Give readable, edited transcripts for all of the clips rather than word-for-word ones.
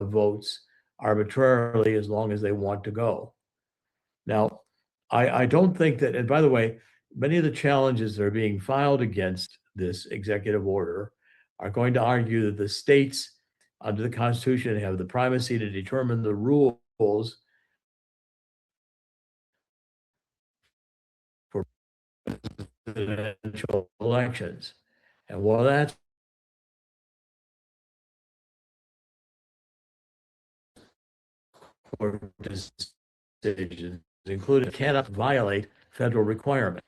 votes arbitrarily as long as they want to go. Now, I don't think that, and by the way, many of the challenges that are being filed against this executive order are going to argue that the states under the Constitution have the primacy to determine the rules for presidential elections. And while that's for decisions, including cannot violate federal requirements.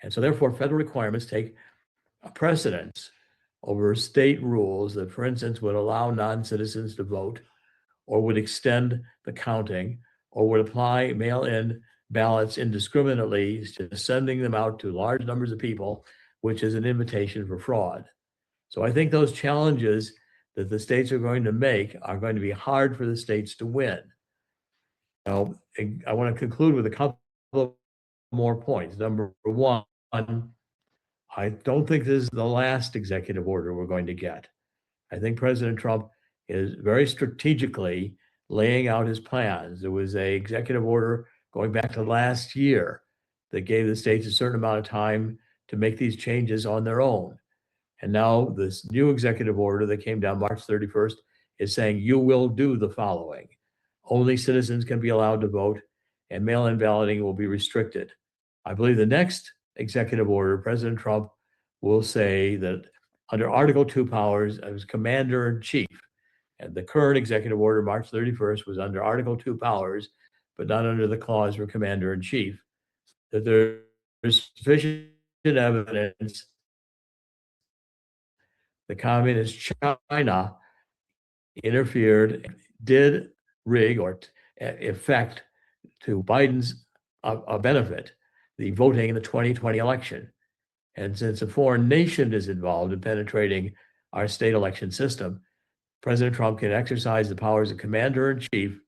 And so therefore, federal requirements take a precedence over state rules that, for instance, would allow non-citizens to vote or would extend the counting or would apply mail-in ballots indiscriminately, just sending them out to large numbers of people, which is an invitation for fraud. So I think those challenges that the states are going to make are going to be hard for the states to win. Now, I want to conclude with a couple of more points. Number one, I don't think this is the last executive order we're going to get. I think President Trump is very strategically laying out his plans. There was a executive order going back to last year that gave the states a certain amount of time to make these changes on their own. And now this new executive order that came down March 31st is saying you will do the following. Only citizens can be allowed to vote and mail-in balloting will be restricted. I believe the next executive order, President Trump will say that under Article 2 powers as commander in chief, and the current executive order, March 31st, was under Article 2 powers, but not under the clause for commander in chief, that there is sufficient evidence the communist China interfered, did rig or effect to Biden's benefit the voting in the 2020 election. And since a foreign nation is involved in penetrating our state election system, President Trump can exercise the powers of commander in chief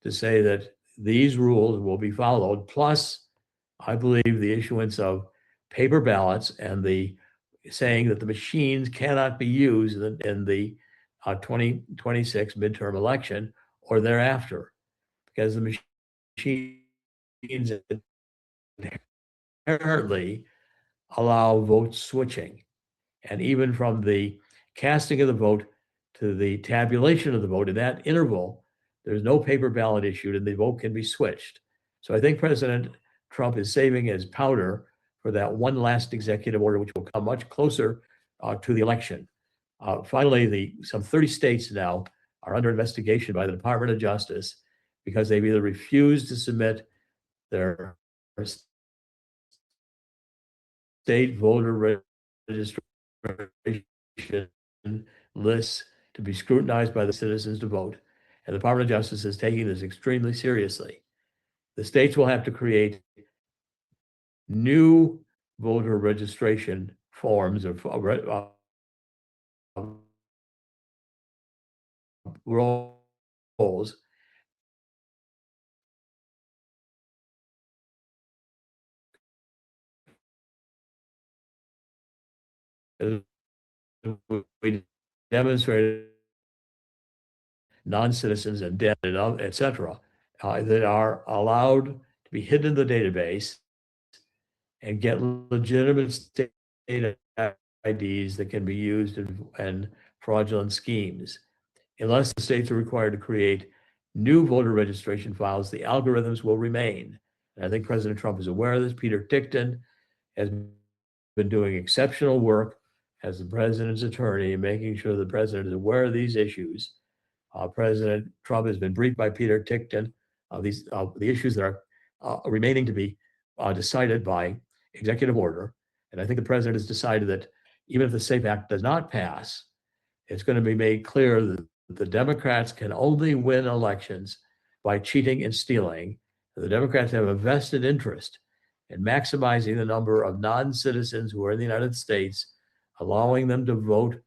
to say that these rules will be followed. Plus, I believe the issuance of paper ballots and the saying that the machines cannot be used in the 2026 midterm election or thereafter, because the machines inherently allow vote switching. And even from the casting of the vote to the tabulation of the vote, in that interval, there's no paper ballot issued and the vote can be switched. So I think President Trump is saving his powder for that one last executive order, which will come much closer to the election. Finally, some 30 states now are under investigation by the Department of Justice because they've either refused to submit their state voter registration lists to be scrutinized by the citizens to vote. And the Department of Justice is taking this extremely seriously. The states will have to create new voter registration forms or rolls we demonstrated non-citizens and dead, et cetera, that are allowed to be hidden in the database and get legitimate state IDs that can be used in fraudulent schemes. Unless the states are required to create new voter registration files, the algorithms will remain. And I think President Trump is aware of this. Peter Tickton has been doing exceptional work as the president's attorney, making sure the president is aware of these issues. President Trump has been briefed by Peter Tickton of the issues that are remaining to be decided by executive order. And I think the president has decided that even if the SAFE Act does not pass, it's going to be made clear that the Democrats can only win elections by cheating and stealing. The Democrats have a vested interest in maximizing the number of non-citizens who are in the United States, allowing them to vote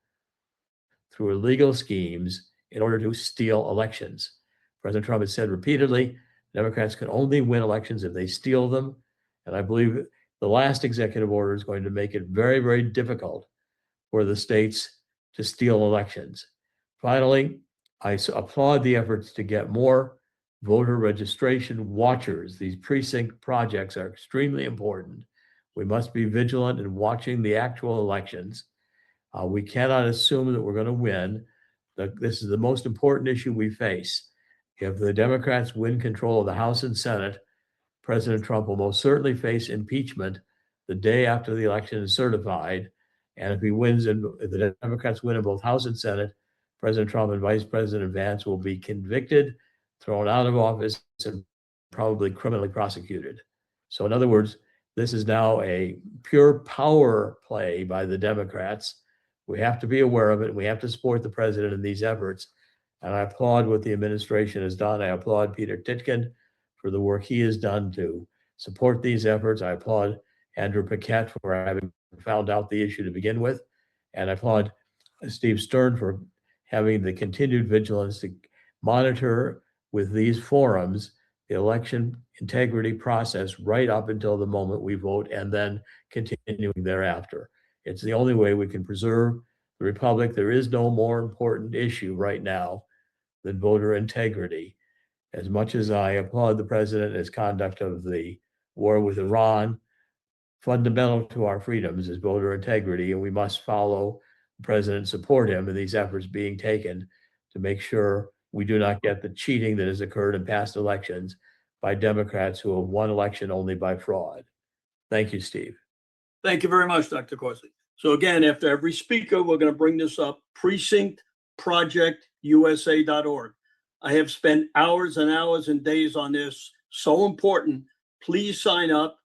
through illegal schemes in order to steal elections. President Trump has said repeatedly, Democrats can only win elections if they steal them. And I believe the last executive order is going to make it very, very difficult for the states to steal elections. Finally, applaud the efforts to get more voter registration watchers. These precinct projects are extremely important. We must be vigilant in watching the actual elections. We cannot assume that we're going to win. This is the most important issue we face. If the Democrats win control of the House and Senate, President Trump will most certainly face impeachment the day after the election is certified. And if if the Democrats win in both House and Senate, President Trump and Vice President Vance will be convicted, thrown out of office, and probably criminally prosecuted. So, in other words, this is now a pure power play by the Democrats. We have to be aware of it. We have to support the president in these efforts. And I applaud what the administration has done. I applaud Peter Titkin for the work he has done to support these efforts. I applaud Andrew Paquette for having found out the issue to begin with. And I applaud Steve Stern for having the continued vigilance to monitor with these forums the election integrity process right up until the moment we vote and then continuing thereafter. It's the only way we can preserve the republic. There is no more important issue right now than voter integrity. As much as I applaud the president and his conduct of the war with Iran, fundamental to our freedoms is voter integrity, and we must follow the president and support him in these efforts being taken to make sure we do not get the cheating that has occurred in past elections by Democrats who have won election only by fraud. Thank you, Steve. Thank you very much, Dr. Corsi. So again, after every speaker, we're going to bring this up, precinctprojectusa.org. I have spent hours and hours and days on this. So important. Please sign up.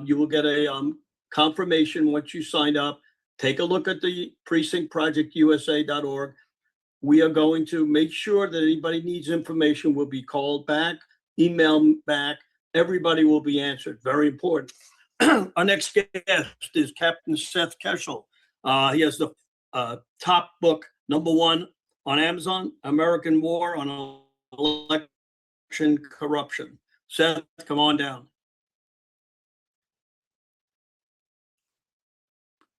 You will get a confirmation once you sign up. Take a look at the precinctprojectusa.org. We are going to make sure that anybody needs information will be called back, emailed back. Everybody will be answered. Very important. Our next guest is Captain Seth Keshel. He has the top book, #1 on Amazon, American War on Election Corruption. Seth, come on down.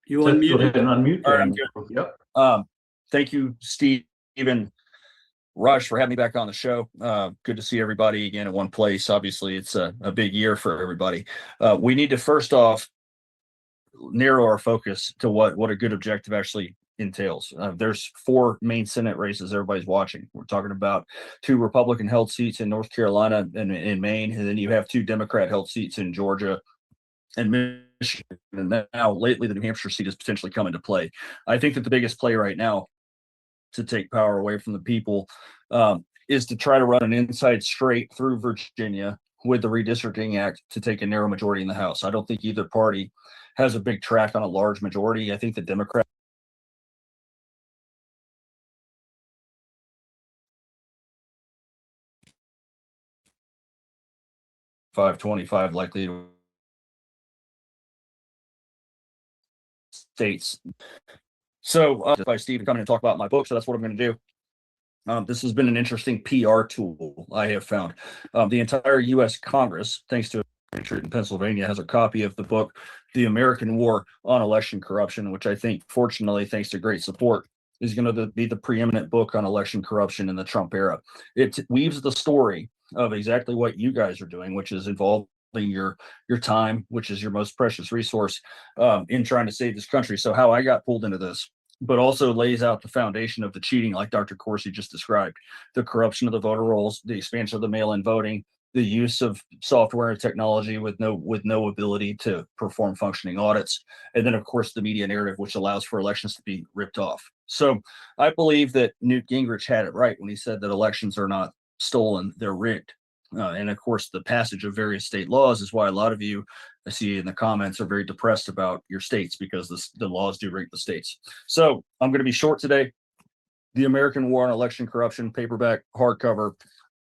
You unmute. Go ahead and unmute. All right, I'm good. Yep. Thank you, Stephen Rush, for having me back on the show. Good to see everybody again in one place. Obviously, it's a big year for everybody. We need to first off narrow our focus to what a good objective actually entails. There's 4 main Senate races everybody's watching. We're talking about 2 Republican-held seats in North Carolina and in Maine, and then you have 2 Democrat-held seats in Georgia and Michigan. And now, lately, the New Hampshire seat has potentially come into play. I think that the biggest play right now to take power away from the people is to try to run an inside straight through Virginia with the Redistricting Act to take a narrow majority in the House. I don't think either party has a big track on a large majority. I think the Democrats 525 likely states. So by Steve coming and talk about my book, so that's what I'm going to do. This has been an interesting PR tool I have found. The entire U.S. Congress, thanks to Richardson in Pennsylvania, has a copy of the book, The American War on Election Corruption, which I think, fortunately, thanks to great support, is going to be the preeminent book on election corruption in the Trump era. It weaves the story of exactly what you guys are doing, which is involving your time, which is your most precious resource, in trying to save this country. So how I got pulled into this, but also lays out the foundation of the cheating, like Dr. Corsi just described, the corruption of the voter rolls, the expansion of the mail-in voting, the use of software and technology with no ability to perform functioning audits, and then of course the media narrative, which allows for elections to be ripped off. So I believe that Newt Gingrich had it right when he said that elections are not stolen, they're rigged. And of course, the passage of various state laws is why a lot of you, I see in the comments, are very depressed about your states, because the laws do rig the states. So I'm going to be short today. The American War on Election Corruption, paperback, hardcover,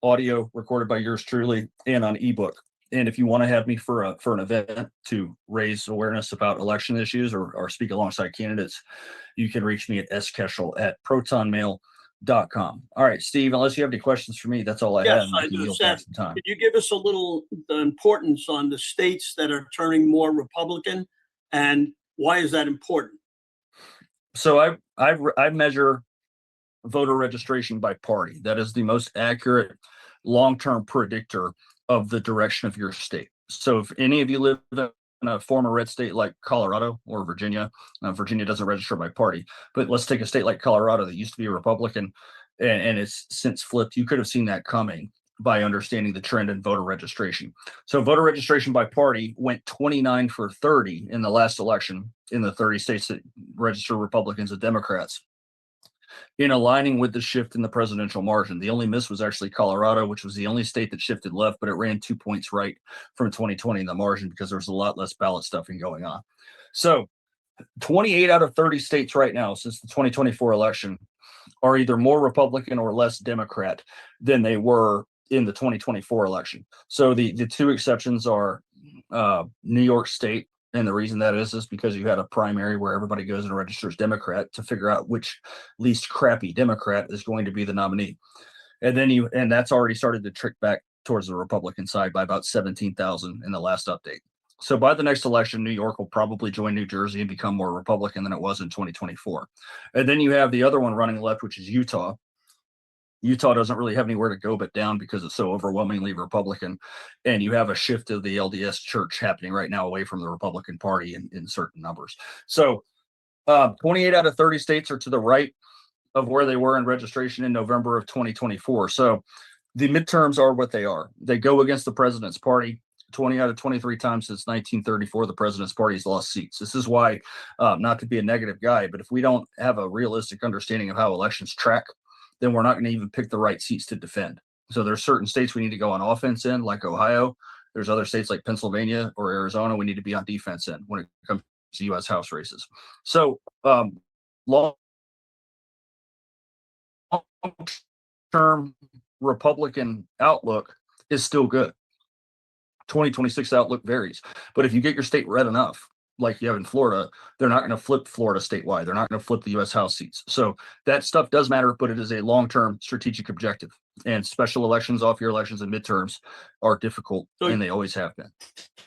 audio recorded by yours truly, and on ebook. And if you want to have me for an event to raise awareness about election issues or speak alongside candidates, you can reach me at skeshel@protonmail.com. All right, Steve, unless you have any questions for me, that's all I have. Yes, I do. Seth, could you give us a little the importance on the states that are turning more Republican, and why is that important? So I measure voter registration by party. That is the most accurate long-term predictor of the direction of your state. So if any of you live in a former red state like Colorado or Virginia, Virginia doesn't register by party, but let's take a state like Colorado that used to be a Republican and it's since flipped. You could have seen that coming by understanding the trend in voter registration. So voter registration by party went 29 for 30 in the last election in the 30 states that register Republicans and Democrats, in aligning with the shift in the presidential margin. The only miss was actually Colorado, which was the only state that shifted left, but it ran 2 points right from 2020 in the margin because there was a lot less ballot stuffing going on. So 28 out of 30 states right now since the 2024 election are either more Republican or less Democrat than they were in the 2024 election. So the two exceptions are New York State. And the reason that is because you had a primary where everybody goes and registers Democrat to figure out which least crappy Democrat is going to be the nominee. And then that's already started to trick back towards the Republican side by about 17,000 in the last update. So by the next election, New York will probably join New Jersey and become more Republican than it was in 2024. And then you have the other one running left, which is Utah. Utah doesn't really have anywhere to go but down because it's so overwhelmingly Republican. And you have a shift of the LDS church happening right now away from the Republican Party in certain numbers. So 28 out of 30 states are to the right of where they were in registration in November of 2024. So the midterms are what they are. They go against the president's party. 20 out of 23 times since 1934, the president's party has lost seats. This is why, not to be a negative guy, but if we don't have a realistic understanding of how elections track, then we're not going to even pick the right seats to defend. So there's certain states we need to go on offense in, like Ohio. There's other states like Pennsylvania or Arizona we need to be on defense in when it comes to U.S. House races. So long-term Republican outlook is still good. 2026 outlook varies. But if you get your state red enough, like you have in Florida, they're not going to flip Florida statewide. They're not going to flip the U.S. House seats. So that stuff does matter, but it is a long-term strategic objective. And special elections, off-year elections, and midterms are difficult, and they always have been.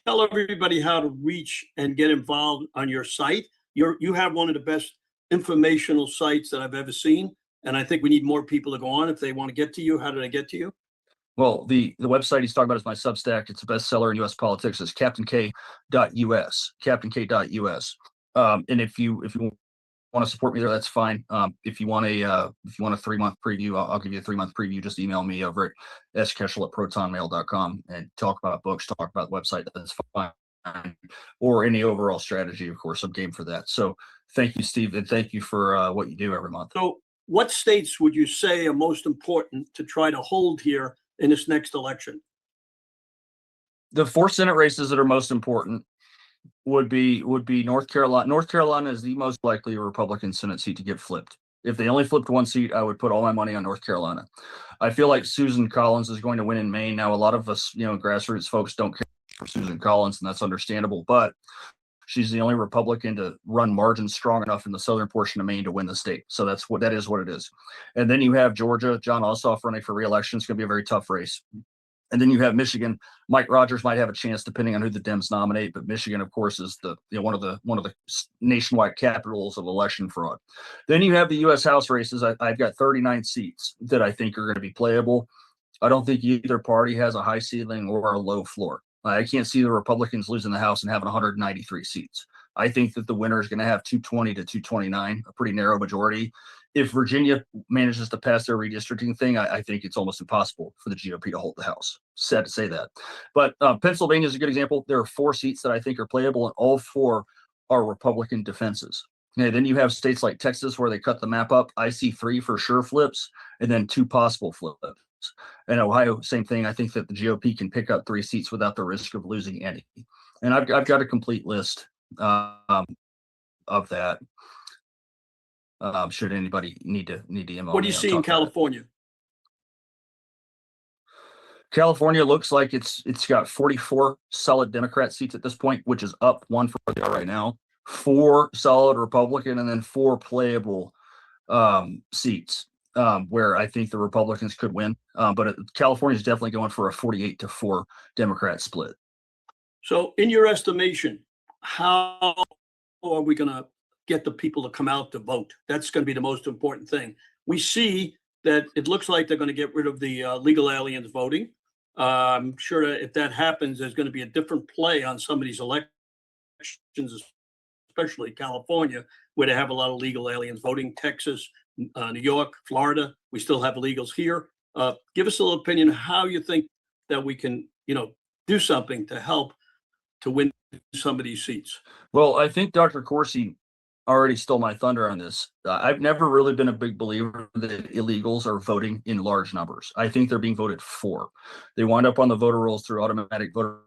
Tell everybody how to reach and get involved on your site. You have one of the best informational sites that I've ever seen, and I think we need more people to go on. If they want to get to you, how do they get to you? Well, the website he's talking about is my Substack. It's a bestseller in U.S. politics. It's captaink.us, captaink.us. And if you want to support me there, that's fine. If you want a 3-month preview, I'll give you a 3-month preview. Just email me over at skeshel@protonmail.com and talk about books, talk about the website. That's fine. Or any overall strategy, of course, I'm game for that. So thank you, Steve, and thank you for what you do every month. So what states would you say are most important to try to hold here in this next election? The 4 Senate races that are most important would be North Carolina. North Carolina is the most likely Republican Senate seat to get flipped. If they only flipped one seat, I would put all my money on North Carolina. I feel like Susan Collins is going to win in Maine. Now, a lot of us, grassroots folks don't care for Susan Collins, and that's understandable, but she's the only Republican to run margins strong enough in the southern portion of Maine to win the state. So that is what it is. And then you have Georgia, John Ossoff running for re-election. It's going to be a very tough race. And then you have Michigan. Mike Rogers might have a chance depending on who the Dems nominate, but Michigan, of course, is one of the nationwide capitals of election fraud. Then you have the U.S. House races. I've got 39 seats that I think are going to be playable. I don't think either party has a high ceiling or a low floor. I can't see the Republicans losing the House and having 193 seats. I think that the winner is going to have 220 to 229, a pretty narrow majority. If Virginia manages to pass their redistricting thing, I think it's almost impossible for the GOP to hold the House. Sad to say that. But Pennsylvania is a good example. There are 4 seats that I think are playable, and all 4 are Republican defenses. Okay, then you have states like Texas where they cut the map up. I see 3 for sure flips, and then 2 possible flips. And Ohio, same thing. I think that the GOP can pick up 3 seats without the risk of losing any. And I've got a complete list of that. Should anybody need to email What do you see in California? California looks like it's got 44 solid Democrat seats at this point, which is up 1 from where they are right now. 4 solid Republican, and then 4 playable seats where I think the Republicans could win. But California is definitely going for a 48-4 Democrat split. So, in your estimation, how are we going to get the people to come out to vote? That's going to be the most important thing. we see that it looks like they're going to get rid of the legal aliens voting. I'm sure that if that happens, there's going to be a different play on some of these elections, especially California, where they have a lot of legal aliens voting. Texas, New York, Florida, we still have illegals here. Give us a little opinion how you think that we can, do something to help to win some of these seats. Well, I think Dr. Corsi already stole my thunder on this. I've never really been a big believer that illegals are voting in large numbers. I think they're being voted for. They wind up on the voter rolls through automatic voter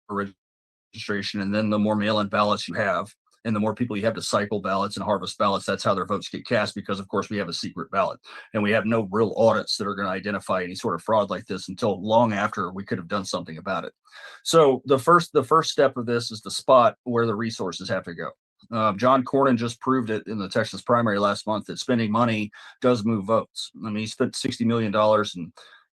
registration, and then the more mail-in ballots you have, and the more people you have to cycle ballots and harvest ballots, that's how their votes get cast, because of course we have a secret ballot and we have no real audits that are going to identify any sort of fraud like this until long after we could have done something about it. So the first step of this is to spot where the resources have to go. John Cornyn just proved it in the Texas primary last month that spending money does move votes. I mean, he spent $60 million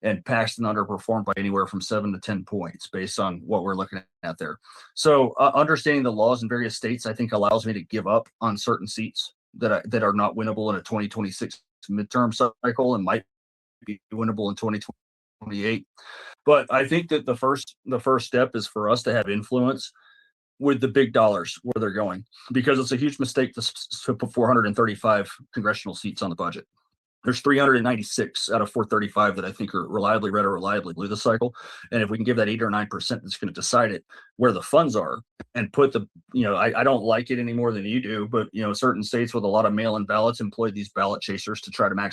and Paxton underperformed by anywhere from 7 to 10 points based on what we're looking at there. So understanding the laws in various states, I think, allows me to give up on certain seats that are not winnable in a 2026 midterm cycle and might be winnable in 2028. But I think that the first step is for us to have influence with the big dollars where they're going, because it's a huge mistake to put 435 congressional seats on the budget. There's 396 out of 435 that I think are reliably red or reliably blue this cycle. And if we can give that 8 or 9% that's going to decide it, where the funds are, and put the, I don't like it any more than you do, but, certain states with a lot of mail-in ballots employ these ballot chasers to try to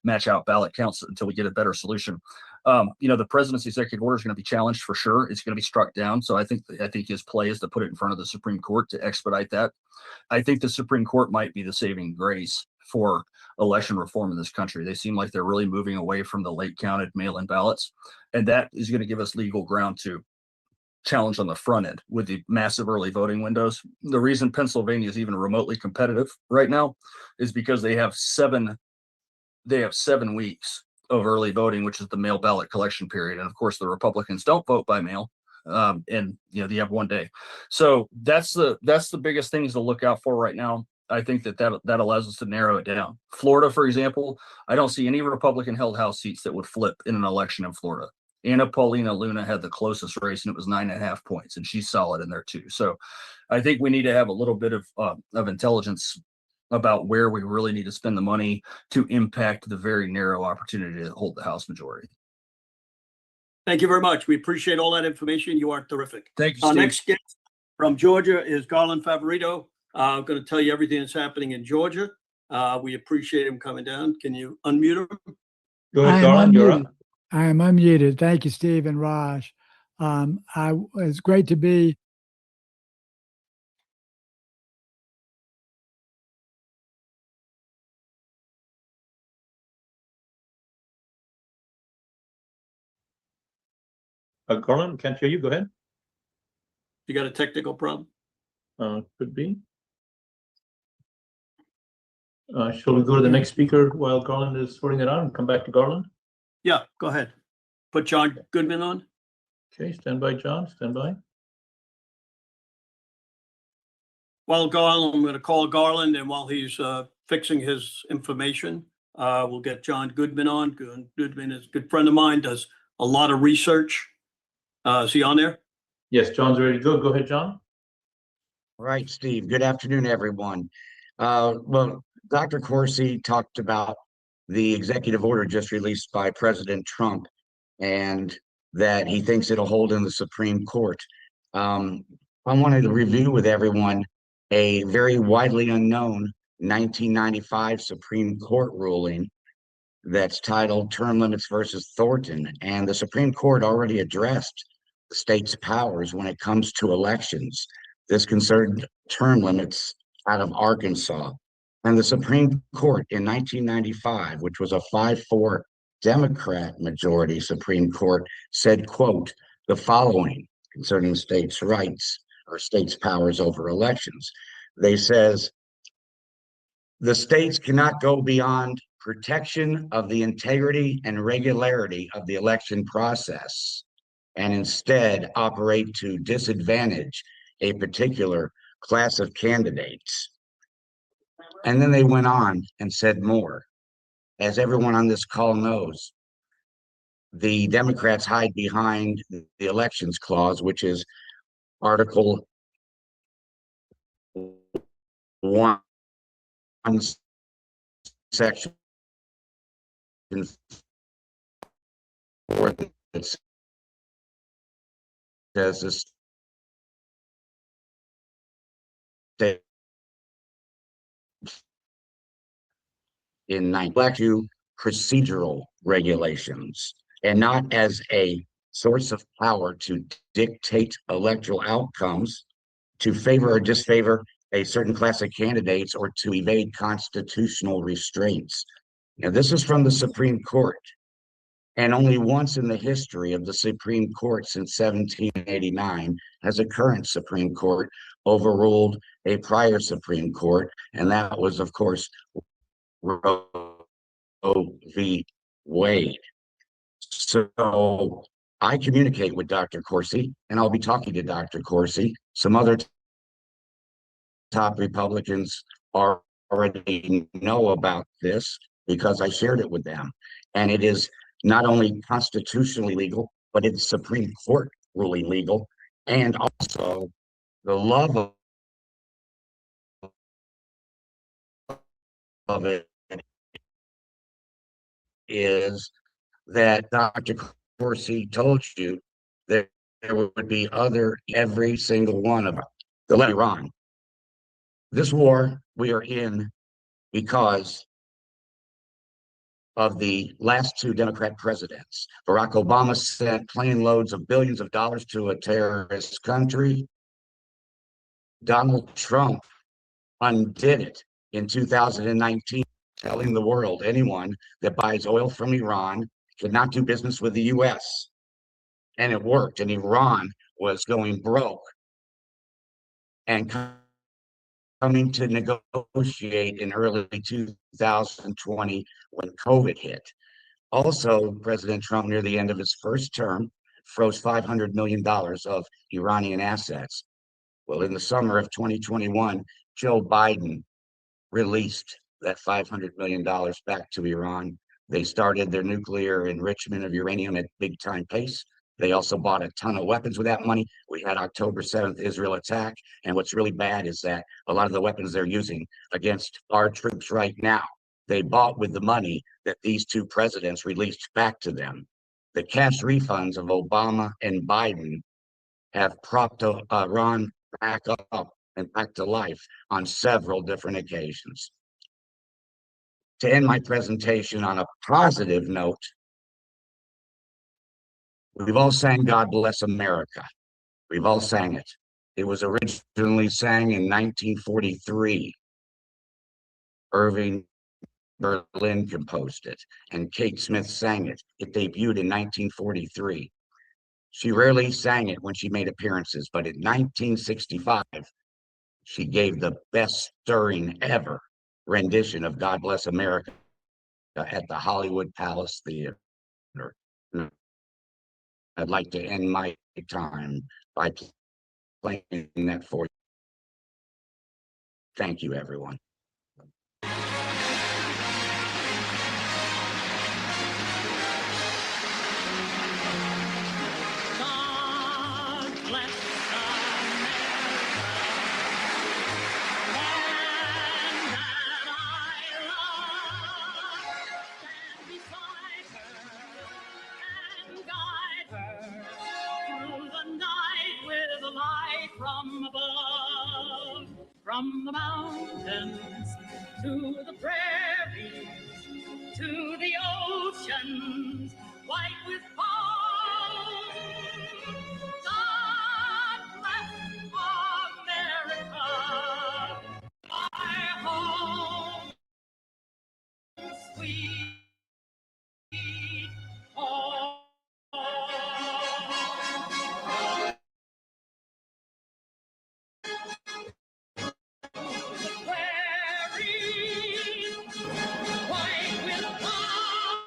match out ballot counts until we get a better solution. The president's executive order is going to be challenged for sure. It's going to be struck down. So I think his play is to put it in front of the Supreme Court to expedite that. I think the Supreme Court might be the saving grace for election reform in this country. They seem like they're really moving away from the late counted mail-in ballots. And that is going to give us legal ground to challenge on the front end with the massive early voting windows. The reason Pennsylvania is even remotely competitive right now is because they have 7 weeks of early voting, which is the mail ballot collection period. And of course, the Republicans don't vote by mail. And you have 1 day. So that's the biggest things to look out for right now. I think that allows us to narrow it down. Florida, for example, I don't see any Republican held House seats that would flip in an election in Florida. Anna Paulina Luna had the closest race, and it was 9.5 points, and she's solid in there too. So I think we need to have a little bit of intelligence about where we really need to spend the money to impact the very narrow opportunity to hold the House majority. Thank you very much. We appreciate all that information. You are terrific. Thank you, Our Steve. next guest from Georgia is Garland Favorito. I'm going to tell you everything that's happening in Georgia. We appreciate him coming down. Can you unmute him? Go ahead, Garland. You're up. I am unmuted. Thank you, Steve and Raj. It's great to be. Garland, can't hear you. Go ahead. You got a technical problem? Could be. Shall we go to the next speaker while Garland is sorting it out and come back to Garland? Yeah, go ahead. Put John Goodman on. Okay, stand by, John. Stand by. While Garland, I'm going to call Garland, and while he's fixing his information, we'll get John Goodman on. Goodman is a good friend of mine, does a lot of research. Is he on there? Yes, John's ready to go. Go ahead, John. Right, Steve. Good afternoon, everyone. Well, Dr. Corsi talked about the executive order just released by President Trump and that he thinks it'll hold in the Supreme Court. I wanted to review with everyone a very widely unknown 1995 Supreme Court ruling that's titled Term Limits versus Thornton. And the Supreme Court already addressed the state's powers when it comes to elections. This concerned term limits out of Arkansas. And the Supreme Court in 1995, which was a 5-4 Democrat majority Supreme Court, said, quote, the following concerning states' rights or states' powers over elections. They says, the states cannot go beyond protection of the integrity and regularity of the election process and instead operate to disadvantage a particular class of candidates. And then they went on and said more. as everyone on this call knows, the Democrats hide behind the elections clause, which is Article 1, Section 4, that says the state in to procedural regulations and not as a source of power to dictate electoral outcomes, to favor or disfavor a certain class of candidates, or to evade constitutional restraints. Now, this is from the Supreme Court, and only once in the history of the Supreme Court since 1789 has a current Supreme Court overruled a prior Supreme Court, and that was, of course, Roe v. Wade. So I communicate with Dr. Corsi, and I'll be talking to Dr. Corsi. Some other top Republicans already know about this because I shared it with them. And it is not only constitutionally legal, but it's Supreme Court ruling legal. And also the love of it is that Dr. Corsi told you that there would be every single one of them. The Iran. This war we are in because of the last two Democrat presidents. Barack Obama sent plane loads of billions of dollars to a terrorist country. Donald Trump undid it in 2019, telling the world anyone that buys oil from Iran cannot do business with the US. And it worked, and Iran was going broke and coming to negotiate in early 2020 when COVID hit. Also, President Trump, near the end of his first term, froze $500 million of Iranian assets. Well, in the summer of 2021, Joe Biden released that $500 million back to Iran. They started their nuclear enrichment of uranium at big time pace. They also bought a ton of weapons with that money. We had October 7th Israel attack. And what's really bad is that a lot of the weapons they're using against our troops right now, they bought with the money that these two presidents released back to them. The cash refunds of Obama and Biden have propped Iran back up and back to life on several different occasions. To end my presentation on a positive note, we've all sang God Bless America. We've all sang it. It was originally sang in 1943. Irving Berlin composed it, and Kate Smith sang it. It debuted in 1943. She rarely sang it when she made appearances, but in 1965, she gave the best stirring ever rendition of God Bless America at the Hollywood Palace Theater. I'd like to end my time by playing that for you. Thank you, everyone. God bless America, land that I love. Stand beside her and guide her through the night with a light from above. From the mountains to the prairies, to the oceans white with foam. God bless America, our home, sweet home. Prairies white with foam.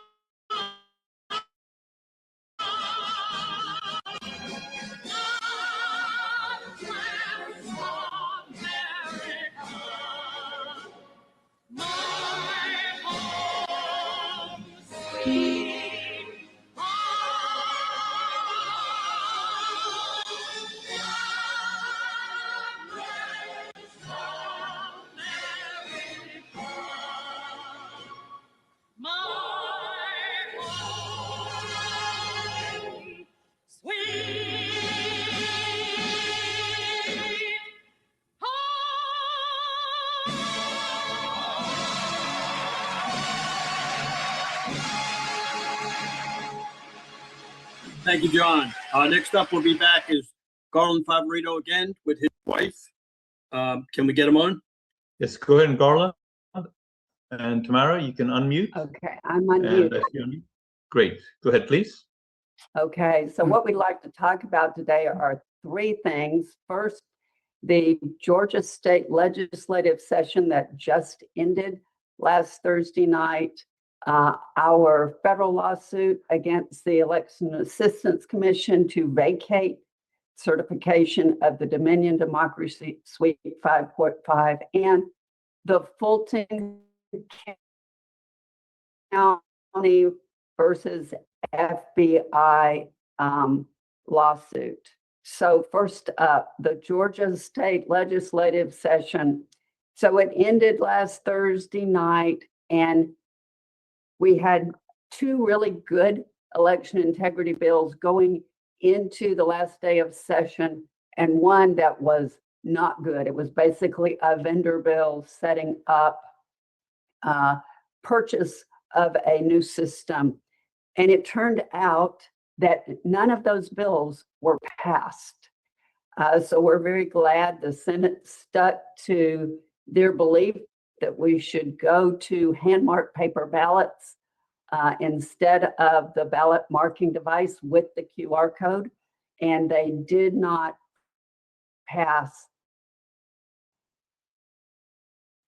Thank you, John. Next up, we'll be back is Garland Favorito again with his wife. Can we get him on? Yes, go ahead, Garland. And Tamara, you can unmute. Okay, I'm And unmuted. if you unmute, great. Go ahead, please. Okay, so what we'd like to talk about today are three things. First, the Georgia State Legislative session that just ended last Thursday night. Our federal lawsuit against the Election Assistance Commission to vacate certification of the Dominion Democracy Suite 5.5 and the Fulton County versus FBI lawsuit. So first up, the Georgia State Legislative session. So it ended last Thursday night, and we had two really good election integrity bills going into the last day of session, and one that was not good. It was basically a vendor bill setting up purchase of a new system. And it turned out that none of those bills were passed. So we're very glad the Senate stuck to their belief that we should go to hand-marked paper ballots instead of the ballot marking device with the QR code. And they did not pass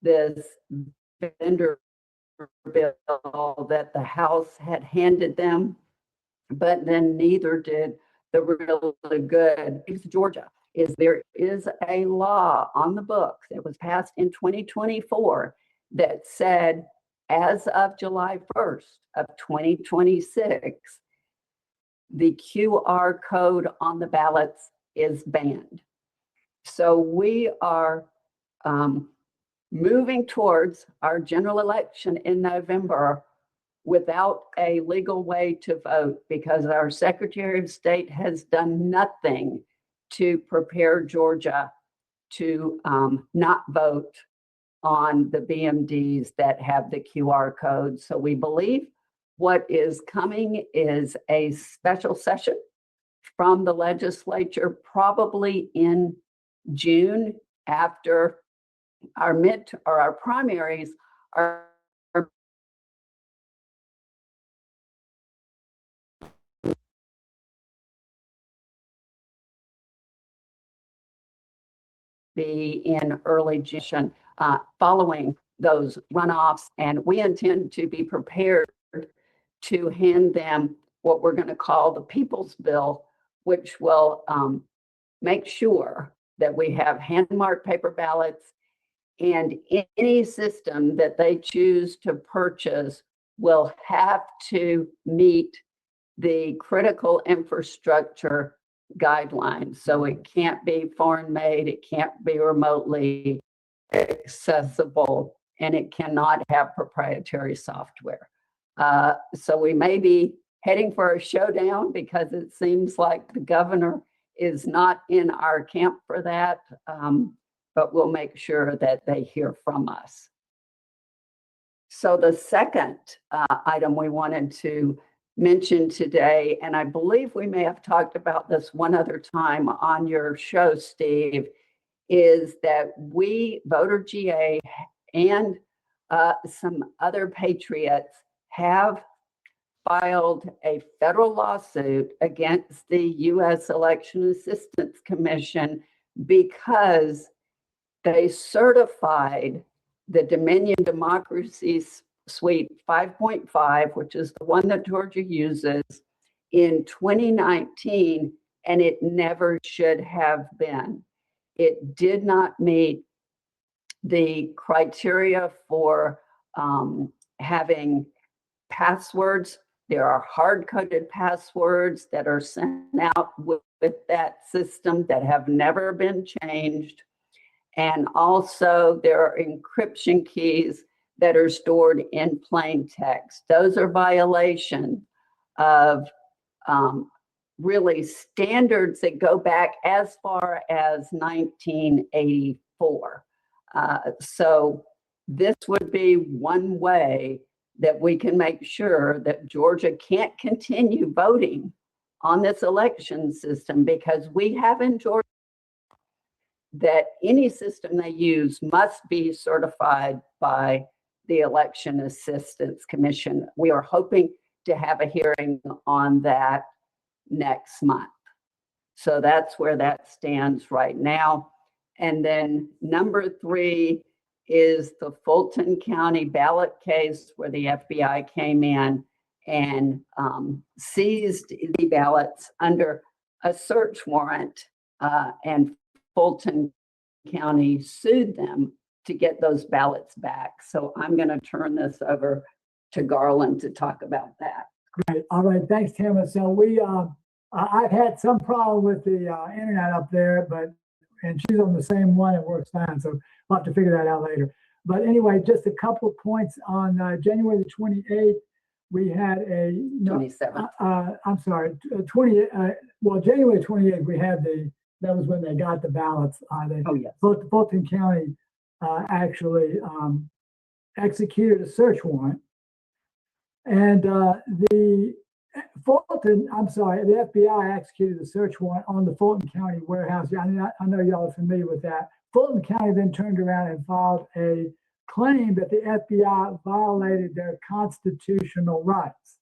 this vendor bill that the House had handed them, but then neither did the really good. Georgia there is a law on the books that was passed in 2024 that said as of July 1st of 2026, the QR code on the ballots is banned. So we are moving towards our general election in November without a legal way to vote because our Secretary of State has done nothing to prepare Georgia to not vote on the BMDs that have the QR code. So we believe what is coming is a special session from the legislature, probably in June after our primaries are be in early June following those runoffs. And we intend to be prepared to hand them what we're going to call the People's Bill, which will make sure that we have hand-marked paper ballots, and any system that they choose to purchase will have to meet the critical infrastructure guidelines. So it can't be foreign made, it can't be remotely accessible, and it cannot have proprietary software. So we may be heading for a showdown because it seems like the governor is not in our camp for that, but we'll make sure that they hear from us. So the second item we wanted to mention today, and I believe we may have talked about this one other time on your show, Steve, is that we, Voter GA, and some other patriots have filed a federal lawsuit against the U.S. Election Assistance Commission because they certified the Dominion Democracy Suite 5.5, which is the one that Georgia uses, in 2019, and it never should have been. It did not meet the criteria for having passwords. There are hard-coded passwords that are sent out with that system that have never been changed. And also there are encryption keys that are stored in plain text. Those are violations of really standards that go back as far as 1984. So this would be one way that we can make sure that Georgia can't continue voting on this election system, because we have in Georgia that any system they use must be certified by the Election Assistance Commission. We are hoping to have a hearing on that next month. So that's where that stands right now. And then number 3 is the Fulton County ballot case where the FBI came in and seized the ballots under a search warrant, and Fulton County sued them to get those ballots back. So I'm going to turn this over to Garland to talk about that. Great. All right. Thanks, Tamara. So I've had some problem with the internet up there, and she's on the same one. It works fine. So we'll have to figure that out later. But anyway, just a couple of points on January the 28th. We had a 27th. I'm sorry, January 28th. We had that was when they got the ballots. Yes. Fulton County actually executed a search warrant, and the FBI executed a search warrant on the Fulton County warehouse. I know y'all are familiar with that. Fulton County then turned around and filed a claim that the FBI violated their constitutional rights.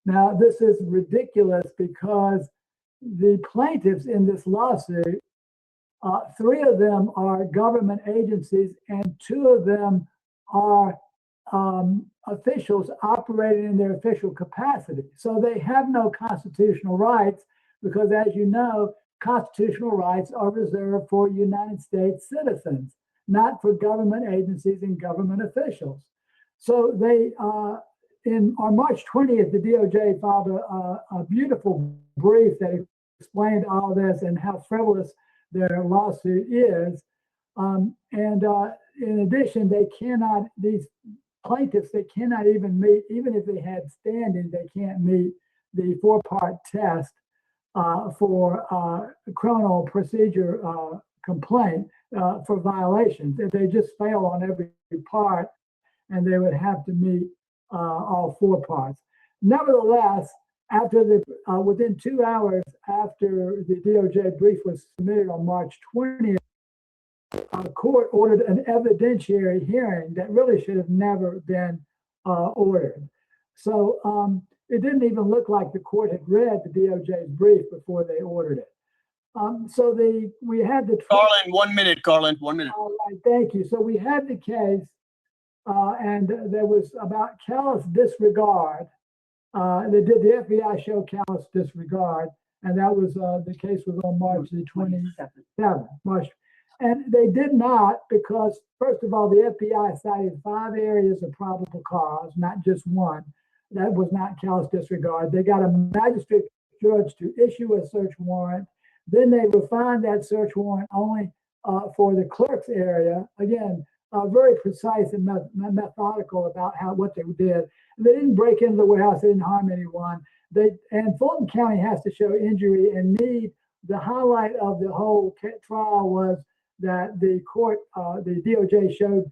Now, this is ridiculous because the plaintiffs in this lawsuit, 3 of them are government agencies and 2 of them are officials operating in their official capacity. So they have no constitutional rights because, as you know, constitutional rights are reserved for United States citizens, not for government agencies and government officials. So they, on March 20th, the DOJ filed a beautiful brief that explained all this and how frivolous their lawsuit is. In addition, these plaintiffs, they cannot even meet, even if they had standing, they can't meet the 4-part test for criminal procedure complaint for violations. If they just fail on every part, and they would have to meet all 4 parts. Nevertheless, within 2 hours after the DOJ brief was submitted on March 20th, a court ordered an evidentiary hearing that really should have never been ordered. So it didn't even look like the court had read the DOJ's brief before they ordered it. We had the Garland, 1 minute, Garland, 1 minute. All right, thank you. So we had the case, and there was about callous disregard. The FBI show callous disregard, and that was the case was on March the 27th. And they did not, because first of all, the FBI cited 5 areas of probable cause, not just one. That was not callous disregard. They got a magistrate judge to issue a search warrant. Then they refined that search warrant only for the clerk's area. Again, very precise and methodical about what they did. They didn't break into the warehouse. They didn't harm anyone. And Fulton County has to show injury and need. The highlight of the whole trial was that the court, the DOJ showed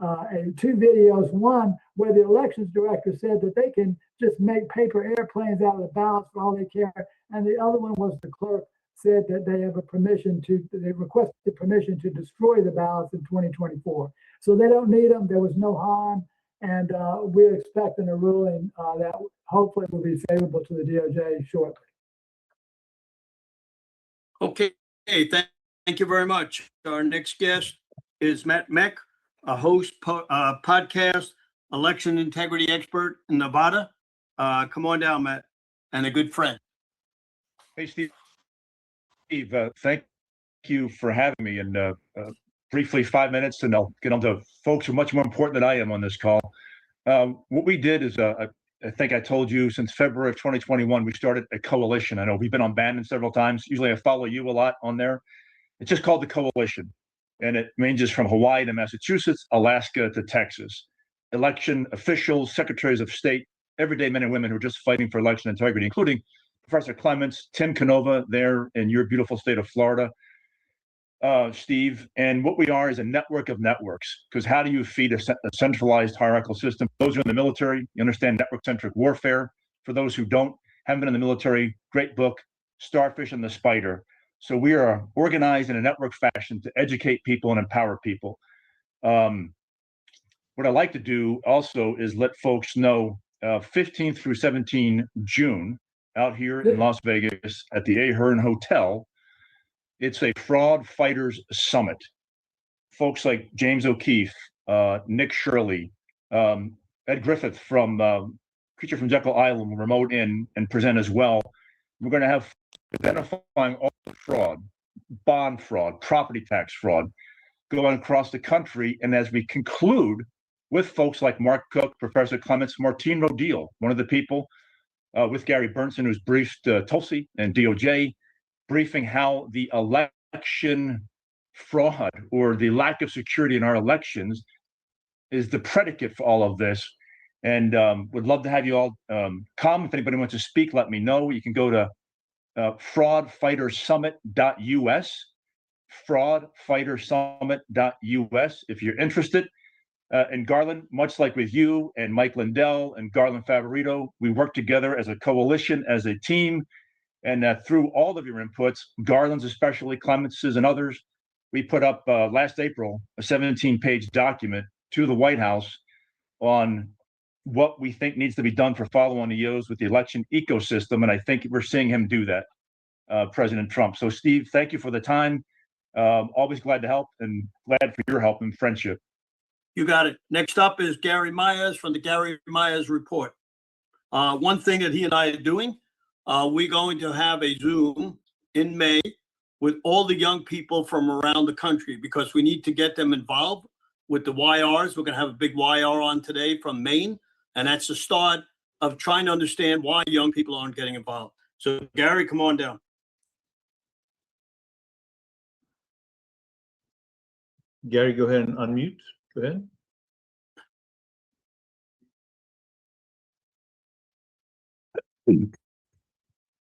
2 videos. One where the elections director said that they can just make paper airplanes out of the ballots for all they care, and the other one was the clerk said that they requested permission to destroy the ballots in 2024. So they don't need them. There was no harm, and we're expecting a ruling that hopefully will be favorable to the DOJ shortly. Okay, thank you very much. Our next guest is Matt Meck, a host podcast, election integrity expert in Nevada. Come on down, Matt, and a good friend. Hey, Steve, thank you for having me. And briefly, 5 minutes, and I'll get on to folks who are much more important than I am on this call. What we did is, I think I told you, since February of 2021, we started a coalition. I know we've been on Bannon several times. Usually I follow you a lot on there. It's just called the Coalition, and it ranges from Hawaii to Massachusetts, Alaska to Texas. Election officials, secretaries of state, everyday men and women who are just fighting for election integrity, including Professor Clements, Tim Canova there in your beautiful state of Florida, Steve. And what we are is a network of networks, because how do you feed a centralized hierarchical system? Those who are in the military, you understand network-centric warfare. For those who don't, Haven't been in the military. Great book, Starfish and the Spider. So we are organized in a network fashion to educate people and empower people. What I like to do also is let folks know 15 through 17 June out here in Las Vegas at the Ahern Hotel. It's a Fraud Fighters Summit. Folks like James O'Keefe, Nick Shirley, Ed Griffith from Creature from Jekyll Island will remote in and present as well. We're going to have identifying all the fraud, bond fraud, property tax fraud, going across the country. And as we conclude with folks like Mark Cook, Professor Clements, Martine Rodil, one of the people with Gary Bernson, who's briefed Tulsi and DOJ, briefing how the election fraud or the lack of security in our elections is the predicate for all of this. And would love to have you all come. If anybody wants to speak, let me know. You can go to fraudfightersummit.us, fraudfightersummit.us if you're interested. And Garland, much like with you and Mike Lindell and Garland Favorito, we work together as a coalition, as a team. And through all of your inputs, Garland's especially, Clements's and others, we put up last April a 17-page document to the White House on what we think needs to be done for follow-on EOs with the election ecosystem. And I think we're seeing him do that, President Trump. So, Steve, thank you for the time. Always glad to help and glad for your help and friendship. You got it. Next up is Gary Myers from the Gary Myers Report. One thing that he and I are doing, we're going to have a Zoom in May with all the young people from around the country because we need to get them involved with the YRs. We're going to have a big YR on today from Maine, and that's the start of trying to understand why young people aren't getting involved. So, Gary, come on down. Gary, go ahead and unmute. Go ahead.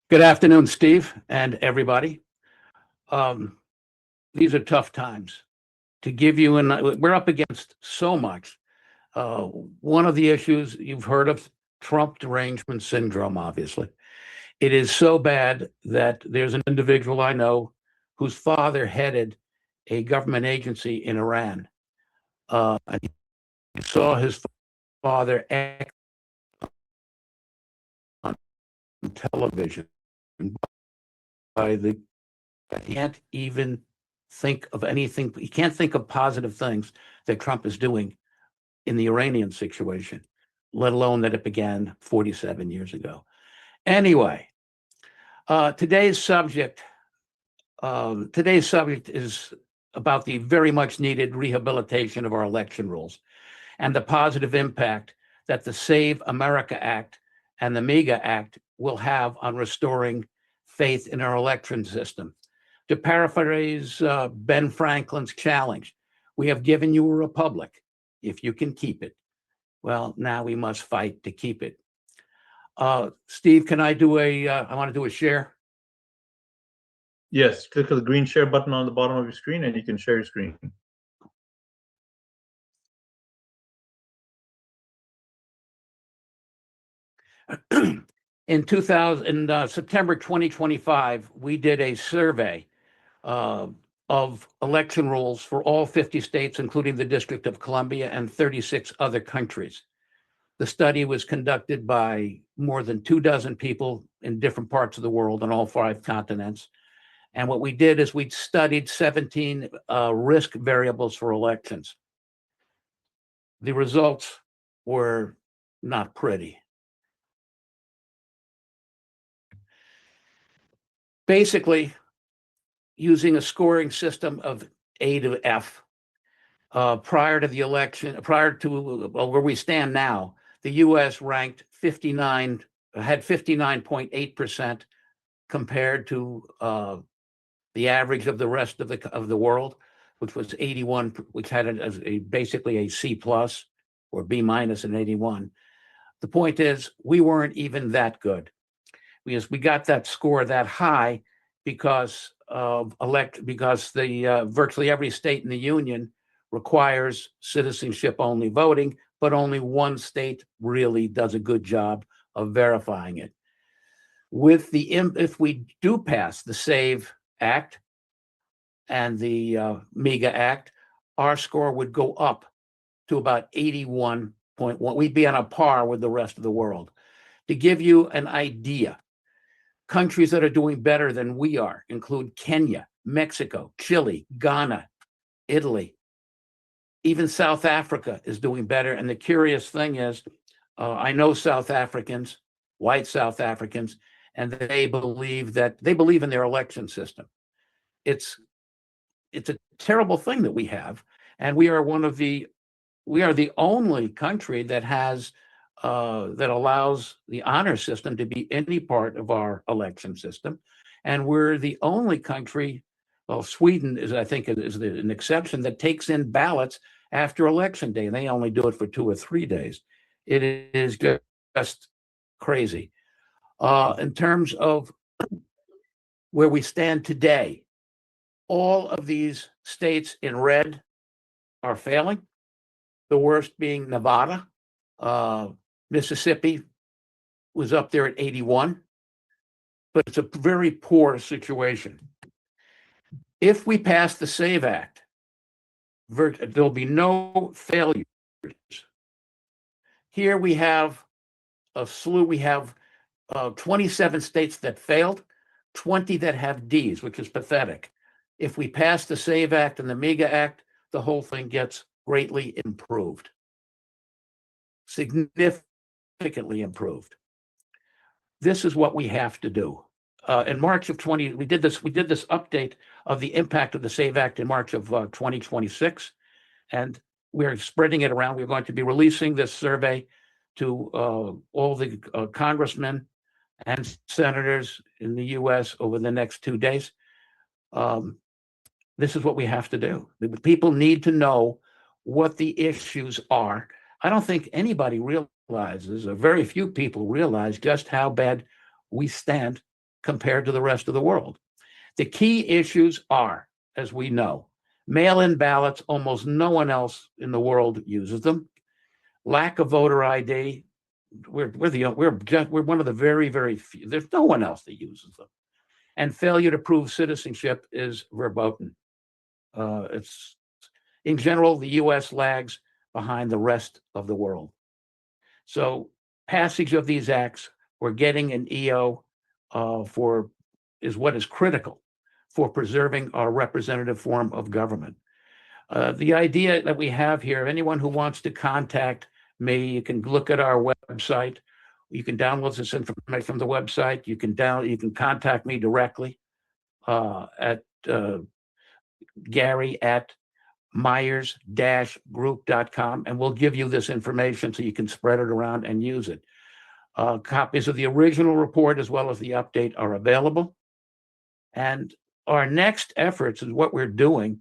Good afternoon, Steve and everybody. These are tough times. To give you, and we're up against so much. One of the issues you've heard of, Trump derangement syndrome, obviously. It is so bad that there's an individual I know whose father headed a government agency in Iran. And he saw his father act on television by the, he can't even think of anything. He can't think of positive things that Trump is doing in the Iranian situation, let alone that it began 47 years ago. Anyway, today's subject is about the very much needed rehabilitation of our election rules and the positive impact that the Save America Act and the MEGA Act will have on restoring faith in our election system. To paraphrase Ben Franklin's challenge, we have given you a republic if you can keep it. Well, now we must fight to keep it. Steve, can I do I want to do a share. Yes, click on the green share button on the bottom of your screen and you can share your screen. In September 2025, we did a survey of election rules for all 50 states, including the District of Columbia and 36 other countries. The study was conducted by more than 24 people in different parts of the world on all 5 continents. And what we did is we studied 17 risk variables for elections. The results were not pretty. Basically, using a scoring system of A to F, prior to the election, prior to where we stand now, the U.S. ranked had 59.8% compared to the average of the rest of the world, which was 81, which had basically a C plus or B minus and 81. The point is, we weren't even that good. We got that score that high because virtually every state in the union requires citizenship only voting, but only one state really does a good job of verifying it. if we do pass the SAVE Act and the MEGA Act, our score would go up to about 81.1. We'd be on a par with the rest of the world. To give you an idea, countries that are doing better than we are include Kenya, Mexico, Chile, Ghana, Italy. Even South Africa is doing better. And the curious thing is, I know South Africans, white South Africans, and they believe in their election system. It's a terrible thing that we have, and we are the only country that has that allows the honor system to be any part of our election system, and we're the only country. Well, Sweden is, I think, an exception that takes in ballots after election day, and they only do it for 2 or 3 days. It is just crazy. In terms of where we stand today, all of these states in red are failing. The worst being Nevada. Mississippi was up there at 81, but it's a very poor situation. If we pass the SAVE Act, there'll be no failures. Here we have a slew. We have 27 states that failed, 20 that have Ds, which is pathetic. If we pass the SAVE Act and the MEGA Act, the whole thing gets greatly improved, significantly improved. This is what we have to do. In March of 20, we did this update of the impact of the SAVE Act in March of 2026, and we're spreading it around. We're going to be releasing this survey to all the congressmen and senators in the U.S. over the next 2 days. This is what we have to do. The people need to know what the issues are. I don't think anybody realizes, or very few people realize, just how bad we stand compared to the rest of the world. The key issues are, as we know, mail-in ballots. Almost no one else in the world uses them. Lack of voter ID. We're one of the very, very few. There's no one else that uses them. And failure to prove citizenship is verboten. It's in general, the U.S. lags behind the rest of the world. So passage of these acts, we're getting an EO is what is critical for preserving our representative form of government. The idea that we have here, anyone who wants to contact me, you can look at our website. You can download this information from the website. You can contact me directly at Gary at myers-group.com, and we'll give you this information so you can spread it around and use it. Copies of the original report as well as the update are available. And our next efforts is what we're doing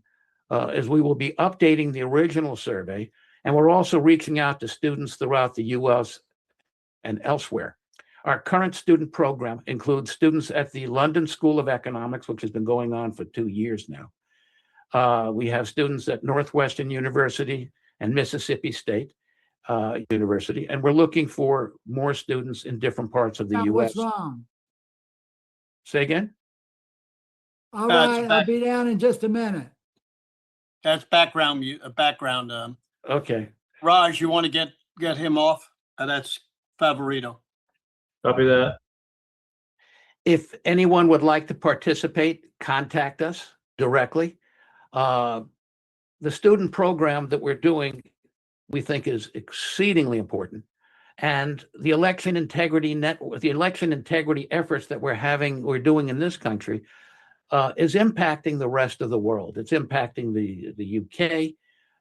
is we will be updating the original survey, and we're also reaching out to students throughout the U.S. and elsewhere. Our current student program includes students at the London School of Economics, which has been going on for 2 years now. We have students at Northwestern University and Mississippi State University, and we're looking for more students in different parts of the U.S. What's wrong? Say again? All That's right, back- I'll be down in just a minute. That's background. Okay. Raj, you want to get him off? That's Favorito. Copy that. If anyone would like to participate, contact us directly. The student program that we're doing, we think, is exceedingly important. And the election integrity efforts that we're doing in this country is impacting the rest of the world. It's impacting the UK.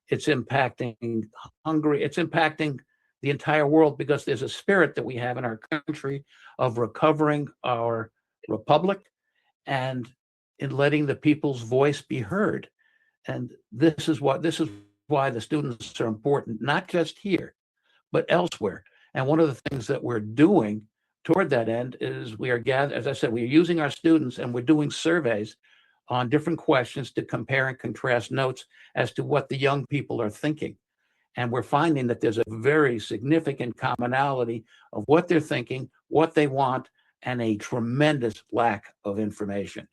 It's impacting Hungary. It's impacting the entire world because there's a spirit that we have in our country of recovering our republic and in letting the people's voice be heard. And this is why the students are important, not just here, but elsewhere. And one of the things that we're doing toward that end is we are as I said, we're using our students and we're doing surveys on different questions to compare and contrast notes as to what the young people are thinking. And we're finding that there's a very significant commonality of what they're thinking, what they want, and a tremendous lack of information.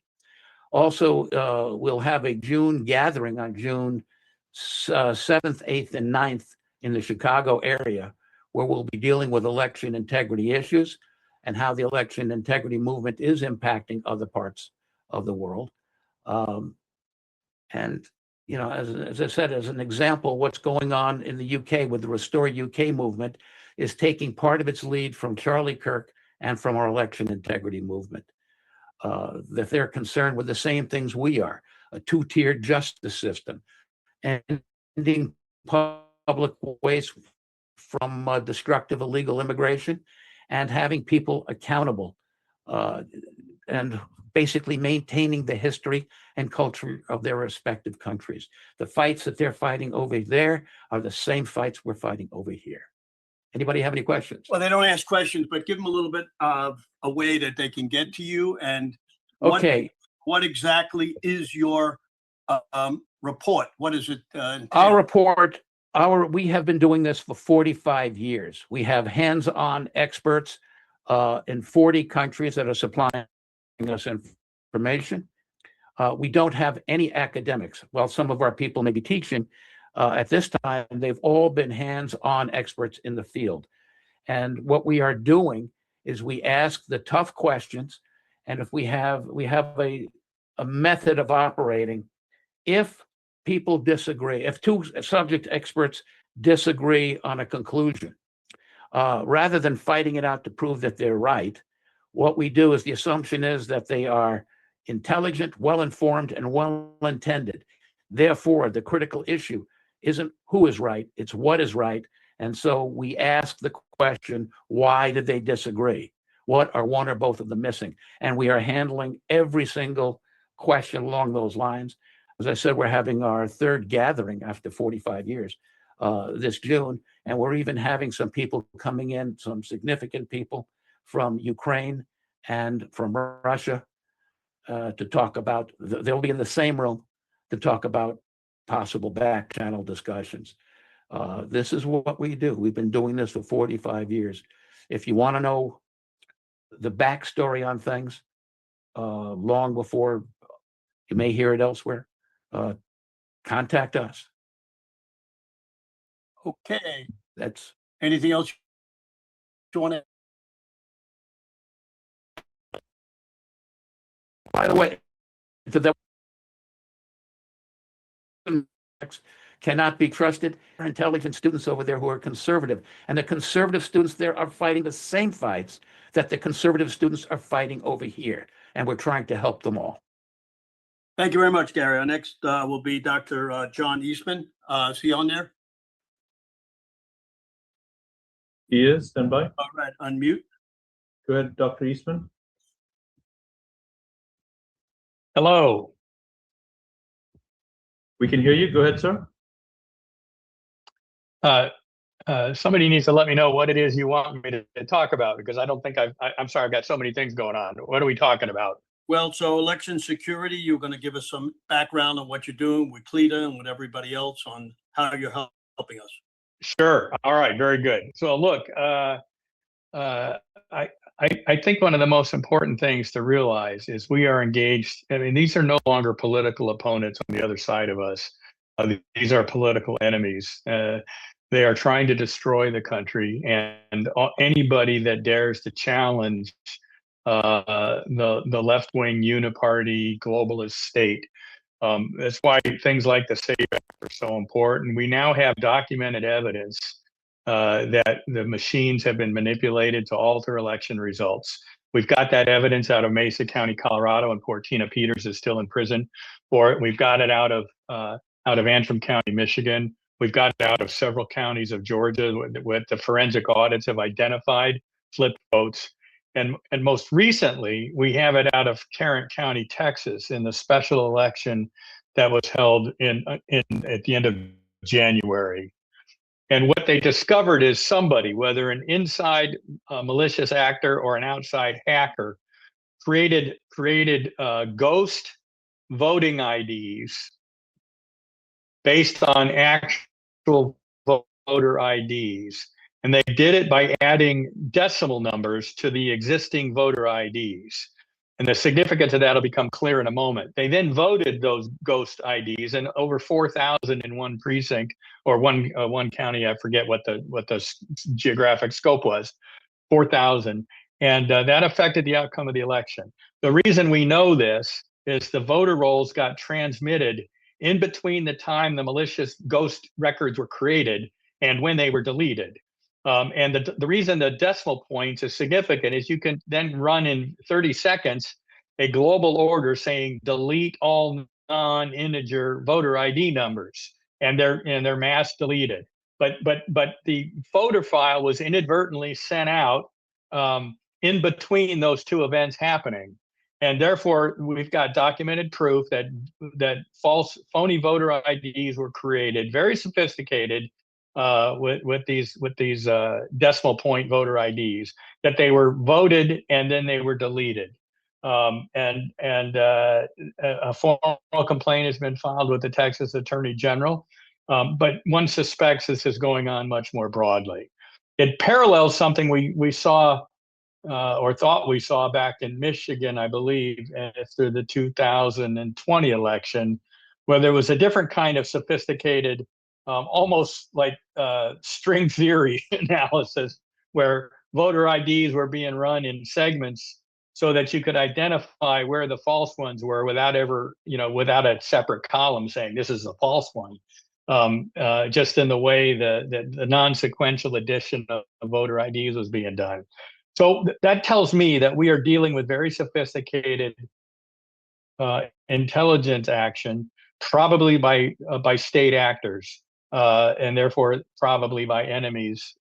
Also, we'll have a June gathering on June 7th, 8th, and 9th in the Chicago area, where we'll be dealing with election integrity issues and how the election integrity movement is impacting other parts of the world. And, you know, as I said, as an example, what's going on in the UK with the Restore UK movement is taking part of its lead from Charlie Kirk and from our election integrity movement. That they're concerned with the same things we are, a two-tiered justice system, ending public waste from destructive illegal immigration, and having people accountable, and basically maintaining the history and culture of their respective countries. The fights that they're fighting over there are the same fights we're fighting over here. Anybody have any questions? Well, they don't ask questions, but give them a little bit of a way that they can get to you. And what, Okay, what exactly is your report? What is it? our report, we have been doing this for 45 years. We have hands-on experts in 40 countries that are supplying us information. We don't have any academics. While some of our people may be teaching, at this time, they've all been hands-on experts in the field. And what we are doing is we ask the tough questions, and if we have a method of operating. If people disagree, if two subject experts disagree on a conclusion, rather than fighting it out to prove that they're right, what we do is the assumption is that they are intelligent, well-informed, and well-intended. Therefore, the critical issue isn't who is right, it's what is right. And so we ask the question, why did they disagree? What are one or both of them missing? And we are handling every single question along those lines. As I said, we're having our third gathering after 45 years this June, and we're even having some people coming in, some significant people from Ukraine and from Russia to talk about, they'll be in the same room to talk about possible back channel discussions. This is what we do. We've been doing this for 45 years. If you want to know the backstory on things, long before you may hear it elsewhere, contact us. Okay. That's Anything else you want to? By the way, the cannot be trusted. Intelligent students over there who are conservative, and the conservative students there are fighting the same fights that the conservative students are fighting over here, and we're trying to help them all. Thank you very much, Gary. Our next will be Dr. John Eastman. Is he on there? He is, stand by. All right, unmute. Go ahead, Dr. Eastman. Hello. We can hear you. Go ahead, sir. Somebody needs to let me know what it is you want me to talk about, because I don't think I'm sorry, I've got so many things going on. What are we talking about? Well, so election security, you're going to give us some background on what you're doing with CLEDA and with everybody else on how you're helping us. Sure. All right. Very good. So look, I think one of the most important things to realize is we are engaged. I mean, these are no longer political opponents on the other side of us. These are political enemies. They are trying to destroy the country, and anybody that dares to challenge the left-wing uniparty globalist state. That's why things like the SAFE Act are so important. We now have documented evidence that the machines have been manipulated to alter election results. We've got that evidence out of Mesa County, Colorado, and poor Tina Peters is still in prison for it. We've got it out of Antrim County, Michigan. We've got it out of several counties of Georgia with the forensic audits have identified flipped votes. And most recently, we have it out of Tarrant County, Texas, in the special election that was held at the end of January. And what they discovered is somebody, whether an inside malicious actor or an outside hacker, created ghost voting IDs based on actual voter IDs. And they did it by adding decimal numbers to the existing voter IDs. And the significance of that will become clear in a moment. They then voted those ghost IDs, and over 4,000 in one precinct or one county. I forget what the geographic scope was. 4,000, and that affected the outcome of the election. The reason we know this is the voter rolls got transmitted in between the time the malicious ghost records were created and when they were deleted. And the reason the decimal points is significant is you can then run in 30 seconds a global order saying delete all non-integer voter ID numbers, and they're mass deleted. But the voter file was inadvertently sent out in between those two events happening. And therefore, we've got documented proof that phony voter IDs were created, very sophisticated, with these decimal point voter IDs, that they were voted and then they were deleted. And a formal complaint has been filed with the Texas Attorney General, but one suspects this is going on much more broadly. It parallels something we saw or thought we saw back in Michigan, I believe, through the 2020 election, where there was a different kind of sophisticated, almost like string theory analysis, where voter IDs were being run in segments so that you could identify where the false ones were without without a separate column saying this is a false one. Just in the way the non-sequential addition of voter IDs was being done. So that tells me that we are dealing with very sophisticated intelligence action, probably by state actors, and therefore probably by enemies,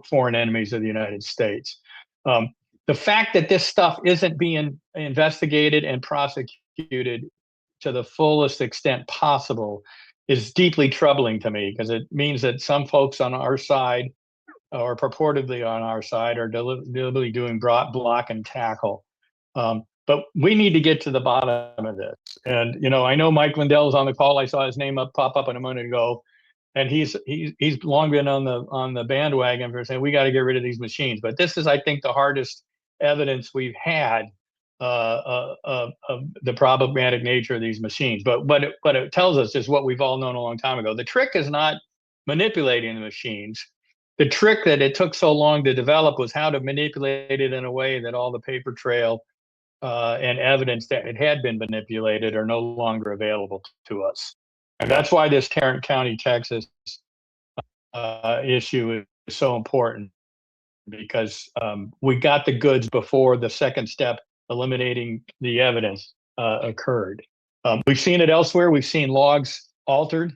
foreign enemies of the United States. The fact that this stuff isn't being investigated and prosecuted to the fullest extent possible is deeply troubling to me, because it means that some folks on our side, or purportedly on our side, are deliberately doing block and tackle. But we need to get to the bottom of this. And I know Mike Lindell's on the call. I saw his name pop up a moment ago, and he's long been on the bandwagon for saying we got to get rid of these machines. But this is, I think, the hardest evidence we've had of the problematic nature of these machines. But it tells us just what we've all known a long time ago. The trick is not manipulating the machines. The trick that it took so long to develop was how to manipulate it in a way that all the paper trail and evidence that it had been manipulated are no longer available to us. And that's why this Tarrant County, Texas issue is so important, because we got the goods before the second step, eliminating the evidence, occurred. We've seen it elsewhere. We've seen logs altered.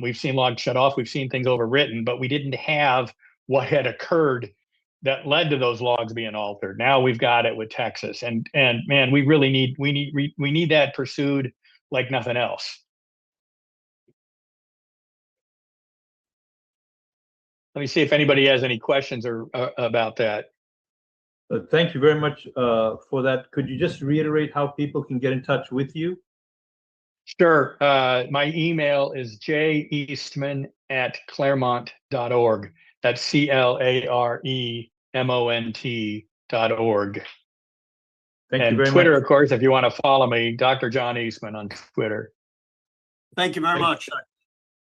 We've seen logs shut off. We've seen things overwritten, but we didn't have what had occurred that led to those logs being altered. Now we've got it with Texas, and man, we really need that pursued like nothing else. Let me see if anybody has any questions or about that. Thank you very much for that. Could you just reiterate how people can get in touch with you? Sure. My email is jeastman@claremont.org. That's CLAREMONT.org. Thank you And very Twitter, much. of course, if you want to follow me, Dr. John Eastman on Twitter. Thank you very much.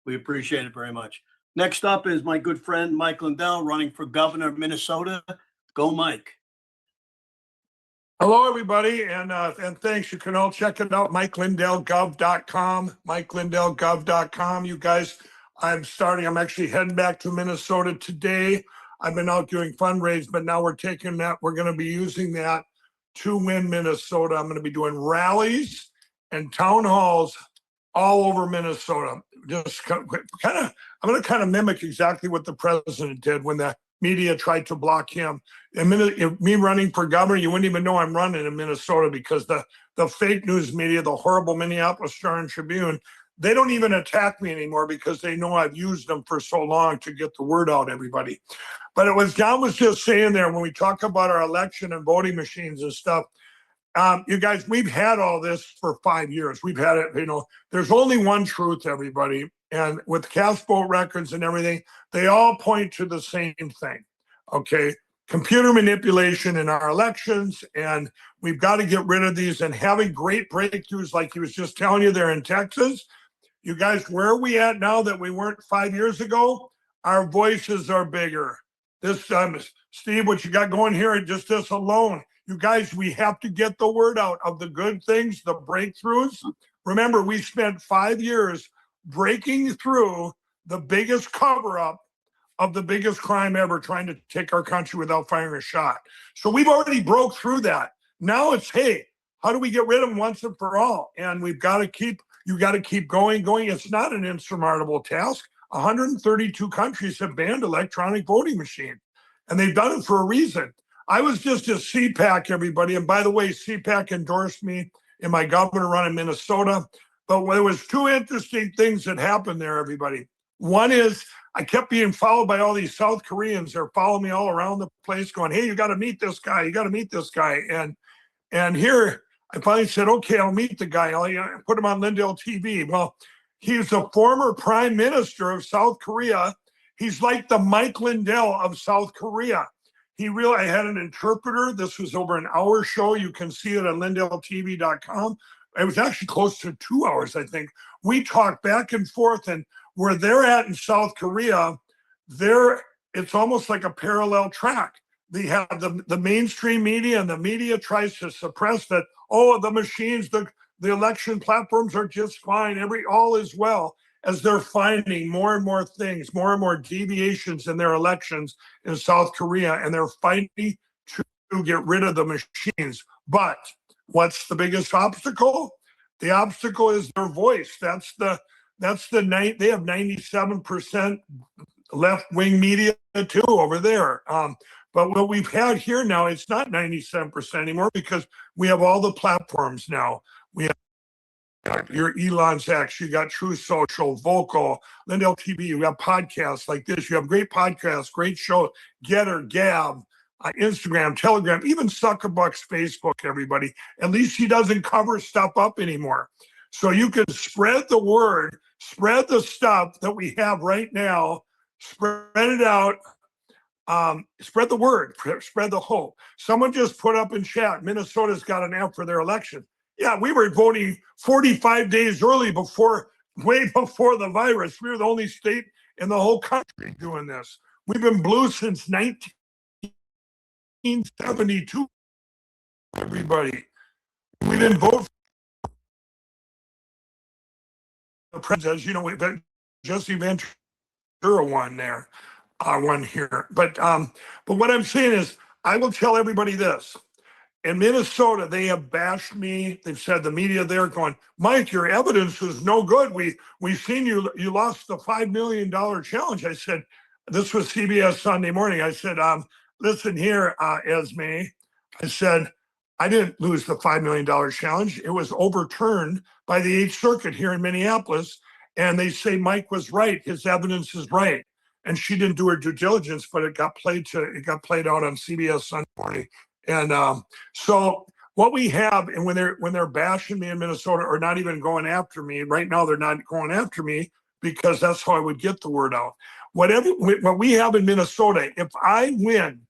We appreciate it very much. Next up is my good friend, Mike Lindell, running for governor of Minnesota. Go, Mike. Hello, everybody, and thanks. You can all check it out, MikeLindellGov.com, MikeLindellGov.com. You guys, I'm actually heading back to Minnesota today. I've been out doing fundraise, but now we're taking that. We're going to be using that to win Minnesota. I'm going to be doing rallies and town halls all over Minnesota. Just I'm going to kind of mimic exactly what the president did when the media tried to block him. Me running for governor, you wouldn't even know I'm running in Minnesota, because the fake news media, the horrible Minneapolis Star and Tribune, they don't even attack me anymore because they know I've used them for so long to get the word out, everybody. But John was just saying there, when we talk about our election and voting machines and stuff, You guys, we've had all this for 5 years. We've had it, there's only one truth, everybody. And with cast vote records and everything, they all point to the same thing. Okay. Computer manipulation in our elections. And we've got to get rid of these, and having great breakthroughs like he was just telling you there in Texas. You guys, where are we at now that we weren't 5 years ago? Our voices are bigger. This, Steve, what you got going here, just this alone. You guys, we have to get the word out of the good things, the breakthroughs. Remember, we spent 5 years breaking through the biggest cover up of the biggest crime ever, trying to take our country without firing a shot. So we've already broke through that. Now it's, hey, how do we get rid of them once and for all? And we've got to keep, you got to keep going. It's not an insurmountable task. 132 countries have banned electronic voting machines, and they've done it for a reason. I was just at CPAC, everybody. And by the way, CPAC endorsed me in my governor run in Minnesota. But there was two interesting things that happened there, everybody. One is I kept being followed by all these South Koreans. They're following me all around the place going, hey, you got to meet this guy. You got to meet this guy. And here I finally said, okay, I'll meet the guy. I'll put him on Lindell TV. Well, he's a former prime minister of South Korea. He's like the Mike Lindell of South Korea. I had an interpreter. This was over an hour show. You can see it on lindelltv.com. It was actually close to 2 hours, I think. We talked back and forth, and where they're at in South Korea, it's almost like a parallel track. They have the mainstream media, and the media tries to suppress that, the machines, the election platforms are just fine. All is well, as they're finding more and more things, more and more deviations in their elections in South Korea, and they're fighting to get rid of the machines. But what's the biggest obstacle? The obstacle is their voice. They have 97% left-wing media too over there. But what we've had here now, it's not 97% anymore, because we have all the platforms now. We have your Elon's X, you got True Social, Vocal, Lindell TV, you have podcasts like this. You have great podcasts, great shows, Getter, Gab, Instagram, Telegram, even Suckerbuck's Facebook, everybody. At least he doesn't cover stuff up anymore. So you can spread the word, spread the stuff that we have right now, spread it out, spread the word, spread the hope. Someone just put up in chat, Minnesota's got an app for their election. Yeah, we were voting 45 days early way before the virus. We were the only state in the whole country doing this. We've been blue since 1972. Everybody, we didn't vote for the president. We've been Jesse Ventura one there, one here. But what I'm saying is, I will tell everybody this. In Minnesota, they have bashed me. They've said, the media there going, Mike, your evidence was no good. We've seen you lost the $5 million challenge. I said, this was CBS Sunday Morning. I said, listen here, Esme. I said, I didn't lose the $5 million challenge. It was overturned by the 8th Circuit here in Minneapolis. And they say Mike was right. His evidence is right. And she didn't do her due diligence, but it got played out on CBS Sunday Morning. And so what we have, and when they're bashing me in Minnesota, or not even going after me right now, they're not going after me, because that's how I would get the word out. What we have in Minnesota, if I win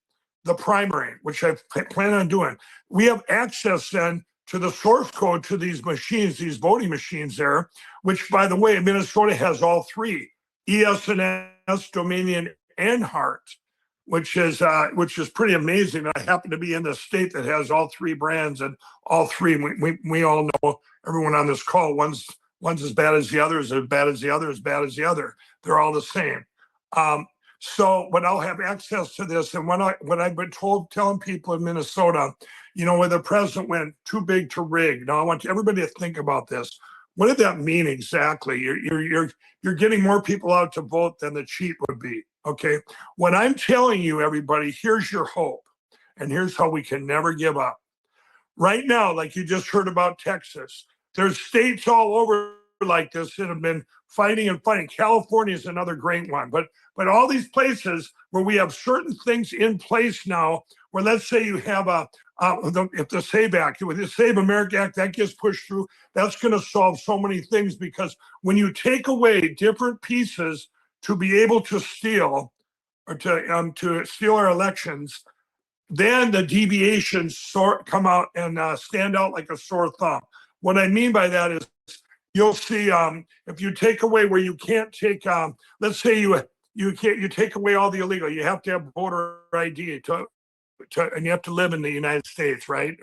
the primary, which I plan on doing, we have access then to the source code to these machines, these voting machines there, which, by the way, Minnesota has all three, ES&S, Dominion, and HART. Which is pretty amazing. I happen to be in the state that has all three brands, and all three. We all know, everyone on this call, one's as bad as the other, as bad as the other, as bad as the other. They're all the same. But I'll have access to this. And what I've been telling people in Minnesota, where the president went too big to rig. Now I want everybody to think about this. What did that mean exactly? You're getting more people out to vote than the cheat would be. Okay, what I'm telling you, everybody, here's your hope, and here's how we can never give up. Right now, like you just heard about Texas, there's states all over like this that have been fighting and fighting. California is another great one, but all these places where we have certain things in place now, where let's say you have a if the SAVE Act, with the Save America Act, that gets pushed through, that's going to solve so many things, because when you take away different pieces to be able to steal or to steal our elections, then the deviations come out and stand out like a sore thumb. What I mean by that is, you'll see if you take away where you can't take, let's say you take away all the illegal, you have to have voter ID and you have to live in the United States, right?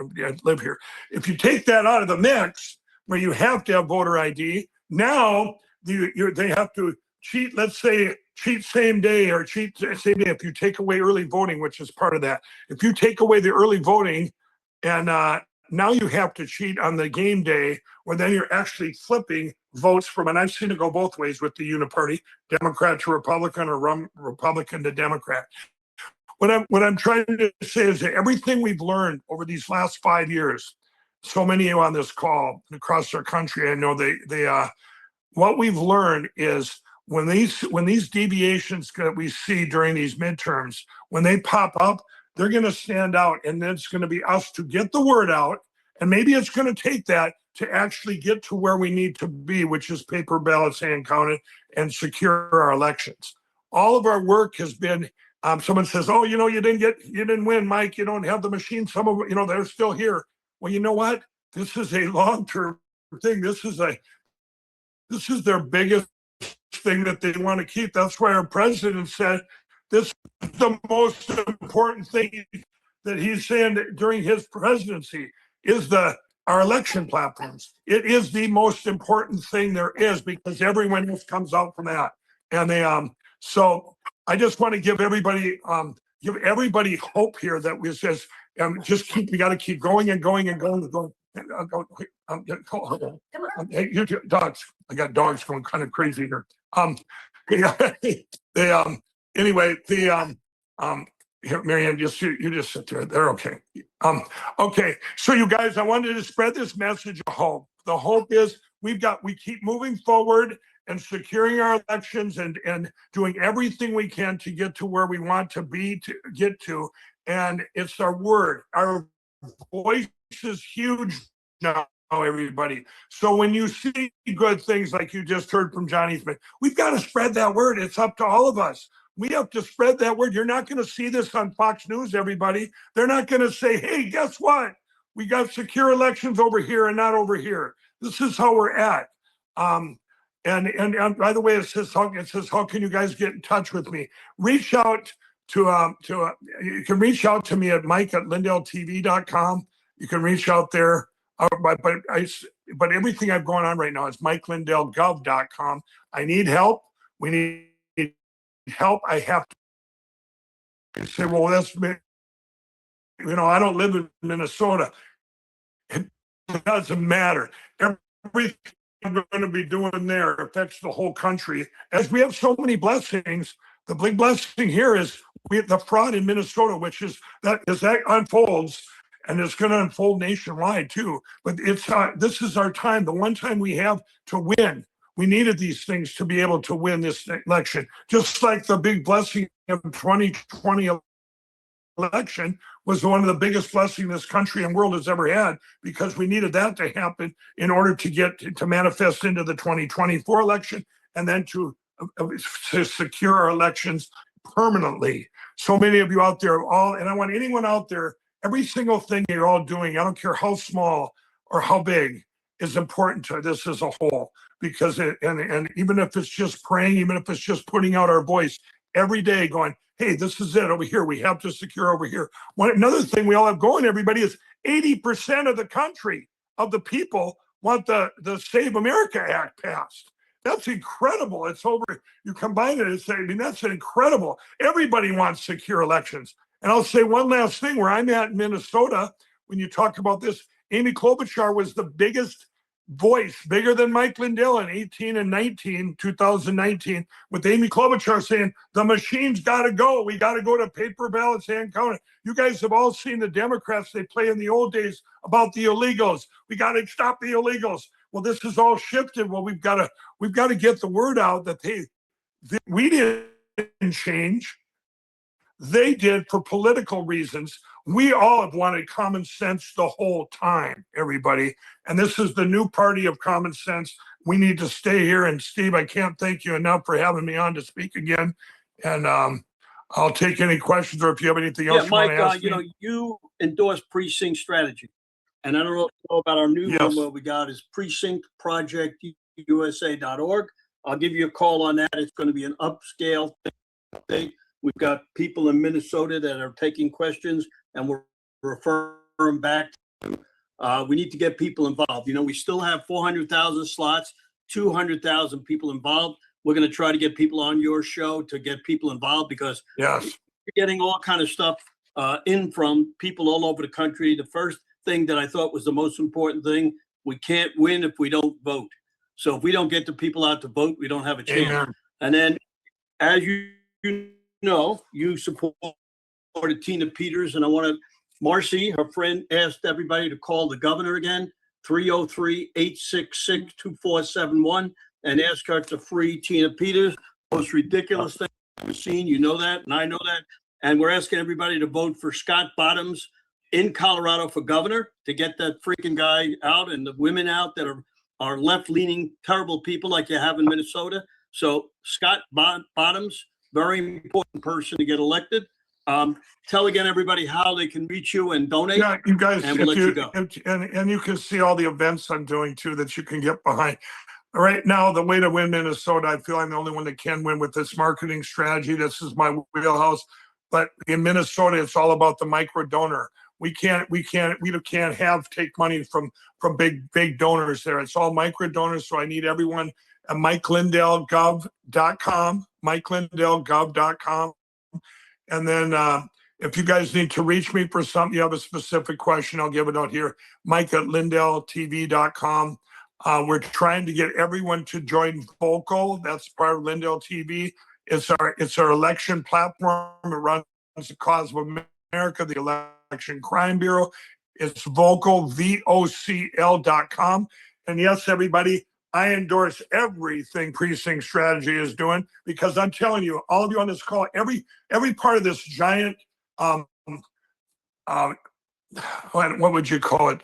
Live here. If you take that out of the mix, where you have to have voter ID, now they have to cheat. Let's say cheat same day or cheat same day. If you take away early voting, which is part of that, if you take away the early voting, and now you have to cheat on the game day, where then you're actually flipping votes from, and I've seen it go both ways with the uniparty, Democrat to Republican or Republican to Democrat. What I'm trying to say is that everything we've learned over these last 5 years, so many of you on this call across our country, I know what we've learned is when these deviations that we see during these midterms, when they pop up, they're going to stand out, and then it's going to be us to get the word out, and maybe it's going to take that to actually get to where we need to be, which is paper ballots hand counted and secure our elections. All of our work has been. Someone says, "Oh, you didn't win, Mike. You don't have the machine." Some of they're still here. Well, you know what? This is a long-term thing. This is their biggest thing that they want to keep. That's why our president said this is the most important thing that he's saying during his presidency is our election platforms. It is the most important thing there is, because everyone else comes out from that. And so I just want to give everybody hope here that we says we got to keep going and going and going and going. Dogs. I got dogs going kind of crazy here. Anyway, here, Marianne, you just sit there. They're okay. Okay. So you guys, I wanted to spread this message of hope. The hope is we keep moving forward and securing our elections and doing everything we can to get to where we want to get to. And it's our word. Our voice is huge now, everybody. So when you see good things like you just heard from Johnny Smith, we've got to spread that word. It's up to all of us. We have to spread that word. You're not going to see this on Fox News, everybody. They're not going to say, "Hey, guess what? We got secure elections over here and not over here." This is how we're at. And by the way, it says, how can you guys get in touch with me? Reach out you can reach out to me at mike@lindelltv.com. You can reach out there. But everything I've going on right now is mikelindellgov.com. I need help. We need help. I have to say, well, I don't live in Minnesota. It doesn't matter. Everything I'm going to be doing there affects the whole country. As we have so many blessings, the big blessing here is we have the fraud in Minnesota, which is that as that unfolds, and it's going to unfold nationwide too. But this is our time, the one time we have to win. We needed these things to be able to win this election. Just like the big blessing of 2020 election was one of the biggest blessings this country and world has ever had, because we needed that to happen in order to get to manifest into the 2024 election, and then to secure our elections permanently. So many of you out there, and I want anyone out there, every single thing you're all doing, I don't care how small or how big, is important to this as a whole. Because and even if it's just praying, even if it's just putting out our voice every day, going, "Hey, this is it over here. We have to secure over here." Another thing we all have going, everybody, is 80% of the country, of the people, want the Save America Act passed. That's incredible. It's over. You combine it, that's incredible. Everybody wants secure elections. And I'll say one last thing. Where I'm at in Minnesota, when you talk about this, Amy Klobuchar was the biggest voice, bigger than Mike Lindell in 2019, with Amy Klobuchar saying, "The machine's got to go. We got to go to paper ballots, hand counted." You guys have all seen the Democrats they play in the old days about the illegals. We got to stop the illegals. Well, this is all shifted. Well, we've got to get the word out that we didn't change. They did for political reasons. We all have wanted common sense the whole time, everybody. And this is the new party of common sense. We need to stay here. And Steve, I can't thank you enough for having me on to speak again. And I'll take any questions, or if you have anything else Yeah, you want Mike, to ask you me. know, you endorse precinct strategy. And I don't know if you know about our new Yes. one. What we got is precinctprojectusa.org. I'll give you a call on that. It's going to be an upscale thing. We've got people in Minnesota that are taking questions and we're referring back to. We need to get people involved. You know, we still have 400,000 slots, 200,000 people involved. We're going to try to get people on your show to get people involved, because Yes. we're getting all kind of stuff in from people all over the country. The first thing that I thought was the most important thing, we can't win if we don't vote. So if we don't get the people out to vote, we don't have a chance. Amen. And then, as you know, you supported Tina Peters, and I want to, Marcy, her friend, asked everybody to call the governor again, 303-866-2471, and ask her to free Tina Peters. Most ridiculous thing I've ever seen. You know that, and I know that. And we're asking everybody to vote for Scott Bottoms in Colorado for governor, to get that freaking guy out and the women out that are left-leaning, terrible people like you have in Minnesota. So Scott Bottoms, very important person to get elected. Tell again everybody how they can reach you and donate. Yeah, you guys, and we'll if let you, you go. and you can see all the events I'm doing too that you can get behind. Right now, the way to win Minnesota, I feel I'm the only one that can win with this marketing strategy. This is my wheelhouse. But in Minnesota, it's all about the micro donor. We can't take money from big donors there. It's all micro donors. So I need everyone at MikeLindellGov.com, MikeLindellGov.com. And then if you guys need to reach me for something, you have a specific question, I'll give it out here. Mike@LindellTV.com. We're trying to get everyone to join Vocal. That's part of Lindell TV. It's our election platform. It runs the Cause of America, the Election Crime Bureau. It's Vocal, VOCL.com. And yes, everybody, I endorse everything Precinct Strategy is doing, because I'm telling you, all of you on this call, every part of this giant, what would you call it?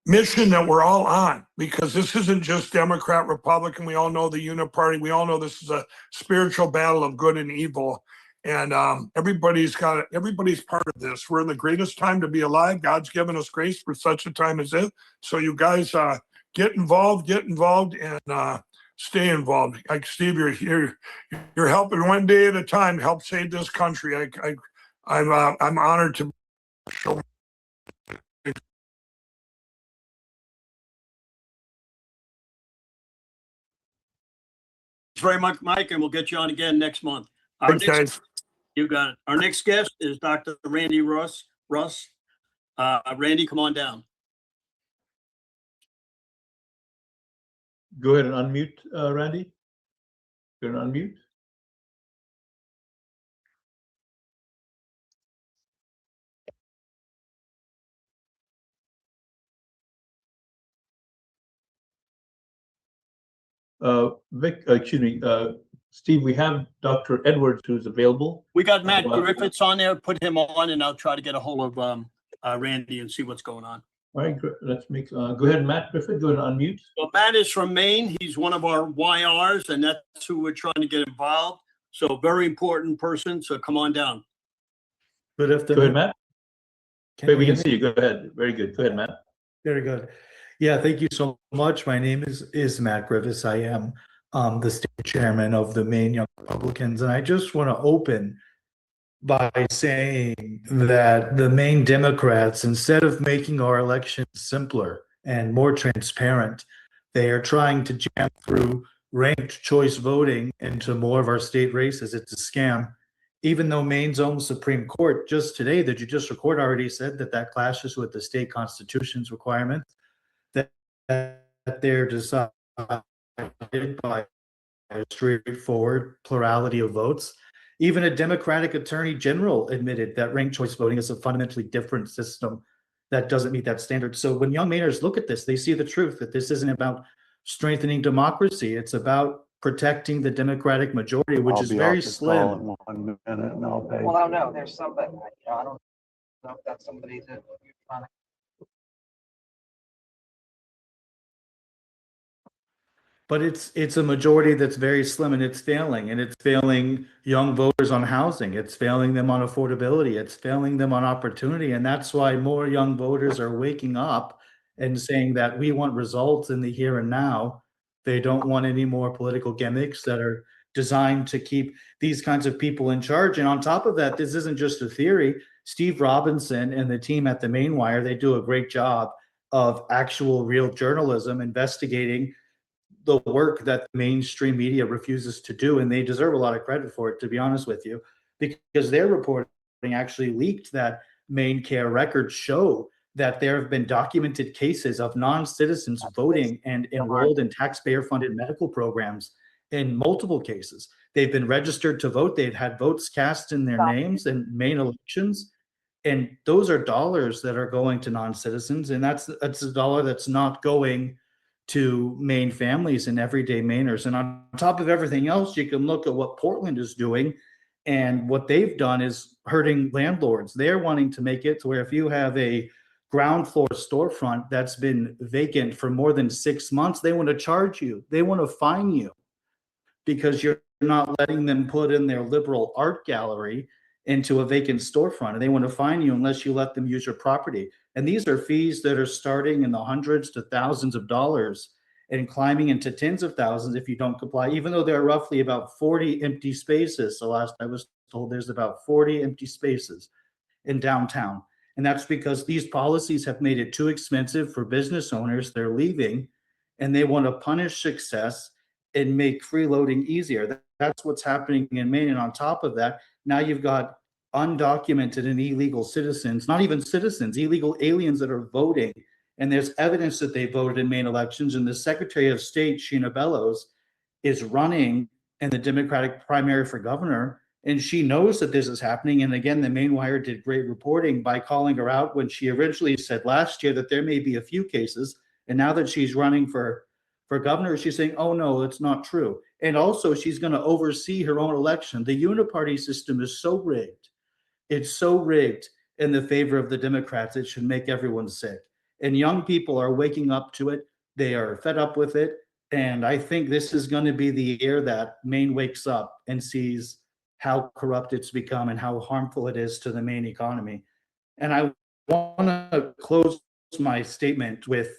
Mission that we're all on, because this isn't just Democrat, Republican. We all know the uniparty. We all know this is a spiritual battle of good and evil. And everybody's part of this. We're in the greatest time to be alive. God's given us grace for such a time as this. So you guys get involved, and stay involved. Like Steve, you're helping one day at a time, help save this country. I'm honored to show. Thanks very much, Mike, and we'll get you on again next month. Okay. You got it. Our next guest is Dr. Randy Russ. Randy, come on down. Go ahead and unmute, Randy. Go ahead and unmute. Steve, we have Dr. Edwards who's available. We got Matt Griffiths on there. Put him on, and I'll try to get a hold of Randy and see what's going on. All right, let's make, go ahead, Matt Griffith, go ahead and unmute. Well, Matt is from Maine. He's one of our YRs, and that's who we're trying to get involved. So very important person. So come on down. Good Go afternoon. ahead, Matt. Can Wait, you we hear can me? see you. Go ahead. Very good. Go ahead, Matt. Very good. Yeah, thank you so much. My name is Matt Griffiths. I am the state chairman of the Maine Young Republicans, and I just want to open by saying that the Maine Democrats, instead of making our elections simpler and more transparent, they are trying to jam through ranked choice voting into more of our state races. It's a scam. Even though Maine's own Supreme Court just today, the judicial court already said that clashes with the state constitution's requirements, that they're decided by a straightforward plurality of votes. Even a Democratic attorney general admitted that ranked choice voting is a fundamentally different system that doesn't meet that standard. So when young Mainers look at this, they see the truth, that this isn't about strengthening democracy. It's about protecting the Democratic majority, which is very slim. 1 minute and I'll pay. Well, I don't know, there's somebody, I don't know if that's somebody that you're trying to. But it's a majority that's very slim, and it's failing young voters on housing. It's failing them on affordability. It's failing them on opportunity. And that's why more young voters are waking up and saying that we want results in the here and now. They don't want any more political gimmicks that are designed to keep these kinds of people in charge. And on top of that, this isn't just a theory. Steve Robinson and the team at the Mainwire, they do a great job of actual real journalism investigating the work that the mainstream media refuses to do, and they deserve a lot of credit for it, to be honest with you, because their reporting actually leaked that MaineCare records show that there have been documented cases of non-citizens voting and enrolled in taxpayer-funded medical programs in multiple cases. They've been registered to vote. They've had votes cast in their names in Maine elections, and those are dollars that are going to non-citizens, and that's a dollar that's not going to Maine families and everyday Mainers. And on top of everything else, you can look at what Portland is doing, and what they've done is hurting landlords. They're wanting to make it to where if you have a ground floor storefront that's been vacant for more than 6 months, they want to charge you. They want to fine you because you're not letting them put in their liberal art gallery into a vacant storefront, and they want to fine you unless you let them use your property. And these are fees that are starting in the hundreds to thousands of dollars and climbing into tens of thousands if you don't comply, even though there are roughly about 40 empty spaces. So last I was told there's about 40 empty spaces in downtown. And that's because these policies have made it too expensive for business owners. They're leaving, and they want to punish success and make freeloading easier. That's what's happening in Maine. And on top of that, now you've got undocumented and illegal citizens, not even citizens, illegal aliens that are voting. And there's evidence that they voted in Maine elections. And the Secretary of State, Sheena Bellows, is running in the Democratic primary for governor. And she knows that this is happening. And again, the Mainwire did great reporting by calling her out when she originally said last year that there may be a few cases. And now that she's running for governor, she's saying, oh no, it's not true. And also she's going to oversee her own election. The uniparty system is so rigged. It's so rigged in the favor of the Democrats, it should make everyone sick. And young people are waking up to it. They are fed up with it. And I think this is going to be the year that Maine wakes up and sees how corrupt it's become and how harmful it is to the Maine economy. And I want to close my statement with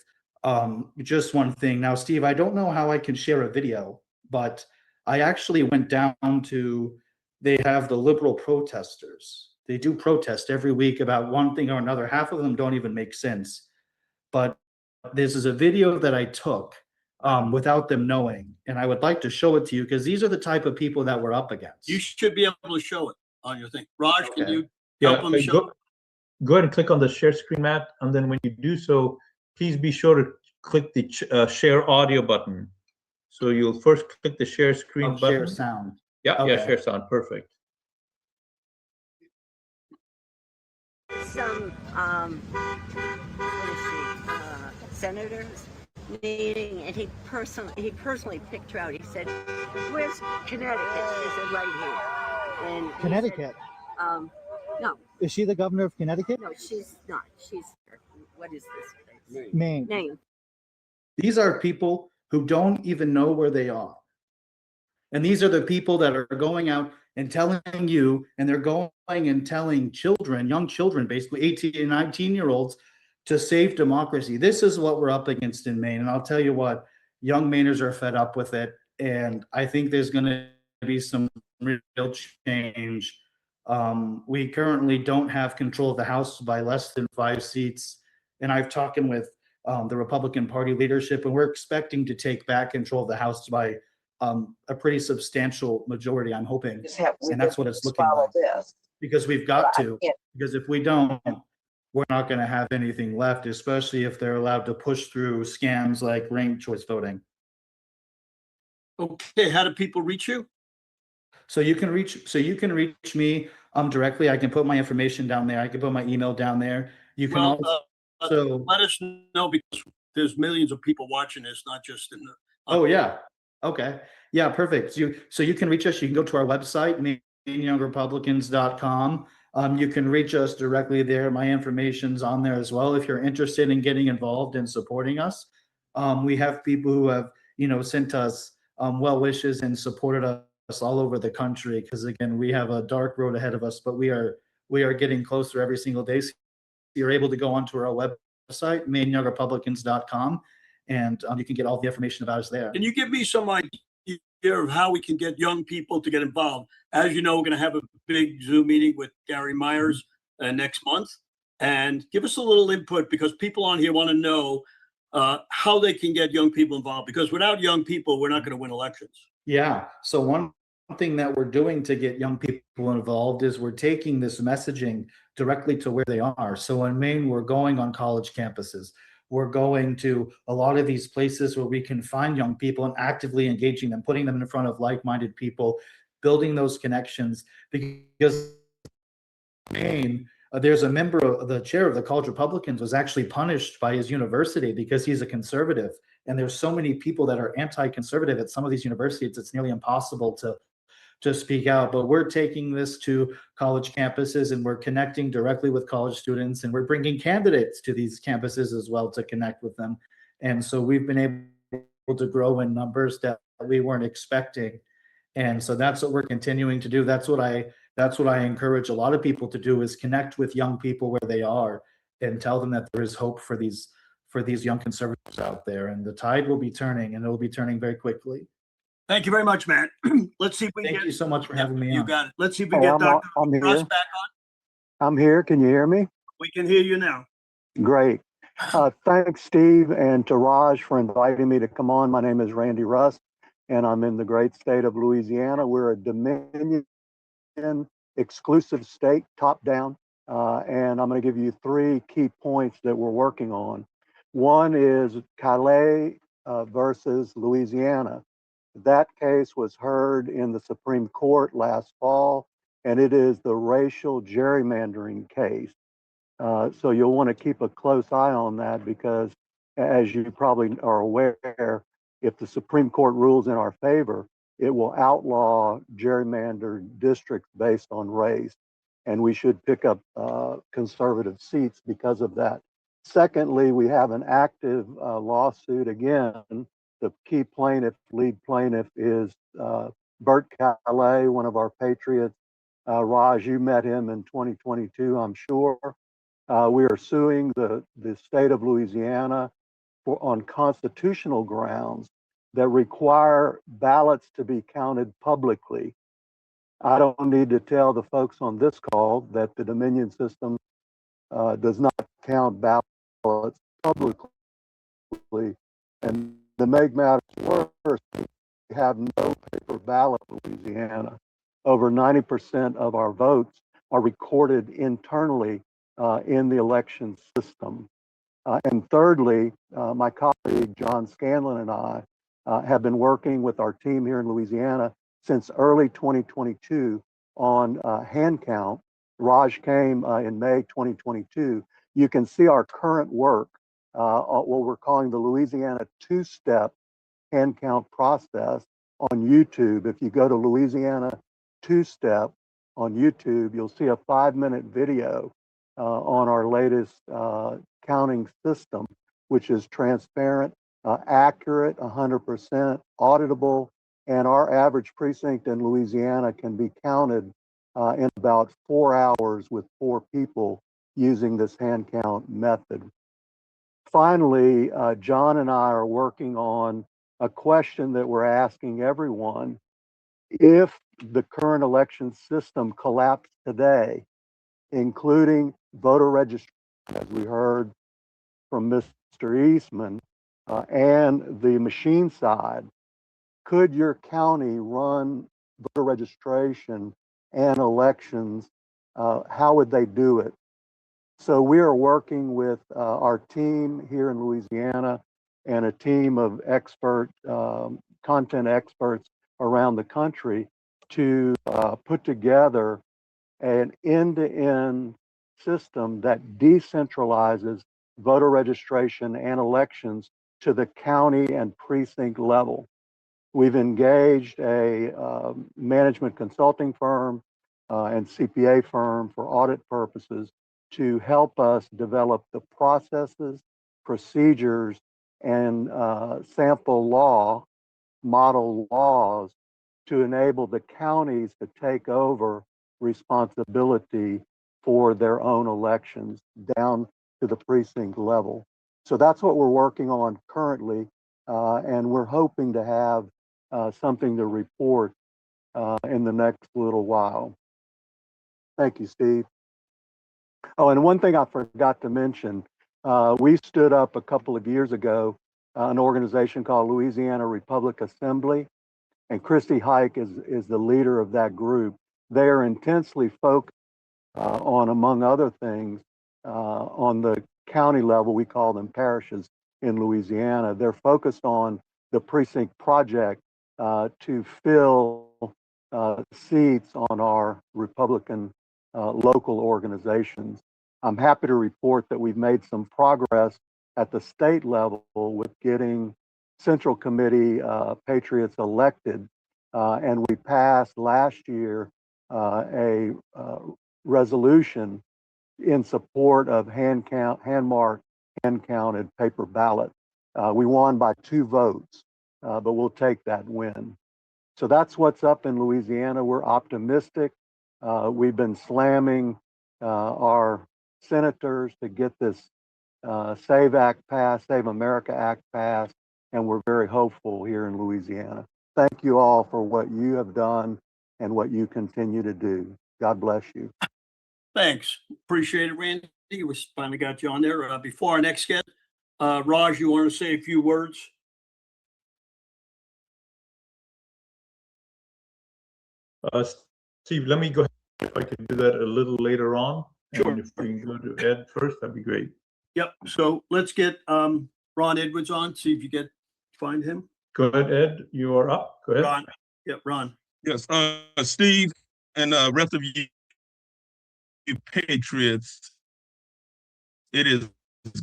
just one thing. Now, Steve, I don't know how I can share a video, but I actually went down to, they have the liberal protesters. They do protest every week about one thing or another. Half of them don't even make sense. But this is a video that I took without them knowing. And I would like to show it to you because these are the type of people that we're up against. You should be able to show it on your thing. Raj, can Okay. you Yeah, help them show? go ahead and click on the share screen map. And then when you do so, please be sure to click the share audio button. So you'll first click the share screen button. Share sound. Yeah, Okay. share sound. Perfect. Some, what is she, senators meeting, and he personally picked her out. He said, "Where's Connecticut?" She said, "Right here." And he Connecticut? said, no, Is she the governor of Connecticut? no, she's not. She's, what is this place? Maine. Name. These are people who don't even know where they are. And these are the people that are going out and telling you, and they're going and telling children, young children, basically 18 and 19-year-olds, to save democracy. This is what we're up against in Maine. And I'll tell you what, young Mainers are fed up with it. And I think there's going to be some real change. We currently don't have control of the House by less than 5 seats. And I've talked with the Republican Party leadership, and we're expecting to take back control of the House by a pretty substantial majority, I'm hoping. And that's what it's looking like. Because we've got to. Because if we don't, we're not going to have anything left, especially if they're allowed to push through scams like ranked choice voting. Okay, how do people reach you? So you can reach me directly. I can put my information down there. I can put my email down there. You can also let us know, because there's millions of people watching this, not just in the. Oh yeah. Okay. Yeah, perfect. So you can reach us. You can go to our website, mainyoungrepublicans.com. You can reach us directly there. My information's on there as well. If you're interested in getting involved and supporting us, we have people who have, sent us well wishes and supported us all over the country. Because again, we have a dark road ahead of us, but we are getting closer every single day. So you're able to go onto our website, mainyoungrepublicans.com, and you can get all the information about us there. Can you give me some idea of how we can get young people to get involved? As you know, we're going to have a big Zoom meeting with Gary Myers next month. And give us a little input, because people on here want to know how they can get young people involved, because without young people, we're not going to win elections. Yeah. So one thing that we're doing to get young people involved is we're taking this messaging directly to where they are. So in Maine, we're going on college campuses. We're going to a lot of these places where we can find young people and actively engaging them, putting them in front of like-minded people, building those connections. Because Maine, there's a member of the chair of the College Republicans was actually punished by his university because he's a conservative. And there's so many people that are anti-conservative at some of these universities, it's nearly impossible to speak out. But we're taking this to college campuses, and we're connecting directly with college students, and we're bringing candidates to these campuses as well to connect with them. And so we've been able to grow in numbers that we weren't expecting. And so that's what we're continuing to do. That's what I encourage a lot of people to do, is connect with young people where they are and tell them that there is hope for these young conservatives out there. And the tide will be turning, and it will be turning very quickly. Thank you very much, Matt. Let's see if we can Thank you so much for having me You on. got it. Let's see if we Hey, get I'm Dr. here. Russ back on. I'm here. Can you hear me? We can hear you now. Great. Thanks, Steve, and to Raj for inviting me to come on. My name is Randy Russ, and I'm in the great state of Louisiana. We're a Dominion exclusive state, top down, and I'm going to give you 3 key points that we're working on. One is Calais versus Louisiana. That case was heard in the Supreme Court last fall, and it is the racial gerrymandering case. So you'll want to keep a close eye on that, because as you probably are aware, if the Supreme Court rules in our favor, it will outlaw gerrymandered districts based on race. And we should pick up conservative seats because of that. Secondly, we have an active lawsuit again. The key plaintiff, lead plaintiff, is Bert Calais, one of our patriots. Raj, you met him in 2022, I'm sure. We are suing the state of Louisiana on constitutional grounds that require ballots to be counted publicly. I don't need to tell the folks on this call that the Dominion system does not count ballots publicly. And to make matters worse, we have no paper ballot in Louisiana. Over 90% of our votes are recorded internally in the election system. And thirdly, my colleague John Scanlon and I have been working with our team here in Louisiana since early 2022 on hand count. Raj came in May 2022. You can see our current work, what we're calling the Louisiana two-step hand count process on YouTube. If you go to Louisiana two-step on YouTube, you'll see a 5-minute video on our latest counting system, which is transparent, accurate, 100%, auditable, and our average precinct in Louisiana can be counted in about 4 hours with 4 people using this hand count method. Finally, John and I are working on a question that we're asking everyone. If the current election system collapsed today, including voter registration, as we heard from Mr. Eastman, and the machine side, could your county run voter registration and elections? How would they do it? So we are working with our team here in Louisiana and a team of expert content experts around the country to put together an end-to-end system that decentralizes voter registration and elections to the county and precinct level. We've engaged a management consulting firm and CPA firm for audit purposes to help us develop the processes, procedures, and sample law, model laws to enable the counties to take over responsibility for their own elections down to the precinct level. So that's what we're working on currently, and we're hoping to have something to report in the next little while. Thank you, Steve. Oh, and one thing I forgot to mention, we stood up a couple of years ago an organization called Louisiana Republic Assembly, and Christy Hike is the leader of that group. They are intensely focused on, among other things, on the county level. We call them parishes in Louisiana. They're focused on the precinct project to fill seats on our Republican local organizations. I'm happy to report that we've made some progress at the state level with getting Central Committee patriots elected, and we passed last year a resolution in support of hand-marked, hand-counted paper ballot. We won by 2 votes, but we'll take that win. So that's what's up in Louisiana. We're optimistic. We've been slamming our senators to get this SAVE Act passed, Save America Act passed, and we're very hopeful here in Louisiana. Thank you all for what you have done and what you continue to do. God bless you. Thanks. Appreciate it, Randy. We finally got you on there. Before our next guest, Raj, you want to say a few words? Steve, let me go ahead if I can do that a little later on. Sure. And if we can go to Ed first, that'd be great. Yep. So let's get Ron Edwards on, see if you find him. Go ahead, Ed. You are up. Go ahead. Ron. Yep, Ron. Yes, Steve and rest of you patriots, it is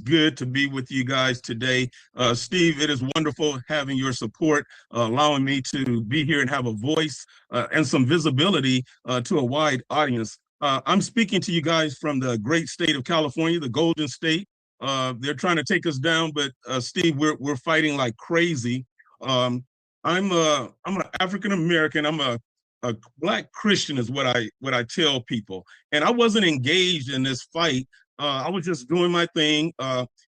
good to be with you guys today. Steve, it is wonderful having your support, allowing me to be here and have a voice and some visibility to a wide audience. I'm speaking to you guys from the great state of California, the Golden State. They're trying to take us down, but Steve, we're fighting like crazy. I'm an African American. I'm a Black Christian is what I tell people, and I wasn't engaged in this fight. I was just doing my thing,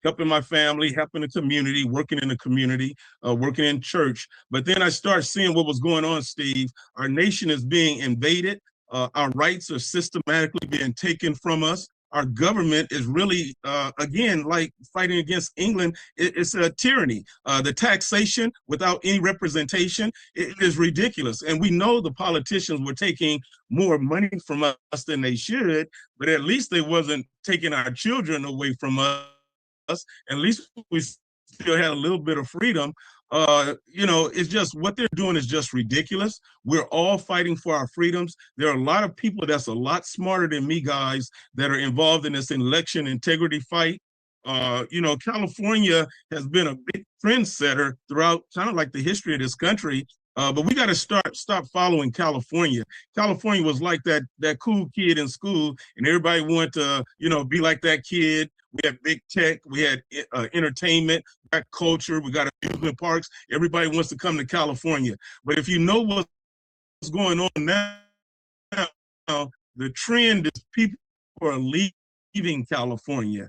helping my family, helping the community, working in the community, working in church. But then I started seeing what was going on, Steve. Our nation is being invaded. Our rights are systematically being taken from us. Our government is really, again, like fighting against England. It's a tyranny. The taxation without any representation is ridiculous. And we know the politicians were taking more money from us than they should, but at least they wasn't taking our children away from us. At least we still had a little bit of freedom. It's just what they're doing is just ridiculous. We're all fighting for our freedoms. There are a lot of people that's a lot smarter than me, guys, that are involved in this election integrity fight. California has been a big trendsetter throughout kind of like the history of this country. But we got to stop following California. California was like that cool kid in school, and everybody wanted to, be like that kid. We had big tech, we had entertainment, we got culture, we got amusement parks. Everybody wants to come to California. But if you know what's going on now, the trend is people are leaving California.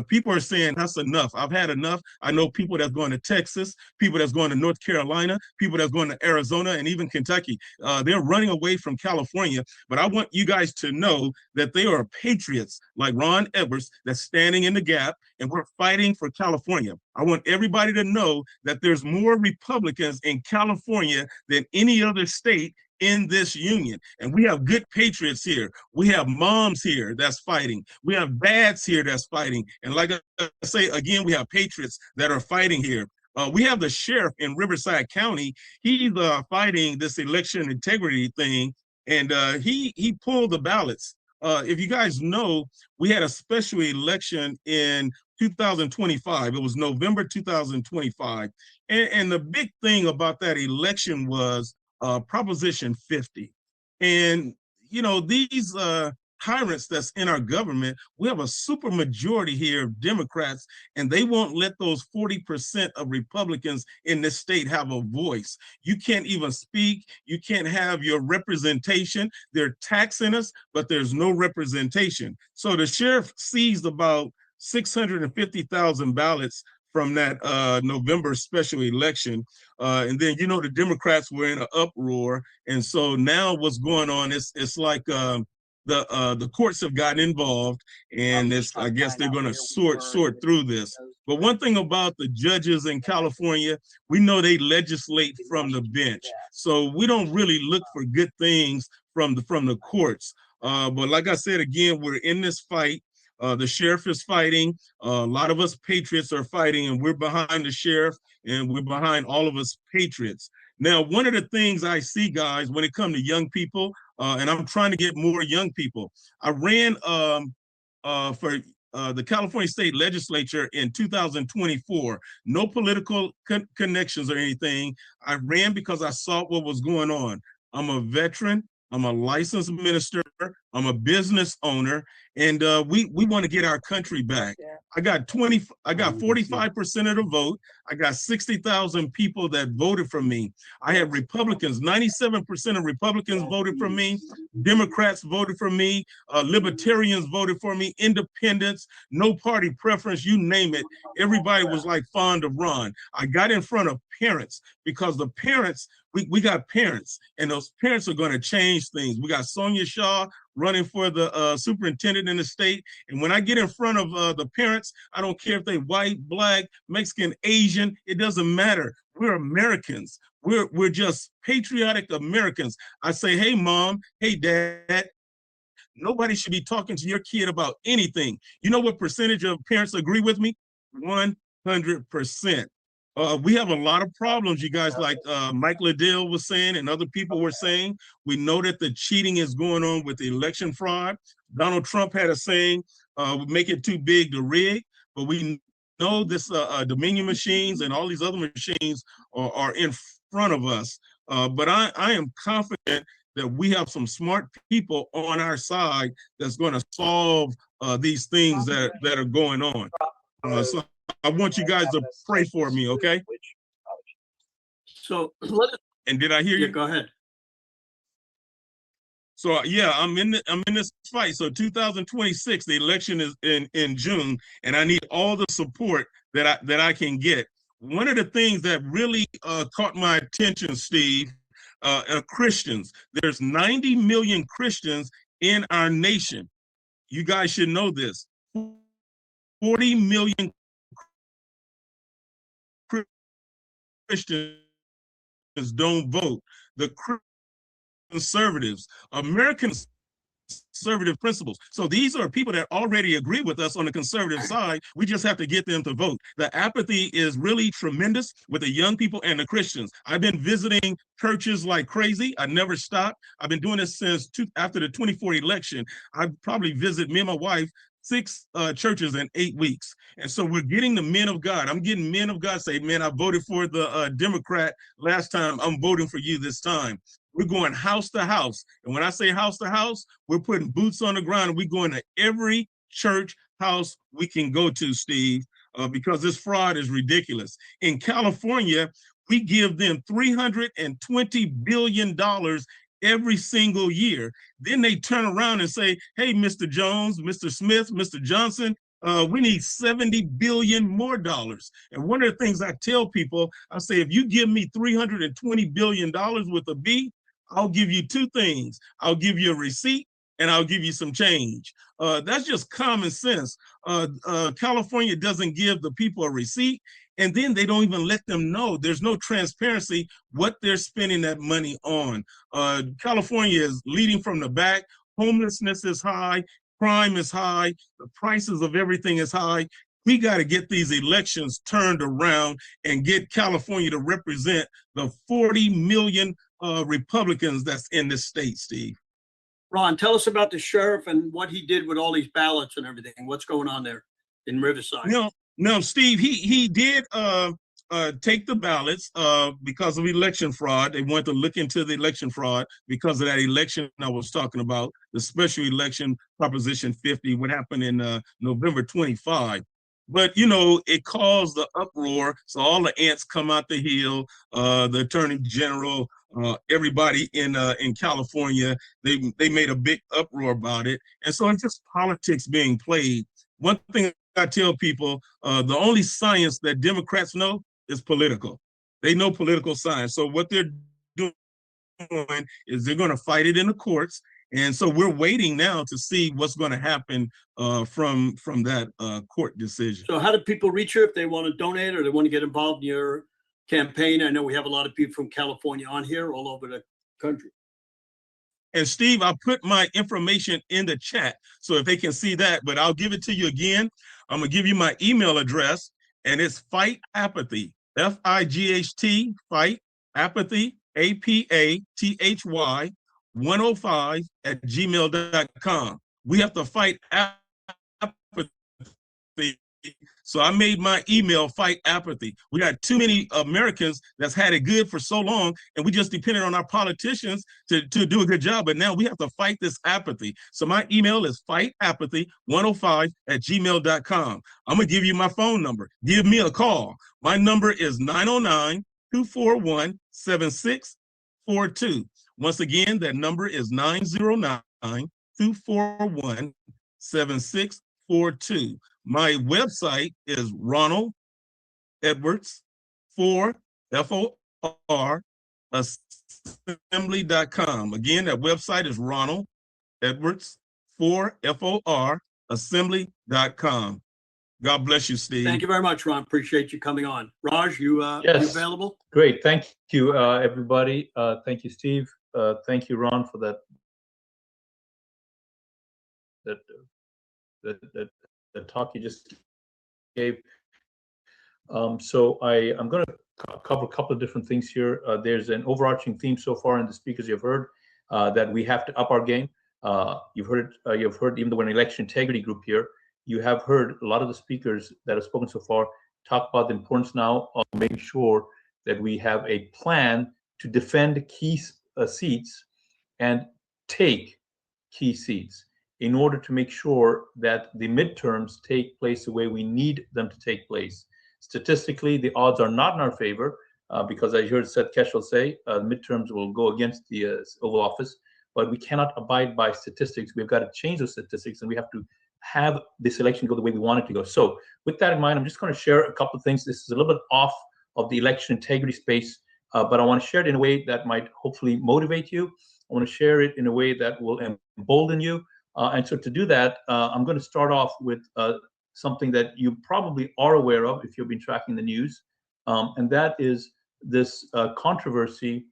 People are saying that's enough. I've had enough. I know people that's going to Texas, people that's going to North Carolina, people that's going to Arizona, and even Kentucky. They're running away from California. But I want you guys to know that they are patriots like Ron Edwards that's standing in the gap, and we're fighting for California. I want everybody to know that there's more Republicans in California than any other state in this union. And we have good patriots here. We have moms here that's fighting. We have dads here that's fighting. And like I say, again, we have patriots that are fighting here. We have the sheriff in Riverside County. He's fighting this election integrity thing, and he pulled the ballots. If you guys know, we had a special election in 2025. It was November 2025. And the big thing about that election was Proposition 50. And, you know, these tyrants that's in our government, we have a super majority here of Democrats, and they won't let those 40% of Republicans in this state have a voice. You can't even speak. You can't have your representation. They're taxing us, but there's no representation. So the sheriff seized about 650,000 ballots from that November special election. And then, you know, the Democrats were in an uproar. And so now what's going on is it's like the courts have gotten involved, and it's, I guess they're going to sort through this. But one thing about the judges in California, we know they legislate from the bench. So we don't really look for good things from the courts. But like I said, again, we're in this fight. The sheriff is fighting. A lot of us patriots are fighting, and we're behind the sheriff, and we're behind all of us patriots. Now, one of the things I see, guys, when it comes to young people, and I'm trying to get more young people. I ran for the California State Legislature in 2024. No political connections or anything. I ran because I saw what was going on. I'm a veteran. I'm a licensed minister. I'm a business owner, and we want to get our country back. I got 45% of the vote. I got 60,000 people that voted for me. I had Republicans, 97% of Republicans voted for me. Democrats voted for me. Libertarians voted for me. Independents, no party preference, you name it. Everybody was like fond of Ron. I got in front of parents because the parents, we got parents, and those parents are going to change things. We got Sonia Shaw running for the superintendent in the state. And when I get in front of the parents, I don't care if they white, black, Mexican, Asian, it doesn't matter. We're Americans. We're just patriotic Americans. I say, hey, mom, hey, dad, nobody should be talking to your kid about anything. You know what percentage of parents agree with me? 100%. We have a lot of problems, you guys, like Mike Liddell was saying and other people were saying. We know that the cheating is going on with the election fraud. Donald Trump had a saying, make it too big to rig, but we know this Dominion machines and all these other machines are in front of us. But I am confident that we have some smart people on our side that's going to solve these things that are going on. So I want you guys to pray for me, okay? So and did I hear you? Yeah, go ahead. So yeah, I'm in this fight. So 2026, the election is in June, and I need all the support that I can get. One of the things that really caught my attention, Steve, are Christians. There's 90 million Christians in our nation. You guys should know this. 40 million Christians don't vote. The conservatives, American conservative principles. So these are people that already agree with us on the conservative side. We just have to get them to vote. The apathy is really tremendous with the young people and the Christians. I've been visiting churches like crazy. I never stopped. I've been doing this since after the 24 election. I probably visit, me and my wife, 6 churches in 8 weeks. And so we're getting the men of God. I'm getting men of God say, man, I voted for the Democrat last time. I'm voting for you this time. We're going house to house. And when I say house to house, we're putting boots on the ground, and we're going to every church house we can go to, Steve, because this fraud is ridiculous. In California, we give them $320 billion every single year. Then they turn around and say, hey, Mr. Jones, Mr. Smith, Mr. Johnson, we need $70 billion more dollars. And one of the things I tell people, I say, if you give me $320 billion with a B, I'll give you 2 things. I'll give you a receipt, and I'll give you some change. That's just common sense. California doesn't give the people a receipt, and then they don't even let them know. There's no transparency what they're spending that money on. California is leading from the back. Homelessness is high. Crime is high. The prices of everything is high. We got to get these elections turned around and get California to represent the 40 million Republicans that's in this state, Steve. Ron, tell us about the sheriff and what he did with all these ballots and everything. What's going on there? in Riverside. No, Steve, he did take the ballots because of election fraud. They wanted to look into the election fraud because of that election I was talking about, the special election Proposition 50, what happened in November 25. But it caused the uproar, so all the ants come out the hill. The Attorney General, everybody in California, they made a big uproar about it, and so it's just politics being played. One thing I tell people, the only science that Democrats know is political. They know political science. So what they're doing is they're going to fight it in the courts. And so we're waiting now to see what's going to happen from that court decision. So how do people reach you if they want to donate or they want to get involved in your campaign? I know we have a lot of people from California on here, all over the country. And Steve, I put my information in the chat so if they can see that, but I'll give it to you again. I'm gonna give you my email address, and it's Fight Apathy, FIGHT, Fight Apathy, APATHY 105 at gmail.com. We have to fight apathy. So I made my email Fight Apathy. We got too many Americans that's had it good for so long, and we just depended on our politicians to do a good job. But now we have to fight this apathy. So my email is fightapathy105 at gmail.com. I'm going to give you my phone number. Give me a call. My number is 909-241-7642. Once again, that number is 909-241-7642. My website is Ronald Edwards 4 FOR assembly.com. Again, that website is Ronald Edwards 4 FOR assembly.com. God bless you, Steve. Thank you very much, Ron. Appreciate you coming on. Raj, you Yes. you available? Great. Thank you, everybody. Thank you, Steve. Thank you, Ron, for that talk you just gave. So I'm going to cover a couple of different things here. There's an overarching theme so far in the speakers you've heard that we have to up our game. You've heard even though we're an election integrity group here, you have heard a lot of the speakers that have spoken so far talk about the importance now of making sure that we have a plan to defend key seats and take key seats in order to make sure that the midterms take place the way we need them to take place. Statistically, the odds are not in our favor because I heard Seth Keshel say midterms will go against the Oval Office, but we cannot abide by statistics. We've got to change those statistics, and we have to have this election go the way we want it to go. So with that in mind, I'm just going to share a couple of things. This is a little bit off of the election integrity space, but I want to share it in a way that might hopefully motivate you. I want to share it in a way that will embolden you. And so to do that, I'm going to start off with something that you probably are aware of if you've been tracking the news, and that is this controversy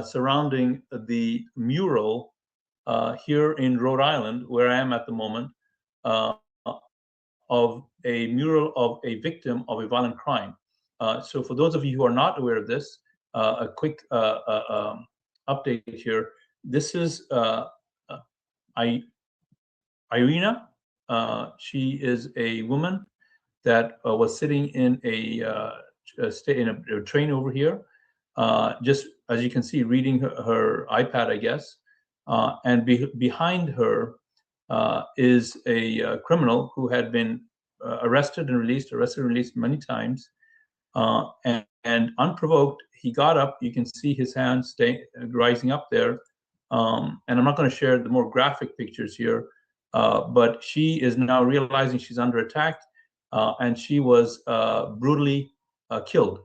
surrounding the mural here in Rhode Island, where I am at the moment, of a mural of a victim of a violent crime. So for those of you who are not aware of this, a quick update here. This is Irina. She is a woman that was sitting in a train over here, just as you can see, reading her iPad, I guess. And behind her is a criminal who had been arrested and released many times. And unprovoked, he got up. You can see his hands rising up there. And I'm not going to share the more graphic pictures here, but she is now realizing she's under attack, and she was brutally killed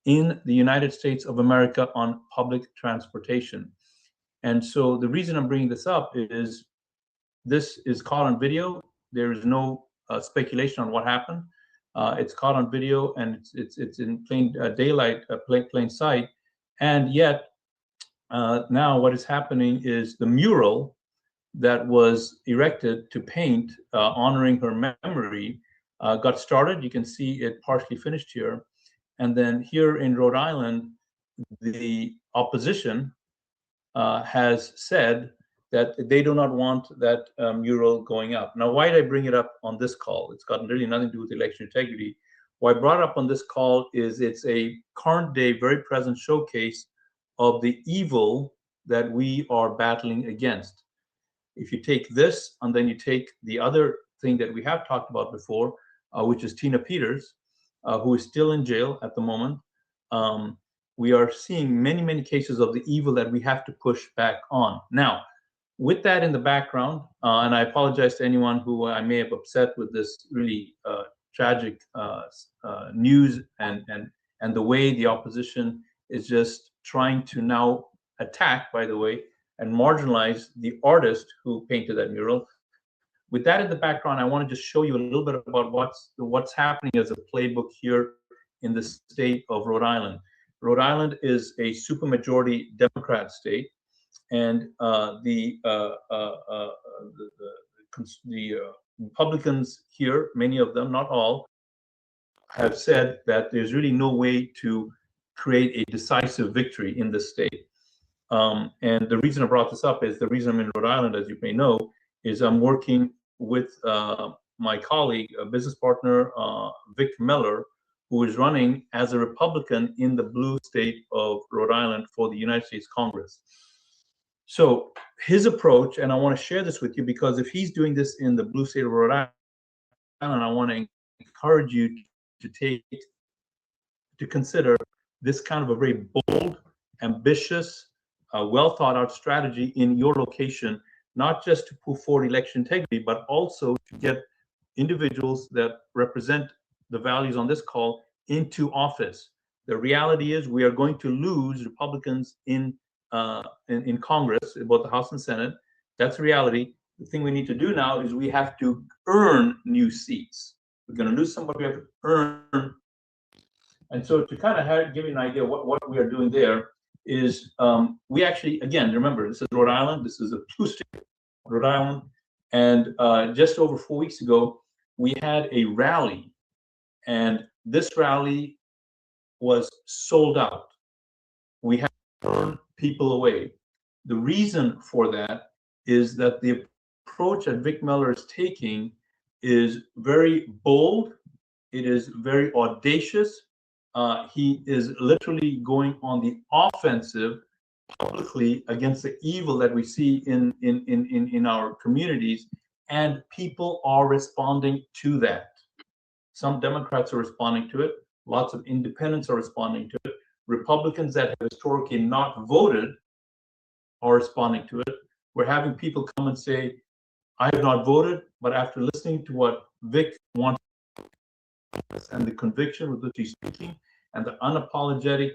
in the United States of America on public transportation. And so the reason I'm bringing this up is this is caught on video. There is no speculation on what happened. It's caught on video, and it's in plain daylight, plain sight. And yet now what is happening is the mural that was erected to paint honoring her memory got started. You can see it partially finished here. And then here in Rhode Island, the opposition has said that they do not want that mural going up. Now, why did I bring it up on this call? It's got really nothing to do with election integrity. Why I brought it up on this call is it's a current day, very present showcase of the evil that we are battling against. If you take this and then you take the other thing that we have talked about before, which is Tina Peters, who is still in jail at the moment, we are seeing many, many cases of the evil that we have to push back on. Now, with that in the background, and I apologize to anyone who I may have upset with this really tragic news and the way the opposition is just trying to now attack, by the way, and marginalize the artist who painted that mural. With that in the background, I want to just show you a little bit about what's happening as a playbook here in the state of Rhode Island. Rhode Island is a supermajority Democrat state, and the Republicans here, many of them, not all, have said that there's really no way to create a decisive victory in this state. And the reason I brought this up is the reason I'm in Rhode Island, as you may know, is I'm working with my colleague, a business partner, Vic Miller, who is running as a Republican in the blue state of Rhode Island for the United States Congress. So his approach, and I want to share this with you because if he's doing this in the blue state of Rhode Island, I want to encourage you to consider this kind of a very bold, ambitious, well thought out strategy in your location, not just to put forward election integrity, but also to get individuals that represent the values on this call into office. The reality is we are going to lose Republicans in Congress, both the House and Senate. That's the reality. The thing we need to do now is we have to earn new seats. We're going to lose somebody, we have to earn. And so to kind of give you an idea what we are doing there is we actually, again, remember, this is Rhode Island. This is a blue state, Rhode Island. And just over 4 weeks ago, we had a rally. And this rally was sold out. We had to turn people away. The reason for that is that the approach that Vic Miller is taking is very bold. It is very audacious. He is literally going on the offensive publicly against the evil that we see in our communities, and people are responding to that. Some Democrats are responding to it. Lots of independents are responding to it. Republicans that have historically not voted are responding to it. We're having people come and say, I have not voted, but after listening to what Vic wants and the conviction with which he's speaking and the unapologetic,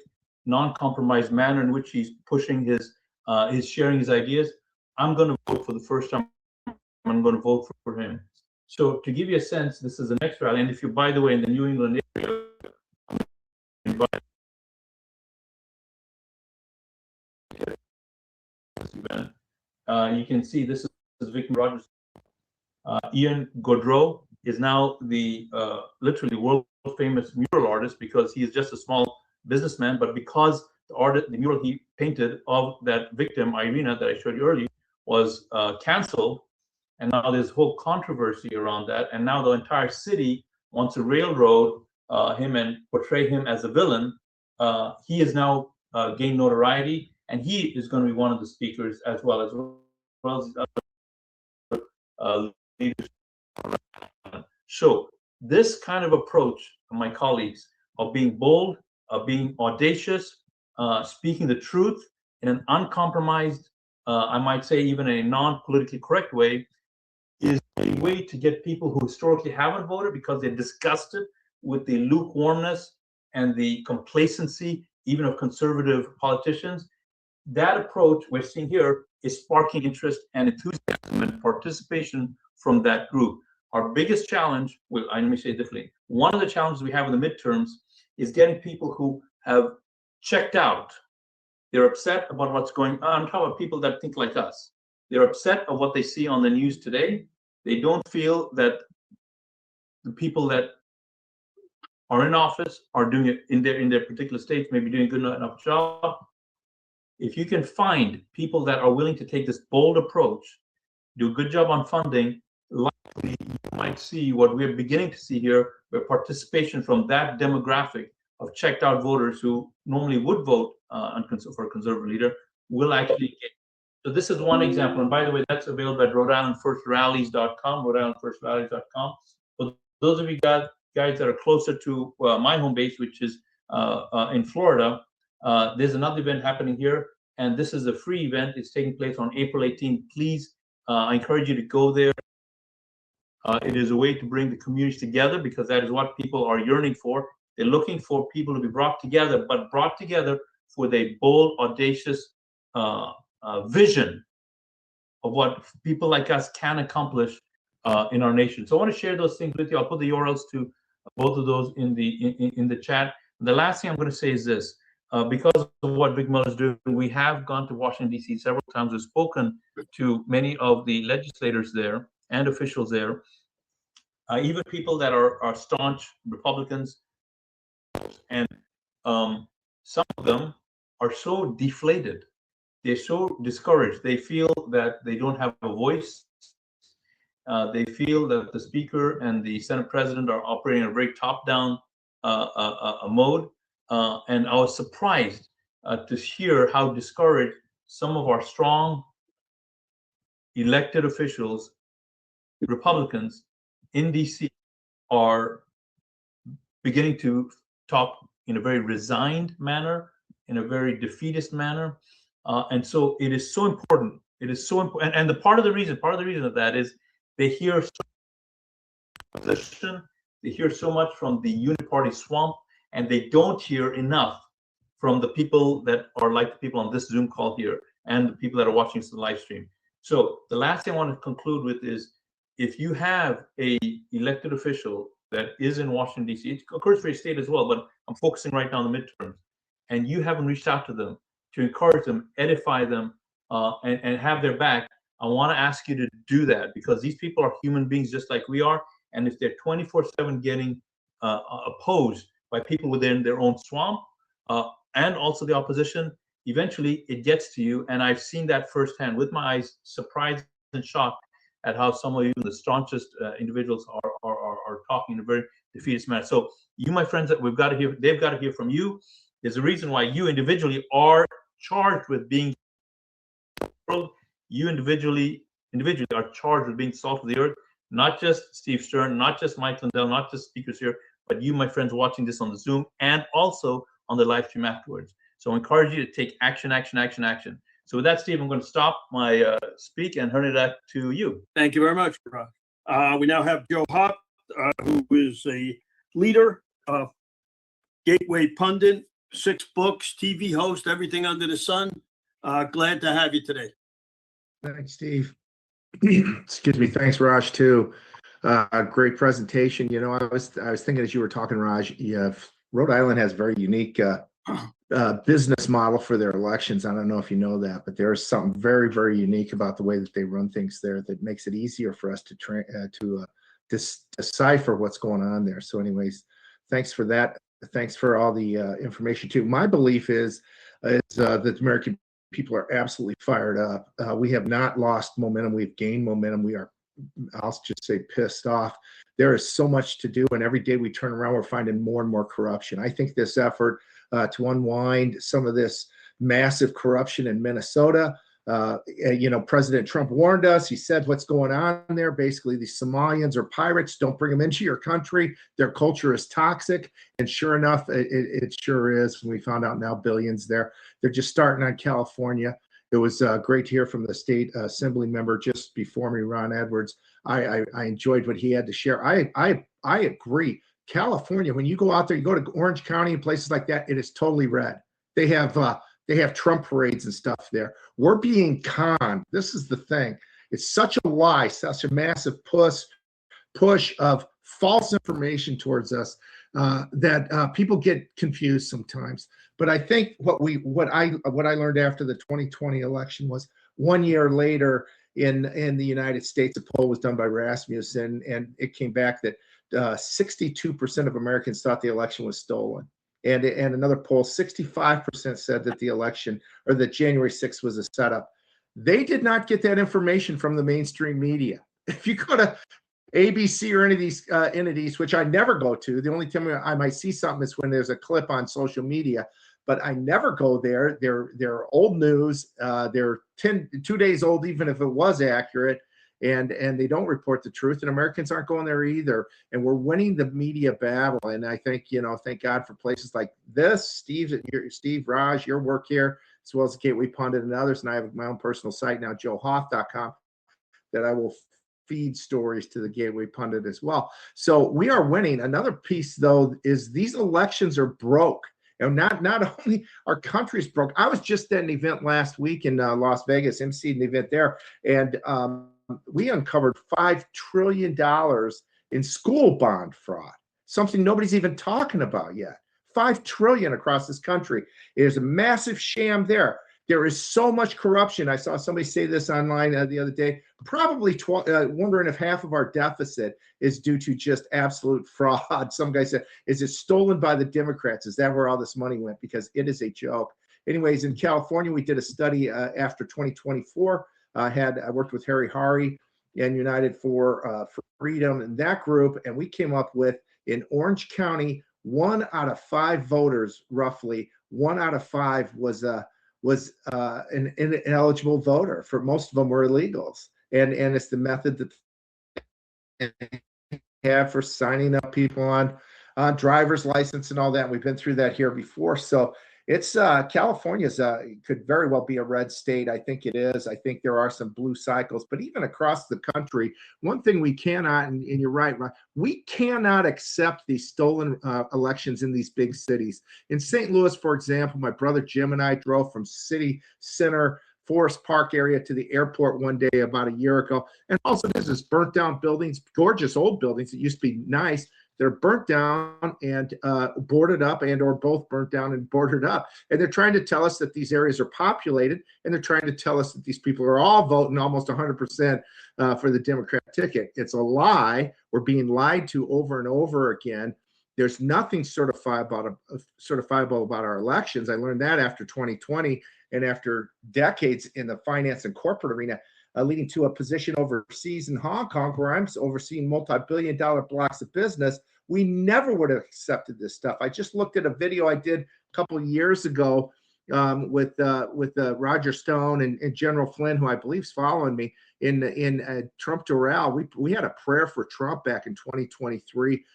non-compromised manner in which he's pushing his sharing his ideas, I'm going to vote for the first time. I'm going to vote for him. So to give you a sense, this is the next rally. And if you, by the way, in the New England area, you can see this is Vic Rogers. Ian Gaudreau is now the literally world famous mural artist because he is just a small businessman, but because the mural he painted of that victim, Irina, that I showed you earlier, was canceled. And now there's whole controversy around that. And now the entire city wants to railroad him and portray him as a villain. He has now gained notoriety, and he is going to be one of the speakers as well as other leaders. So this kind of approach, my colleagues, of being bold, of being audacious, speaking the truth in an uncompromised, I might say even a non-politically correct way, is a way to get people who historically haven't voted because they're disgusted with the lukewarmness and the complacency even of conservative politicians. That approach we're seeing here is sparking interest and enthusiasm and participation from that group. Our biggest challenge, well, let me say it differently. One of the challenges we have in the midterms is getting people who have checked out. They're upset about what's going on. I'm talking about people that think like us. They're upset of what they see on the news today. They don't feel that the people that are in office are doing it in their particular states, maybe doing a good enough job. if you can find people that are willing to take this bold approach, do a good job on funding, likely you might see what we're beginning to see here, where participation from that demographic of checked out voters who normally would vote for a conservative leader will actually get. So this is one example. And by the way, that's available at Rhode-IslandFirstRallies.com, Rhode-IslandFirstRallies.com. For those of you guys that are closer to my home base, which is in Florida, there's another event happening here. And this is a free event. It's taking place on April 18th. Please, I encourage you to go there. It is a way to bring the communities together because that is what people are yearning for. They're looking for people to be brought together, but brought together with a bold, audacious vision of what people like us can accomplish in our nation. So I want to share those things with you. I'll put the URLs to both of those in the chat. The last thing I'm going to say is this. Because of what Big Mel is doing, we have gone to Washington, D.C. several times. We've spoken to many of the legislators there and officials there, even people that are staunch Republicans. And some of them are so deflated. They're so discouraged. They feel that they don't have a voice. They feel that the Speaker and the Senate President are operating in a very top-down mode. And I was surprised to hear how discouraged some of our strong elected officials, Republicans in DC, are beginning to talk in a very resigned manner, in a very defeatist manner. And so it is so important. It is so important. And the part of the reason of that is they hear they hear so much from the uniparty swamp, and they don't hear enough from the people that are like the people on this Zoom call here and the people that are watching this live stream. So the last thing I want to conclude with is, if you have a elected official that is in Washington, D.C., it occurs for your state as well, but I'm focusing right now on the midterms, and you haven't reached out to them to encourage them, edify them, and have their back, I want to ask you to do that, because these people are human beings just like we are. And if they're 24/7 getting opposed by people within their own swamp and also the opposition, eventually it gets to you. And I've seen that firsthand with my eyes, surprised and shocked at how some of even the staunchest individuals are talking in a very defeatist manner. So you, my friends, that they've got to hear from you. There's a reason why you individually are charged with being, you individually are charged with being salt of the earth. Not just Steve Stern, not just Mike Lindell, not just speakers here, but you, my friends, watching this on the Zoom and also on the live stream afterwards. So I encourage you to take action, action, action, action. So with that, Steve, I'm going to stop my speak and turn it back to you. Thank you very much, Raj. We now have Joe Hop, who is a leader, Gateway pundit, 6 books, TV host, everything under the sun. Glad to have you today. Thanks, Steve. Excuse me. Thanks, Raj, too. Great presentation. You know, I was thinking as you were talking, Raj, Rhode Island has a very unique business model for their elections. I don't know if you know that, but there's something very, very unique about the way that they run things there that makes it easier for us to decipher what's going on there. So anyways, thanks for that. Thanks for all the information, too. My belief is that the American people are absolutely fired up. We have not lost momentum. We've gained momentum. We are, I'll just say, pissed off. There is so much to do, and every day we turn around, we're finding more and more corruption. I think this effort to unwind some of this massive corruption in Minnesota, you know, President Trump warned us. He said what's going on there. Basically, the Somalians are pirates. Don't bring them into your country. Their culture is toxic. And sure enough, it sure is. We found out now billions there. They're just starting on California. It was great to hear from the state assembly member just before me, Ron Edwards. I enjoyed what he had to share. I agree. California, when you go out there, you go to Orange County and places like that, it is totally red. They have Trump parades and stuff there. We're being conned. This is the thing. It's such a lie, such a massive push of false information towards us that people get confused sometimes. But I think what I learned after the 2020 election was 1 year later in the United States, a poll was done by Rasmussen, and it came back that 62% of Americans thought the election was stolen. And another poll, 65% said that the election or that January 6th was a setup. They did not get that information from the mainstream media. If you go to ABC or any of these entities, which I never go to, the only time I might see something is when there's a clip on social media, but I never go there. They're old news. They're 2 days old, even if it was accurate, and they don't report the truth. And Americans aren't going there either. And we're winning the media battle. And I think, thank God for places like this, Steve, Raj, your work here, as well as Gateway Pundit and others. And I have my own personal site now, joehoff.com, that I will feed stories to the Gateway Pundit as well. So we are winning. Another piece, though, is these elections are broke. And not only our country's broke. I was just at an event last week in Las Vegas, emceed an event there, and we uncovered $5 trillion in school bond fraud, something nobody's even talking about yet. $5 trillion across this country. There's a massive sham there. There is so much corruption. I saw somebody say this online the other day. Probably wondering if half of our deficit is due to just absolute fraud. Some guy said, is it stolen by the Democrats? Is that where all this money went? Because it is a joke. Anyways, in California, we did a study after 2024. I worked with Harry Hari and United for Freedom and that group, and we came up with, in Orange County, 1 out of 5 voters, roughly 1 out of 5 was an ineligible voter. For most of them were illegals, and it's the method that they have for signing up people on driver's license and all that. We've been through that here before, so it's California's could very well be a red state. I think it is. I think there are some blue cycles, but even across the country, one thing we cannot, and you're right, we cannot accept these stolen elections in these big cities. In St. Louis, for example, my brother Jim and I drove from city center, Forest Park area to the airport one day about a year ago. And also this is burnt down buildings, gorgeous old buildings that used to be nice. They're burnt down and boarded up, and or both burnt down and boarded up. And they're trying to tell us that these areas are populated, and they're trying to tell us that these people are all voting almost 100% for the Democrat ticket. It's a lie. We're being lied to over and over again. There's nothing certifiable about our elections. I learned that after 2020 and after decades in the finance and corporate arena, leading to a position overseas in Hong Kong where I'm overseeing multi-billion-dollar blocks of business. We never would have accepted this stuff. I just looked at a video I did a couple of years ago with Roger Stone and General Flynn, who I believe is following me, in Trump Doral. We had a prayer for Trump back in 2023.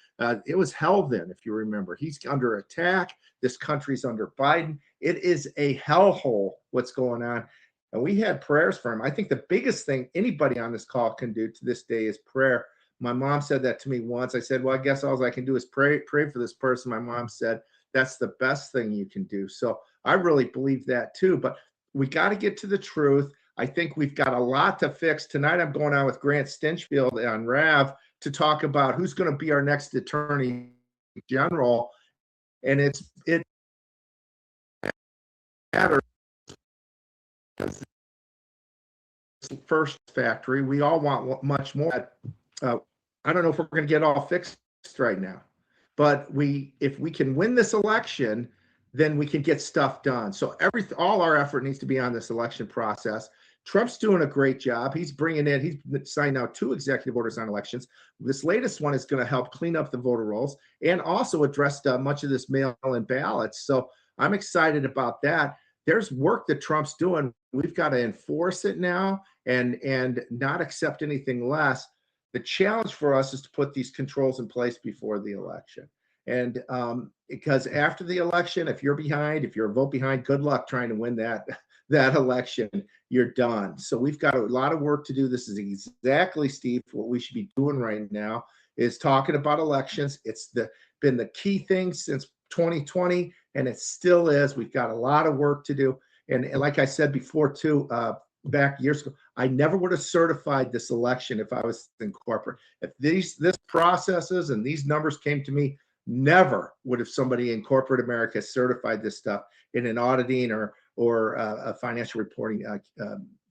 It was hell then, if you remember. He's under attack. This country's under Biden. It is a hellhole what's going on. And we had prayers for him. I think the biggest thing anybody on this call can do to this day is prayer. My mom said that to me once. I said, well, I guess all I can do is pray for this person. My mom said, that's the best thing you can do. So I really believe that too. But we got to get to the truth. I think we've got a lot to fix. Tonight I'm going on with Grant Stinchfield on RAV to talk about who's going to be our next attorney general. And it matters. First factory, we all want much more. I don't know if we're going to get all fixed right now, but if we can win this election, then we can get stuff done. So all our effort needs to be on this election process. Trump's doing a great job. He's signed out 2 executive orders on elections. This latest one is going to help clean up the voter rolls and also address much of this mail-in ballots. So I'm excited about that. There's work that Trump's doing. We've got to enforce it now and not accept anything less. The challenge for us is to put these controls in place before the election. And because after the election, if you're a vote behind, good luck trying to win that election. You're done. So we've got a lot of work to do. This is exactly, Steve, what we should be doing right now is talking about elections. It's been the key thing since 2020, and it still is. We've got a lot of work to do. And like I said before, too, back years ago, I never would have certified this election if I was in corporate. If this processes and these numbers came to me, never would have somebody in corporate America certified this stuff in an auditing or a financial reporting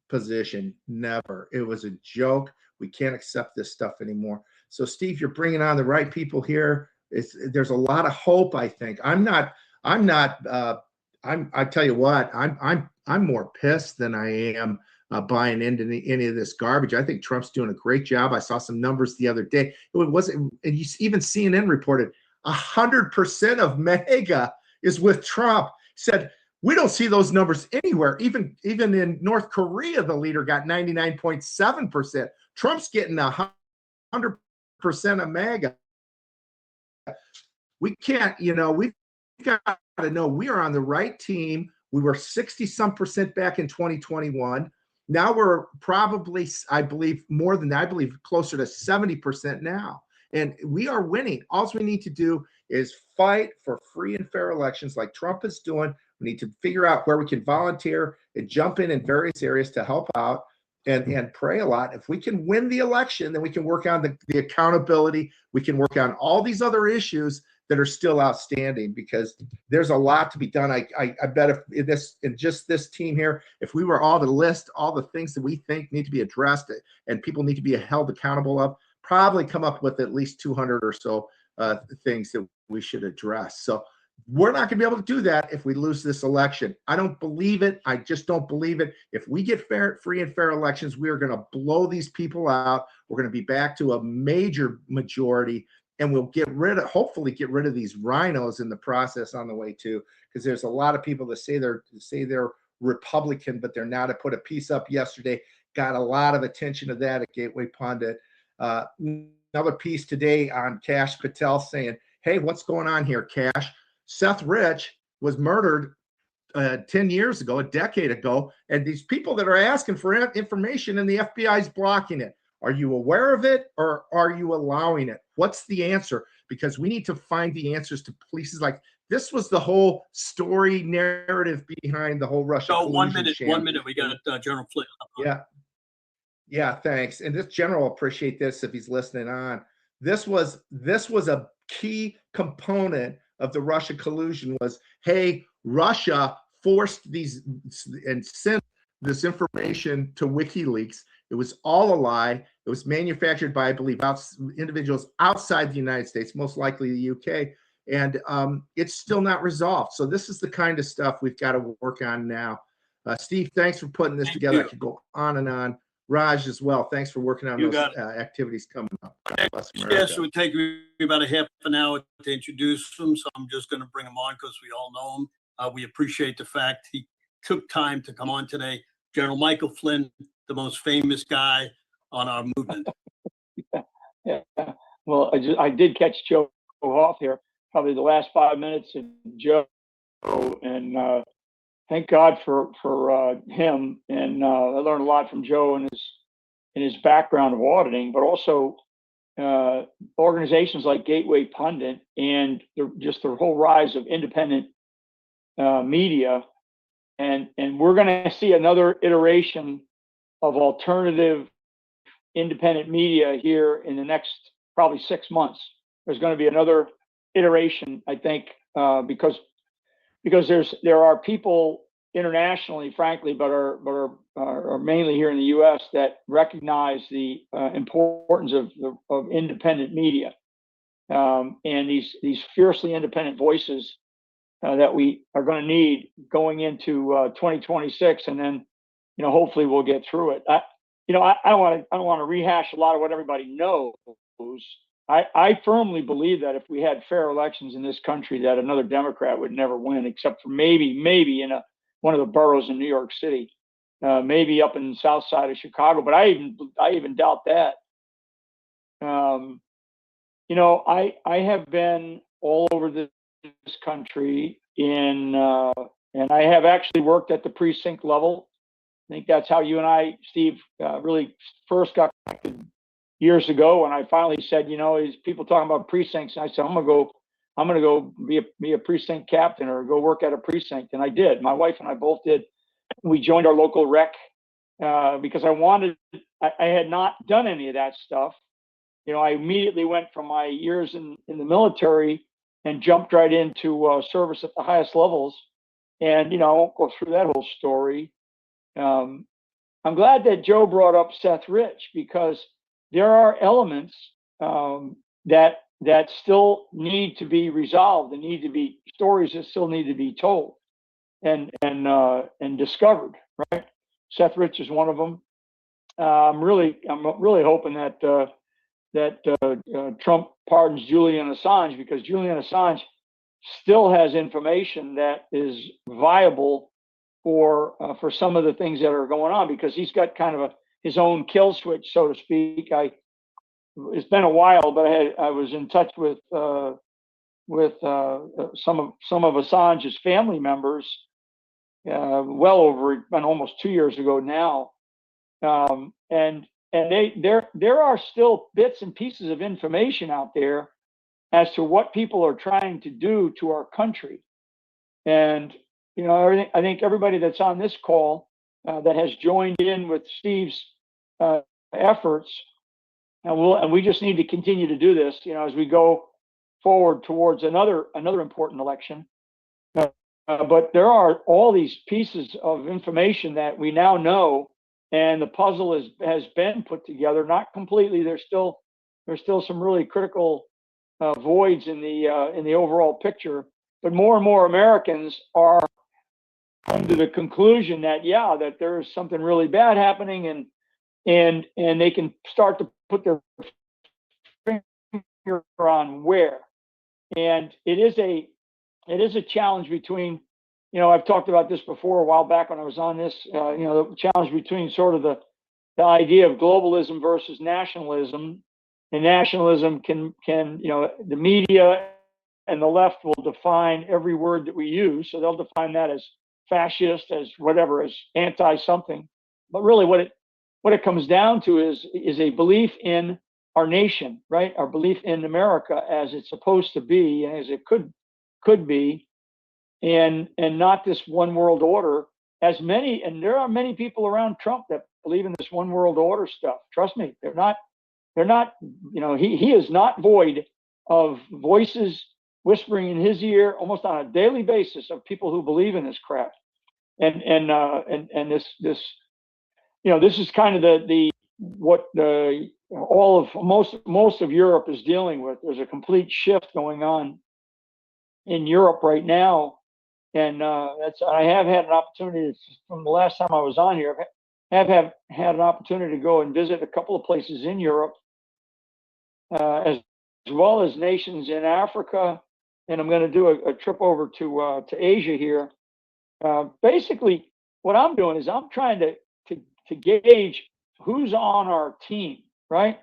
position. Never. It was a joke. We can't accept this stuff anymore. So, Steve, you're bringing on the right people here. There's a lot of hope, I think. I'm not I'm not. I tell you what, I'm more pissed than I am buying into any of this garbage. I think Trump's doing a great job. I saw some numbers the other day. It wasn't, and even CNN reported 100% of MAGA is with Trump. Said we don't see those numbers anywhere. Even in North Korea, the leader got 99.7%. Trump's getting 100% of MAGA. We can't, we've got to know we are on the right team. We were 60-some% back in 2021. Now we're probably, I believe, more than that. I believe closer to 70% now. And we are winning. All we need to do is fight for free and fair elections like Trump is doing. We need to figure out where we can volunteer and jump in various areas to help out and pray a lot. If we can win the election, then we can work on the accountability. We can work on all these other issues that are still outstanding, because there's a lot to be done. I bet if in just this team here, if we were all to list all the things that we think need to be addressed and people need to be held accountable of, probably come up with at least 200 or so things that we should address. So we're not going to be able to do that if we lose this election. I don't believe it. I just don't believe it. If we get free and fair elections, we are going to blow these people out. We're going to be back to a major majority. And we'll hopefully get rid of these rhinos in the process on the way too, because there's a lot of people that say they're Republican, but they're not. I put a piece up yesterday, got a lot of attention to that at Gateway Pundit. Another piece today on Cash Patel saying, "Hey, what's going on here, Cash? Seth Rich was murdered 10 years ago, a decade ago, and these people that are asking for information and the FBI is blocking it. Are you aware of it, or are you allowing it? What's the answer? Because we need to find the answers to places like this. Was the whole story narrative behind the whole Russia collusion 1 minute. We got General Flynn. Yeah, thanks. And this general will appreciate this if he's listening on. This was a key component of the Russia collusion was, hey, Russia forced these and sent this information to WikiLeaks. It was all a lie. It was manufactured by, I believe, individuals outside the United States, most likely the UK, and it's still not resolved. So this is the kind of stuff we've got to work on now. Steve, thanks for putting this together. I could go on and on. Raj as well. Thanks for working on those activities coming up. Yes, it would take me about a half an hour to introduce them, so I'm just going to bring them on because we all know him. We appreciate the fact he took time to come on today. General Michael Flynn, the most famous guy on our movement. Yeah. Well, I did catch Joe off here, probably the last 5 minutes, and Joe, and thank God for him. And I learned a lot from Joe and his background of auditing, but also organizations like Gateway Pundit and just the whole rise of independent media. And we're going to see another iteration of alternative independent media here in the next probably 6 months. There's going to be another iteration, I think, because there are people internationally, frankly, but are mainly here in the U.S. that recognize the importance of independent media, and these fiercely independent voices that we are going to need going into 2026, and then hopefully we'll get through it. I don't want to rehash a lot of what everybody knows. I firmly believe that if we had fair elections in this country, that another Democrat would never win, except for maybe in one of the boroughs in New York City, maybe up in the south side of Chicago. But I even doubt that. I have been all over this country and I have actually worked at the precinct level. I think that's how you and I, Steve, really first got connected years ago. And I finally said, is people talking about precincts? And I said, I'm gonna go be a precinct captain or go work at a precinct. And I did. My wife and I both did. We joined our local rec because I had not done any of that stuff. I immediately went from my years in the military and jumped right into service at the highest levels. And, I won't go through that whole story. I'm glad that Joe brought up Seth Rich, because there are elements that that still need to be resolved and need to be stories that still need to be told and discovered, right? Seth Rich is one of them. I'm really hoping that Trump pardons Julian Assange, because Julian Assange still has information that is viable for some of the things that are going on, because he's got kind of his own kill switch, so to speak. It's been a while, but I was in touch with some of Assange's family members well over almost 2 years ago now, and there are still bits and pieces of information out there as to what people are trying to do to our country. And I think everybody that's on this call that has joined in with Steve's efforts, and we just need to continue to do this, as we go forward towards another important election. But there are all these pieces of information that we now know, and the puzzle has been put together. Not completely. There's still some really critical voids in the overall picture. But more and more Americans are coming to the conclusion that that there is something really bad happening, and they can start to put their finger on where. And it is a challenge between, I've talked about this before a while back when I was on this, the challenge between sort of the idea of globalism versus nationalism. And nationalism can the media and the left will define every word that we use. So they'll define that as fascist, as whatever, as anti-something. But really what it comes down to is a belief in our nation, right? Our belief in America as it's supposed to be and as it could be, and not this one world order. And there are many people around Trump that believe in this one world order stuff. Trust me, they're not, he is not void of voices whispering in his ear almost on a daily basis of people who believe in this crap. And this is kind of what most of Europe is dealing with. There's a complete shift going on in Europe right now, and I have had an opportunity from the last time I was on here. I have had an opportunity to go and visit a couple of places in Europe, as well as nations in Africa, and I'm going to do a trip over to Asia here. Basically, what I'm doing is I'm trying to gauge who's on our team, right?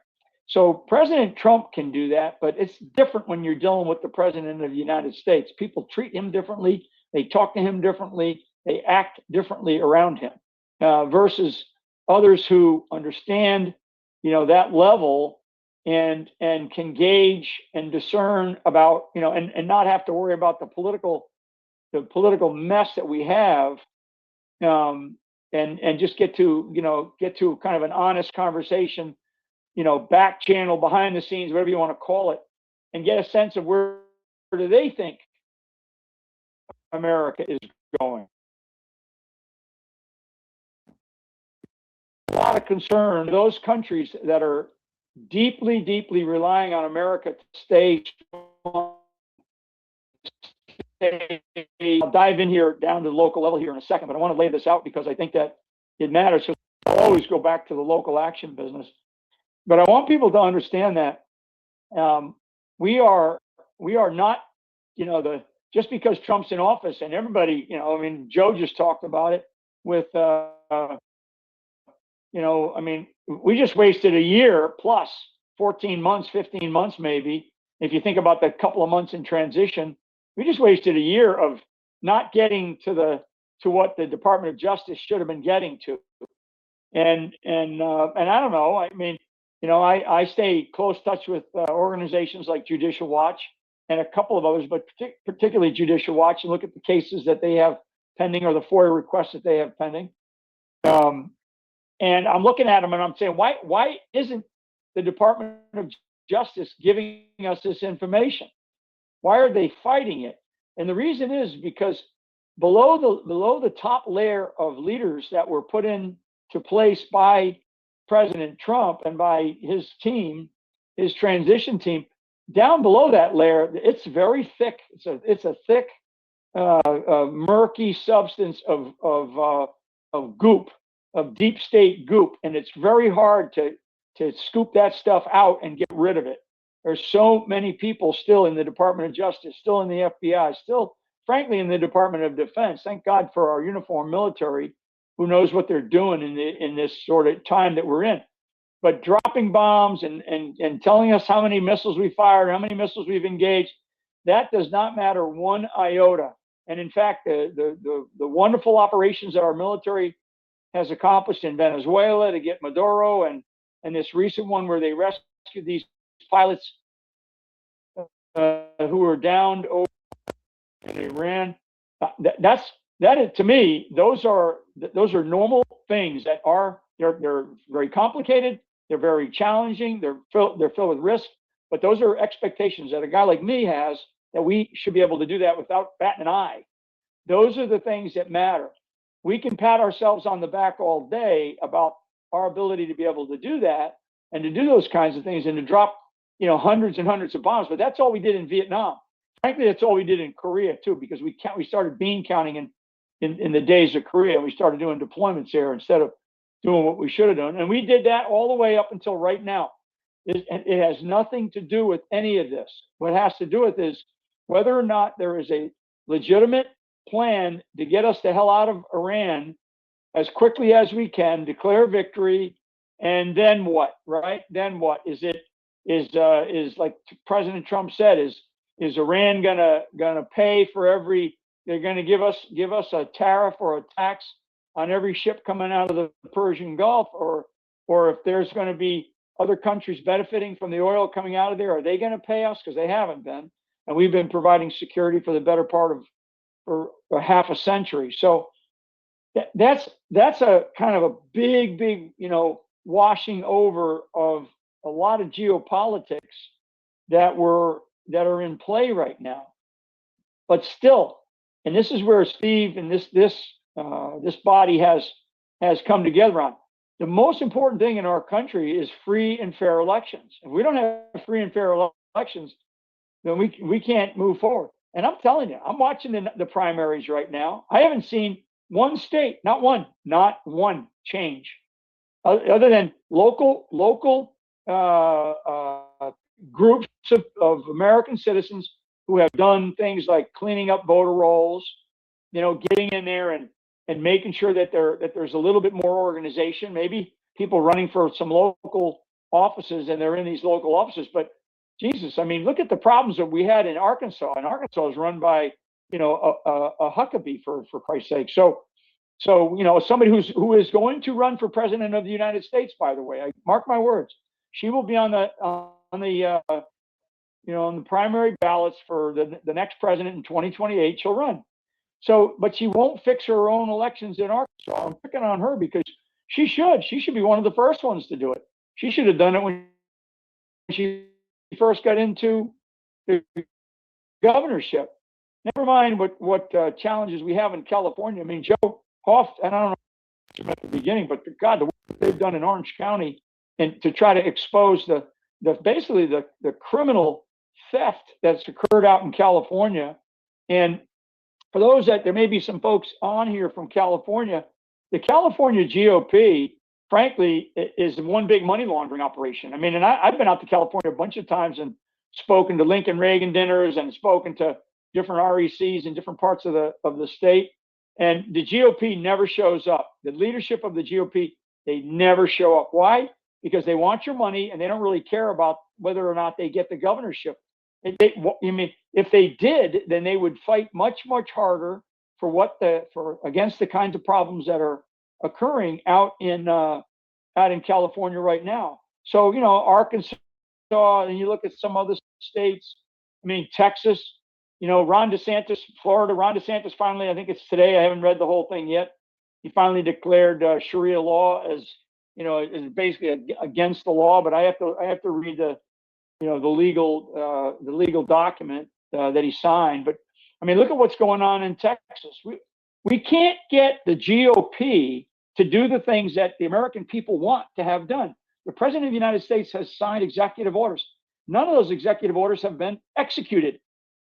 So President Trump can do that, but it's different when you're dealing with the President of the United States. People treat him differently. They talk to him differently. They act differently around him, versus others who understand, that level and can gauge and discern about, and not have to worry about the political mess that we have, and just get to kind of an honest conversation, back channel, behind the scenes, whatever you want to call it, and get a sense of where do they think America is going. A lot of concern, those countries that are deeply, deeply relying on America to stay strong. I'll dive in here down to the local level here in a second, but I want to lay this out because I think that it matters. So I'll always go back to the local action business. But I want people to understand that we are not, just because Trump's in office and everybody, Joe just talked about it with, we just wasted a year plus 14 months, 15 months maybe. If you think about the couple of months in transition, we just wasted a year of not getting to what the Department of Justice should have been getting to. And I don't know. I stay close touch with organizations like Judicial Watch and a couple of others, but particularly Judicial Watch, and look at the cases that they have pending or the FOIA requests that they have pending. And I'm looking at them and I'm saying, why isn't the Department of Justice giving us this information? Why are they fighting it? And the reason is because below the top layer of leaders that were put into place by President Trump and by his team, his transition team, down below that layer, it's very thick. It's a thick, murky substance of goop, of deep state goop, and it's very hard to scoop that stuff out and get rid of it. There's so many people still in the Department of Justice, still in the FBI, still, frankly, in the Department of Defense. Thank God for our uniformed military, who knows what they're doing in this sort of time that we're in. But dropping bombs and telling us how many missiles we fired, how many missiles we've engaged, that does not matter one iota. And in fact, the wonderful operations that our military has accomplished in Venezuela to get Maduro, and this recent one where they rescued these pilots who were downed over in Iran. To me, those are normal things that they're very complicated. They're very challenging. They're filled with risk. But those are expectations that a guy like me has, that we should be able to do that without batting an eye. Those are the things that matter. We can pat ourselves on the back all day about our ability to be able to do that and to do those kinds of things and to drop, hundreds and hundreds of bombs. But that's all we did in Vietnam. Frankly, that's all we did in Korea too, because we started bean counting in the days of Korea, and we started doing deployments there instead of doing what we should have done. And we did that all the way up until right now. It has nothing to do with any of this. What it has to do with is whether or not there is a legitimate plan to get us the hell out of Iran as quickly as we can, declare victory, and then what, right? Then what? Is like President Trump said, is Iran gonna pay for every, they're gonna give us a tariff or a tax on every ship coming out of the Persian Gulf, or if there's gonna be other countries benefiting from the oil coming out of there, are they gonna pay us? Because they haven't been. And we've been providing security for the better part of for half a century. So that's a kind of a big, washing over of a lot of geopolitics that are in play right now. But still, and this is where Steve and this body has come together on. The most important thing in our country is free and fair elections. If we don't have free and fair elections, then we can't move forward. And I'm telling you, I'm watching the primaries right now. I haven't seen one state, not one change, other than local groups of American citizens who have done things like cleaning up voter rolls, getting in there and making sure that there's a little bit more organization. Maybe people running for some local offices and they're in these local offices, but Jesus, I mean, look at the problems that we had in Arkansas. And Arkansas is run by, a Huckabee for Christ's sake. So somebody who is going to run for president of the United States, by the way, I mark my words, she will be on the primary ballots for the next president in 2028. She'll run. So, but she won't fix her own elections in Arkansas. I'm picking on her because she should be one of the first ones to do it. She should have done it when she first got into the governorship. Never mind what challenges we have in California. I mean, Joe Hoff, and I don't know at the beginning, but God, the work they've done in Orange County and to try to expose basically the criminal theft that's occurred out in California. And for those that there may be some folks on here from California, the California GOP, frankly, is one big money laundering operation. I mean, and I've been out to California a bunch of times and spoken to Lincoln Reagan dinners and spoken to different RECs in different parts of the state. And the GOP never shows up. The leadership of the GOP, they never show up. Why? Because they want your money and they don't really care about whether or not they get the governorship. If they did, then they would fight much, much harder against the kinds of problems that are occurring out in California right now. So, Arkansas, and you look at some other states, Texas, Ron DeSantis, Florida, Ron DeSantis finally, I think it's today, I haven't read the whole thing yet. He finally declared Sharia law as basically against the law, but I have to read the legal document that he signed. But look at what's going on in Texas. We can't get the GOP to do the things that the American people want to have done. The president of the United States has signed executive orders. none of those executive orders have been executed.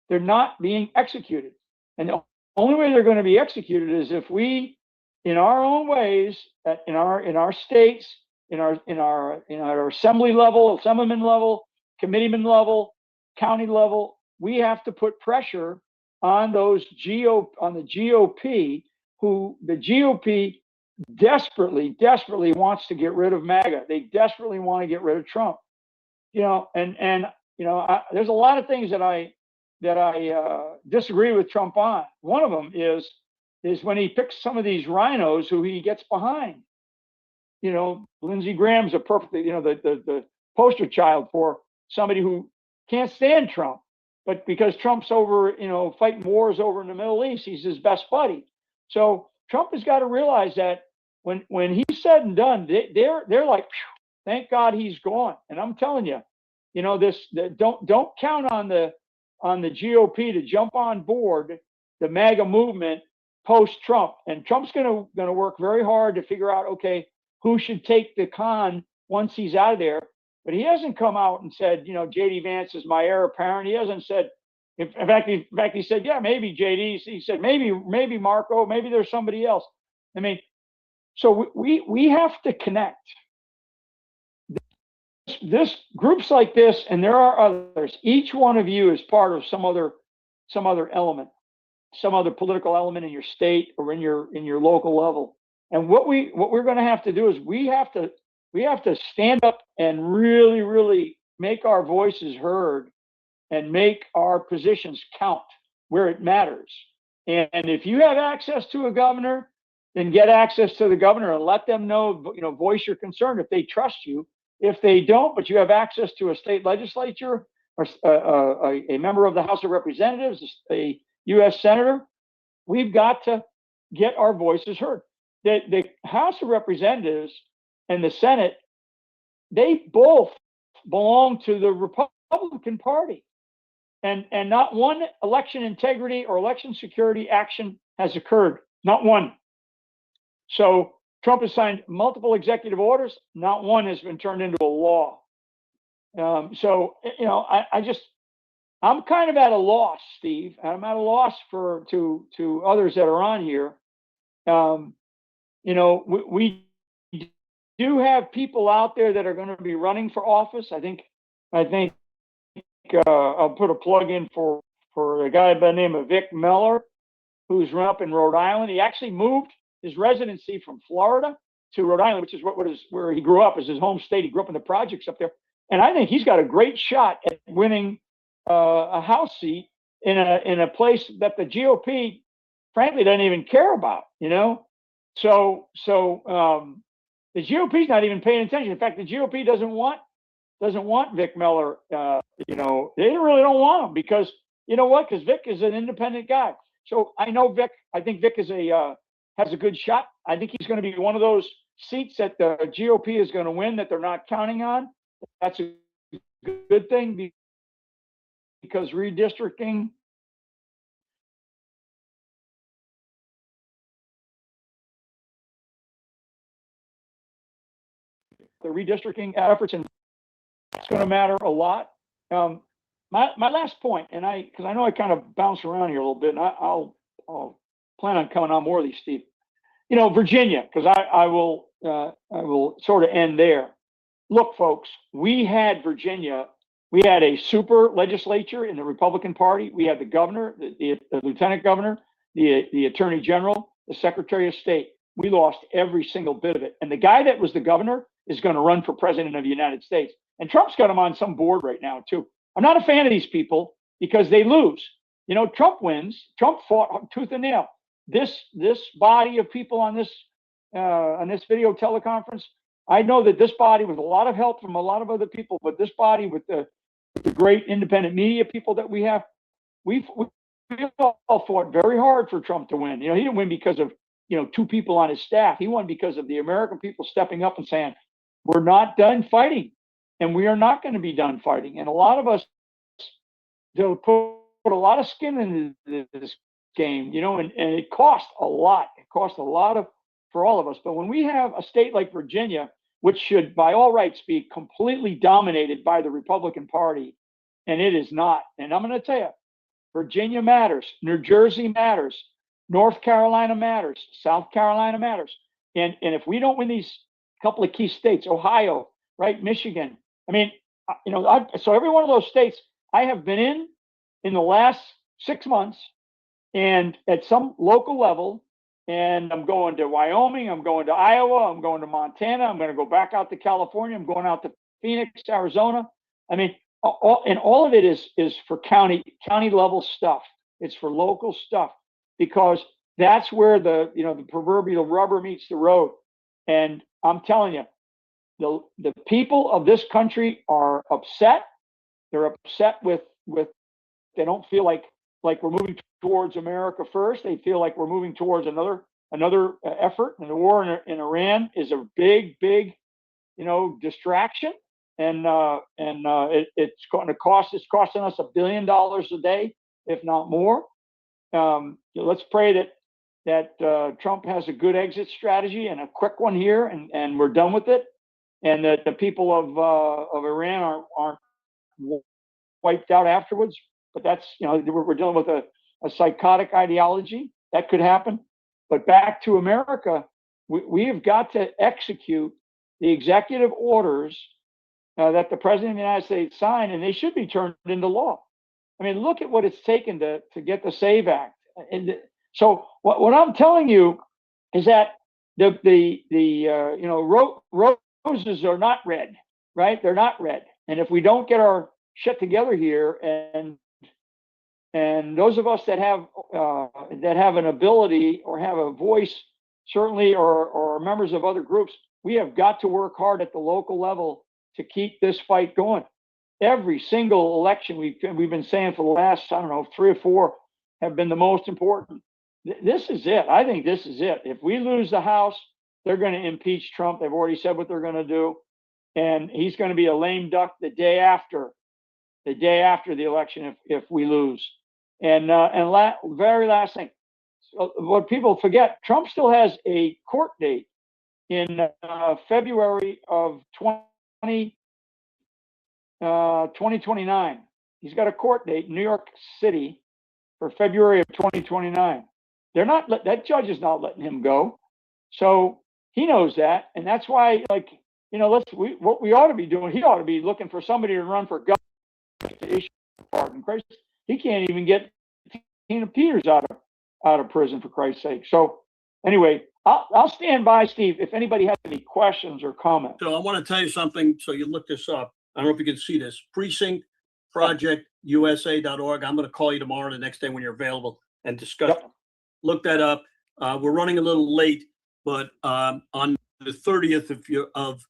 They're not being executed. And the only way they're going to be executed is if we, in our own ways, in our states, in our assembly level, assemblyman level, committeeman level, county level, we have to put pressure on the GOP, who the GOP desperately wants to get rid of MAGA. They desperately want to get rid of Trump. There's a lot of things that I disagree with Trump on. One of them is when he picks some of these rhinos who he gets behind. Lindsey Graham's a perfectly, the poster child for somebody who can't stand Trump, but because Trump's over, fighting wars over in the Middle East, he's his best buddy. So Trump has got to realize that when he's said and done, they're like, thank God he's gone. And I'm telling you, don't count on the GOP to jump on board the MAGA movement post Trump. And Trump's going to work very hard to figure out, okay, who should take the con once he's out of there. But he hasn't come out and said, J.D. Vance is my heir apparent. He hasn't said, in fact, he said, yeah, maybe J.D. He said, maybe Marco, maybe there's somebody else. I mean, so we have to connect. This groups like this, and there are others. Each one of you is part of some other element, some other political element in your state or in your local level. And what we're going to have to do is we have to stand up and really make our voices heard and make our positions count where it matters. And if you have access to a governor, then get access to the governor and let them know, voice your concern if they trust you. If they don't, but you have access to a state legislature or a member of the House of Representatives, a U.S. senator, we've got to get our voices heard. The House of Representatives and the Senate, they both belong to the Republican Party. And not one election integrity or election security action has occurred. Not one. So Trump has signed multiple executive orders. Not one has been turned into a law. I'm kind of at a loss, Steve. I'm at a loss to others that are on here. We do have people out there that are going to be running for office. I think I'll put a plug in for a guy by the name of Vic Miller, who's run up in Rhode Island. He actually moved his residency from Florida to Rhode Island, which is where he grew up, is his home state. He grew up in the projects up there. And I think he's got a great shot at winning a House seat in a place that the GOP, frankly, doesn't even care about, So the GOP's not even paying attention. In fact, the GOP doesn't want Vic Miller. They really don't want him because you know what? Because Vic is an independent guy. So I know Vic. I think Vic has a good shot. I think he's going to be one of those seats that the GOP is going to win that they're not counting on. That's a good thing because redistricting. The redistricting efforts, and it's going to matter a lot. My last point, and because I know I kind of bounce around here a little bit, and I'll plan on coming on more of these, Steve. Virginia, because I will sort of end there. Look, folks, we had Virginia. We had a super legislature in the Republican Party. We had the governor, the lieutenant governor, the attorney general, the secretary of state. We lost every single bit of it. And the guy that was the governor is going to run for president of the United States. And Trump's got him on some board right now, too. I'm not a fan of these people because they lose. Trump wins. Trump fought tooth and nail. This body of people on this video teleconference, I know that this body, with a lot of help from a lot of other people, but this body with the great independent media people that we have, we all fought very hard for Trump to win. He didn't win because of two people on his staff. He won because of the American people stepping up and saying, we're not done fighting, and we are not going to be done fighting. And a lot of us put a lot of skin into this game, and it cost a lot. It cost a lot for all of us. But when we have a state like Virginia, which should by all rights be completely dominated by the Republican Party, and it is not. And I'm going to tell you, Virginia matters, New Jersey matters, North Carolina matters, South Carolina matters. And if we don't win these couple of key states, Ohio, right, Michigan, I mean, so every one of those states I have been in the last 6 months, and at some local level, and I'm going to Wyoming, I'm going to Iowa, I'm going to Montana, I'm going to go back out to California, I'm going out to Phoenix, Arizona. I mean, all of it is for county level stuff. It's for local stuff, because that's where the proverbial rubber meets the road. And I'm telling you, the people of this country are upset. They're upset with they don't feel like we're moving towards America first. They feel like we're moving towards another effort. And the war in Iran is a big, distraction. And it's going to it's costing us $1 billion a day, if not more. Let's pray that Trump has a good exit strategy and a quick one here, and we're done with it. And that the people of Iran aren't wiped out afterwards. But that's, we're dealing with a psychotic ideology. That could happen. But back to America, we have got to execute the executive orders that the President of the United States signed, and they should be turned into law. I mean, look at what it's taken to get the SAVE Act. And so what I'm telling you is that roses are not red, right? They're not red. And if we don't get our shit together here, and those of us that have an ability or have a voice, certainly, or members of other groups, we have got to work hard at the local level to keep this fight going. Every single election we've been saying for the last, 3 or 4 have been the most important. This is it. I think this is it. If we lose the House, they're going to impeach Trump. They've already said what they're going to do, and he's going to be a lame duck the day after the election if we lose. And very last thing, what people forget, Trump still has a court date in February of 2029. He's got a court date in New York City for February of 2029. That judge is not letting him go. So he knows that. And that's why, what we ought to be doing, he ought to be looking for somebody to run for governor to issue a pardon. Christ, he can't even get Tina Peters out of prison, for Christ's sake. So anyway, I'll stand by, Steve, if anybody has any questions or comments. So I want to tell you something. So you look this up. I don't know if you can see this. PrecinctProjectUSA.org. I'm going to call you tomorrow, the next day when you're available, and discuss. Yep. Look that up. We're running a little late, but on the 30th of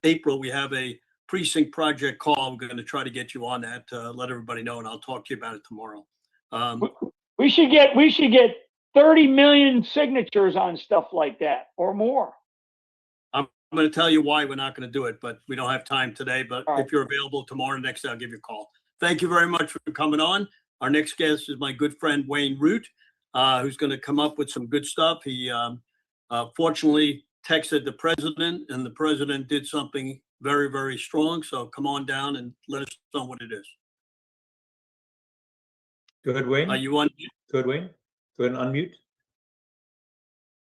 April, we have a Precinct Project call. We're going to try to get you on that, let everybody know, and I'll talk to you about it tomorrow. We should get 30 million signatures on stuff like that or more. I'm going to tell you why we're not going to do it, but we don't have time today. But if you're available tomorrow, next day, I'll give you a call. Thank you very much for coming on. Our next guest is my good friend, Wayne Root, who's going to come up with some good stuff. He fortunately texted the president, and the president did something very, very strong. So come on down and let us know what it is. Go ahead, Wayne. Are you on? Go ahead, Wayne. Go ahead and unmute.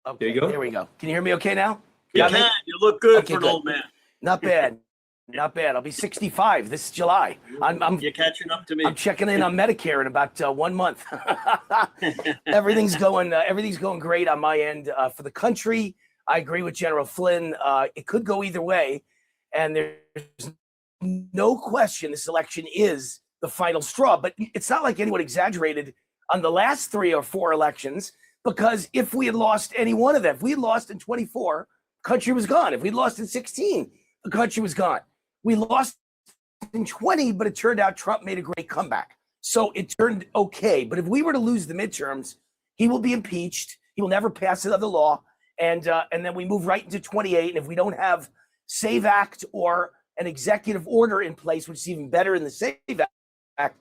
Okay, there you go. There we go. Can you hear me okay now? You Got me? can. You look good Okay, for an good. old man. Not bad. Not bad. I'll be 65 this July. You're catching up to me. I'm checking in on Medicare in about 1 month. Everything's going great on my end. For the country, I agree with General Flynn. It could go either way, and there's no question this election is the final straw. But it's not like anyone exaggerated on the last 3 or 4 elections, because if we had lost any one of them, if we had lost in 24, the country was gone. If we'd lost in 16, the country was gone. We lost in 20, but it turned out Trump made a great comeback. So it turned okay. But if we were to lose the midterms, he will be impeached. He will never pass another law. And then we move right into 28. And if we don't have SAVE Act or an executive order in place, which is even better in the SAVE Act,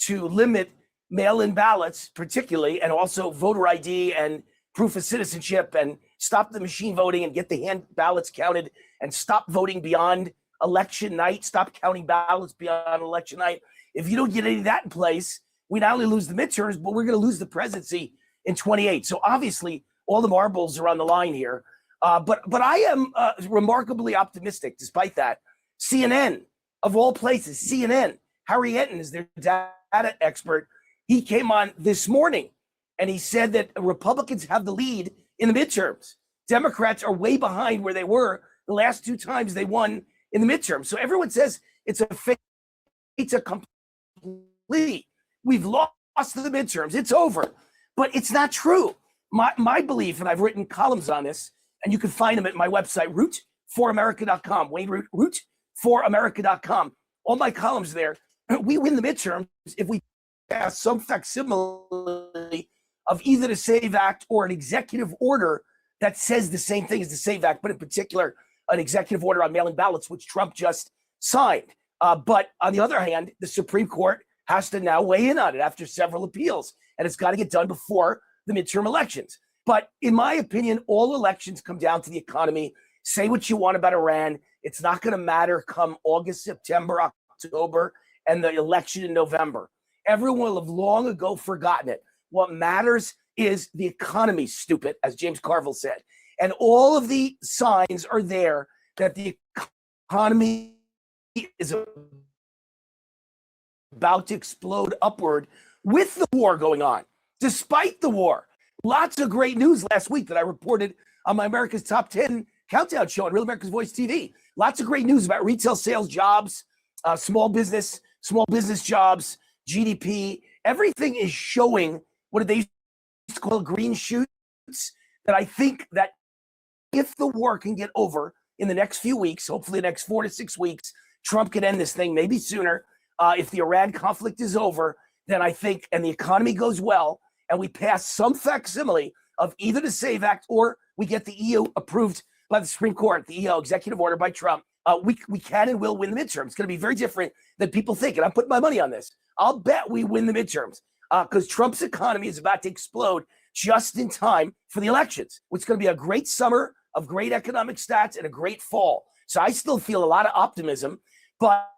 to limit mail-in ballots particularly, and also voter ID and proof of citizenship, and stop the machine voting and get the hand ballots counted and stop voting beyond election night, stop counting ballots beyond election night. If you don't get any of that in place, we not only lose the midterms, but we're going to lose the presidency in 28. So obviously, all the marbles are on the line here. But I am remarkably optimistic despite that. CNN, of all places, CNN, Harry Enton is their data expert. He came on this morning and he said that Republicans have the lead in the midterms. Democrats are way behind where they were the last 2 times they won in the midterms. So everyone says it's a fake, it's a complete. We've lost the midterms. It's over. But it's not true. My belief, and I've written columns on this, and you can find them at my website, root4america.com, Wayne Root, root4america.com. All my columns there. We win the midterms if we pass some facsimile of either the SAVE Act or an executive order that says the same thing as the SAVE Act, but in particular, an executive order on mail-in ballots, which Trump just signed. But on the other hand, the Supreme Court has to now weigh in on it after several appeals, and it's got to get done before the midterm elections. But in my opinion, all elections come down to the economy. Say what you want about Iran. It's not going to matter come August, September, October, and the election in November. Everyone will have long ago forgotten it. What matters is the economy, stupid, as James Carville said. And all of the signs are there that the economy is about to explode upward with the war going on, despite the war. Lots of great news last week that I reported on my America's Top 10 Countdown show on Real America's Voice TV. Lots of great news about retail sales, jobs, small business jobs, GDP. Everything is showing, what do they used to call green shoots? That I think that if the war can get over in the next few weeks, hopefully the next 4 to 6 weeks, Trump can end this thing maybe sooner. If the Iran conflict is over, then I think, and the economy goes well, and we pass some facsimile of either the SAVE Act or we get the EU approved by the Supreme Court, the EU executive order by Trump, we can and will win the midterms. It's going to be very different than people think, and I'm putting my money on this. I'll bet we win the midterms because Trump's economy is about to explode just in time for the elections. It's going to be a great summer of great economic stats and a great fall. So I still feel a lot of optimism. But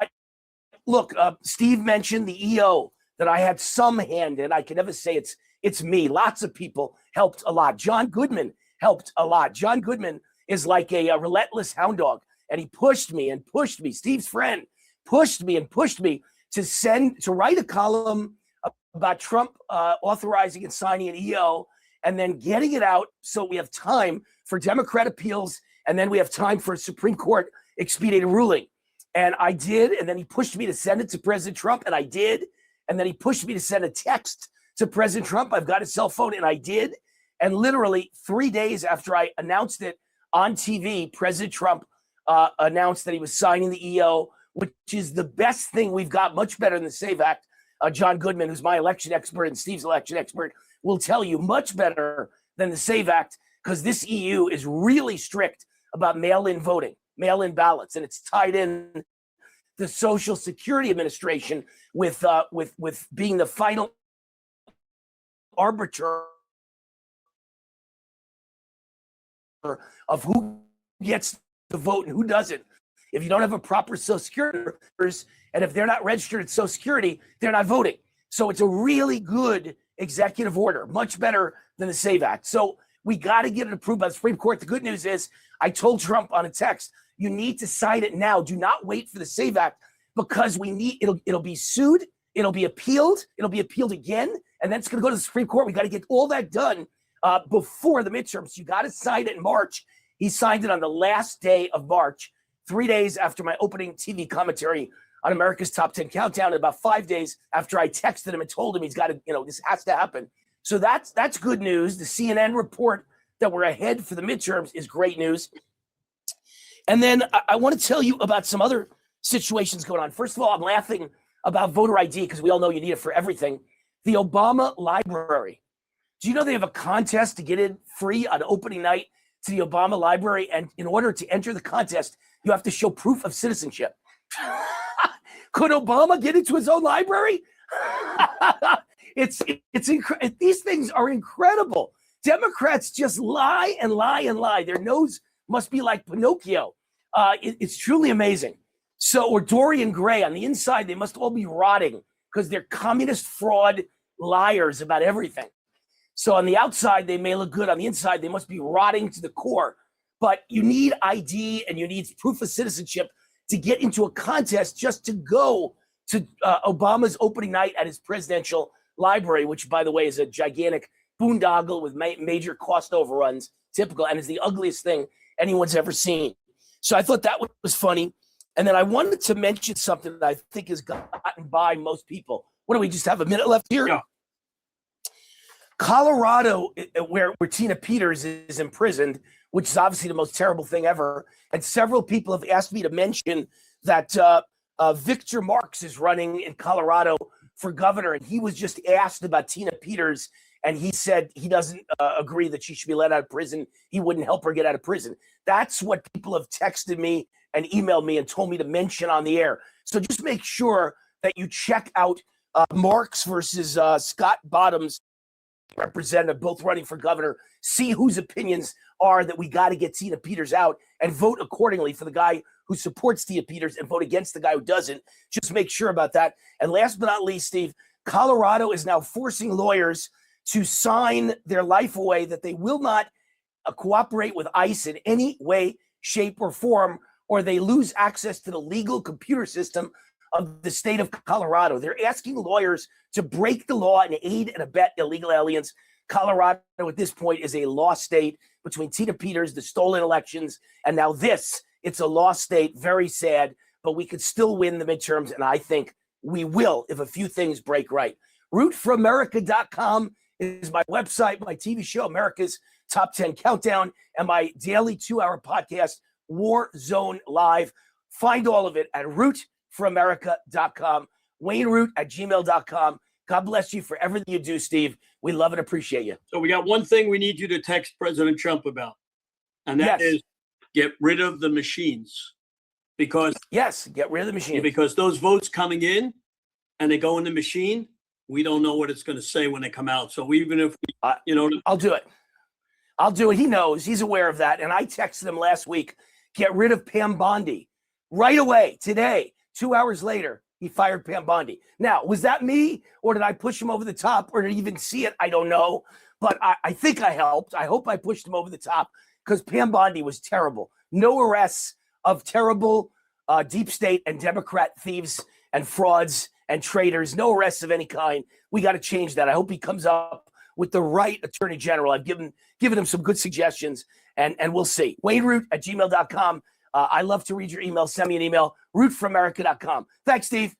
look, Steve mentioned the EO that I had some hand in. I can never say it's me. Lots of people helped a lot. John Goodman helped a lot. John Goodman is like a relentless hound dog, and he pushed me and pushed me. Steve's friend pushed me and pushed me to write a column about Trump authorizing and signing an EO and then getting it out so we have time for Democrat appeals and then we have time for a Supreme Court expedited ruling. And I did, and then he pushed me to send it to President Trump, and I did. And then he pushed me to send a text to President Trump. I've got his cell phone, and I did. And literally 3 days after I announced it on TV, President Trump announced that he was signing the EO, which is the best thing we've got, much better than the SAVE Act. John Goodman, who's my election expert and Steve's election expert, will tell you much better than the SAVE Act because this EU is really strict about mail-in voting, mail-in ballots, and it's tied in the Social Security Administration with being the final arbiter of who gets to vote and who doesn't. If you don't have a proper Social Security, and if they're not registered at Social Security, they're not voting. So it's a really good executive order, much better than the SAVE Act. So we got to get it approved by the Supreme Court. The good news is I told Trump on a text, you need to sign it now. Do not wait for the SAVE Act because it'll be sued. It'll be appealed. It'll be appealed again. And then it's going to go to the Supreme Court. We got to get all that done before the midterms. You got to sign it in March. He signed it on the last day of March, 3 days after my opening TV commentary on America's Top 10 Countdown, and about 5 days after I texted him and told him he's got to, this has to happen. So that's good news. The CNN report that we're ahead for the midterms is great news. And then I want to tell you about some other situations going on. First of all, I'm laughing about voter ID because we all know you need it for everything. The Obama Library. Do you know they have a contest to get in free on opening night to the Obama Library? And in order to enter the contest, you have to show proof of citizenship. Could Obama get into his own library? It's these things are incredible. Democrats just lie and lie and lie. Their nose must be like Pinocchio. It's truly amazing. So, or Dorian Gray, on the inside, they must all be rotting because they're communist fraud liars about everything. So on the outside, they may look good. On the inside, they must be rotting to the core. But you need ID and you need proof of citizenship to get into a contest just to go to Obama's opening night at his presidential library, which, by the way, is a gigantic boondoggle with major cost overruns, typical, and is the ugliest thing anyone's ever seen. So I thought that was funny. And then I wanted to mention something that I think has gotten by most people. What do we just have a minute left here? Yeah. Colorado, where Tina Peters is imprisoned, which is obviously the most terrible thing ever. And several people have asked me to mention that Victor Marx is running in Colorado for governor. And he was just asked about Tina Peters. And he said he doesn't agree that she should be let out of prison. He wouldn't help her get out of prison. That's what people have texted me and emailed me and told me to mention on the air. So just make sure that you check out Marx versus Scott Bottoms, representative, both running for governor. See whose opinions are that we got to get Tina Peters out and vote accordingly for the guy who supports Tina Peters and vote against the guy who doesn't. Just make sure about that. And last but not least, Steve, Colorado is now forcing lawyers to sign their life away that they will not cooperate with ICE in any way, shape, or form, or they lose access to the legal computer system of the state of Colorado. They're asking lawyers to break the law and aid and abet illegal aliens. Colorado at this point is a law state between Tina Peters, the stolen elections, and now this. It's a law state, very sad, but we could still win the midterms, and I think we will if a few things break right. RootForAmerica.com is my website, my TV show, America's Top 10 Countdown, and my daily 2-hour podcast, War Zone Live. Find all of it at RootForAmerica.com, WayneRoot@gmail.com. God bless you for everything you do, Steve. We love and appreciate you. So we got one thing we need you to text President Trump about, and that is get rid of the machines. Because yes, get rid of the machines. Because those votes coming in and they go in the machine, we don't know what it's going to say when they come out. So even if I'll do it. I'll do it. He knows. He's aware of that. And I texted him last week, get rid of Pam Bondi right away today. 2 hours later, he fired Pam Bondi. Now, was that me or did I push him over the top or did he even see it? I don't know. But I think I helped. I hope I pushed him over the top because Pam Bondi was terrible. No arrests of terrible deep state and Democrat thieves and frauds and traitors. No arrests of any kind. We got to change that. I hope he comes up with the right attorney general. I've given him some good suggestions and we'll see. WayneRoot@gmail.com. I love to read your email. Send me an email, rootforamerica.com. Thanks, Steve.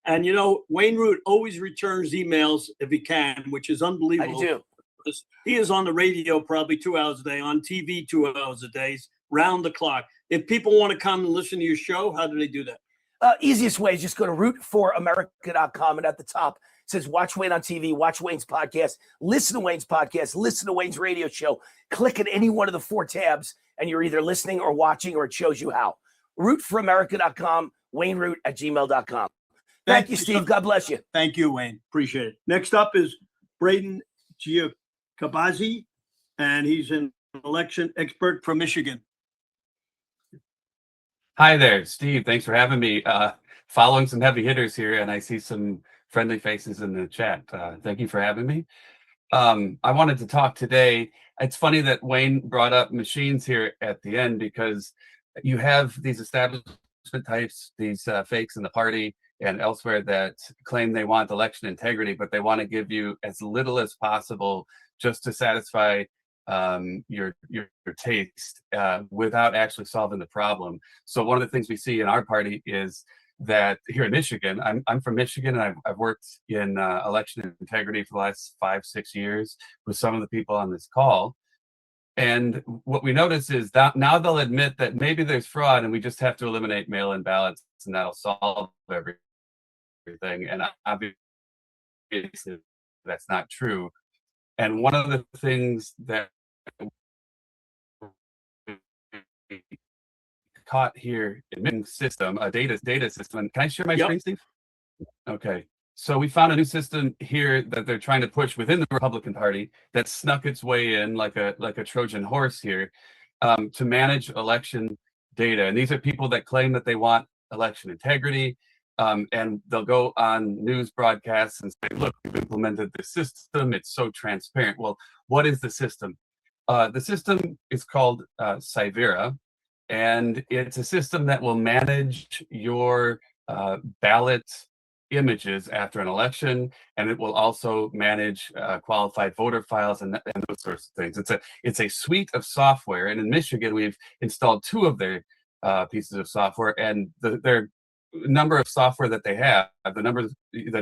And Wayne Root always returns emails if he can, which is unbelievable. I do. Because he is on the radio probably 2 hours a day, on TV 2 hours a day, round the clock. If people want to come and listen to your show, how do they do that? Easiest way is just go to rootforamerica.com, and at the top it says watch Wayne on TV, watch Wayne's podcast, listen to Wayne's podcast, listen to Wayne's radio show. Click at any one of the 4 tabs and you're either listening or watching, or it shows you how. Rootforamerica.com, WayneRoot@gmail.com. Thank you, Steve. God bless you. Thank you, Wayne. Appreciate it. Next up is Braden Giacabazzi, and he's an election expert from Michigan. Hi there, Steve. Thanks for having me. Following some heavy hitters here, and I see some friendly faces in the chat. Thank you for having me. I wanted to talk today. It's funny that Wayne brought up machines here at the end because you have these establishment types, these fakes in the party and elsewhere that claim they want election integrity, but they want to give you as little as possible just to satisfy your taste without actually solving the problem. So one of the things we see in our party is that here in Michigan, I'm from Michigan, and I've worked in election integrity for the last 5-6 years with some of the people on this call. And what we notice is that now they'll admit that maybe there's fraud and we just have to eliminate mail-in ballots and that'll solve everything. And obviously that's not true. And one of the things that caught here in system, a data system. Can I share my screen, Steve? Okay. So we found a new system here that they're trying to push within the Republican Party that snuck its way in like a Trojan horse here to manage election data. And these are people that claim that they want election integrity. And they'll go on news broadcasts and say, look, we've implemented this system. It's so transparent. Well, what is the system? The system is called Cyvera, and it's a system that will manage your ballot images after an election, and it will also manage qualified voter files and those sorts of things. It's a suite of software, and in Michigan, we've installed 2 of their pieces of software, and their number of software that they have, the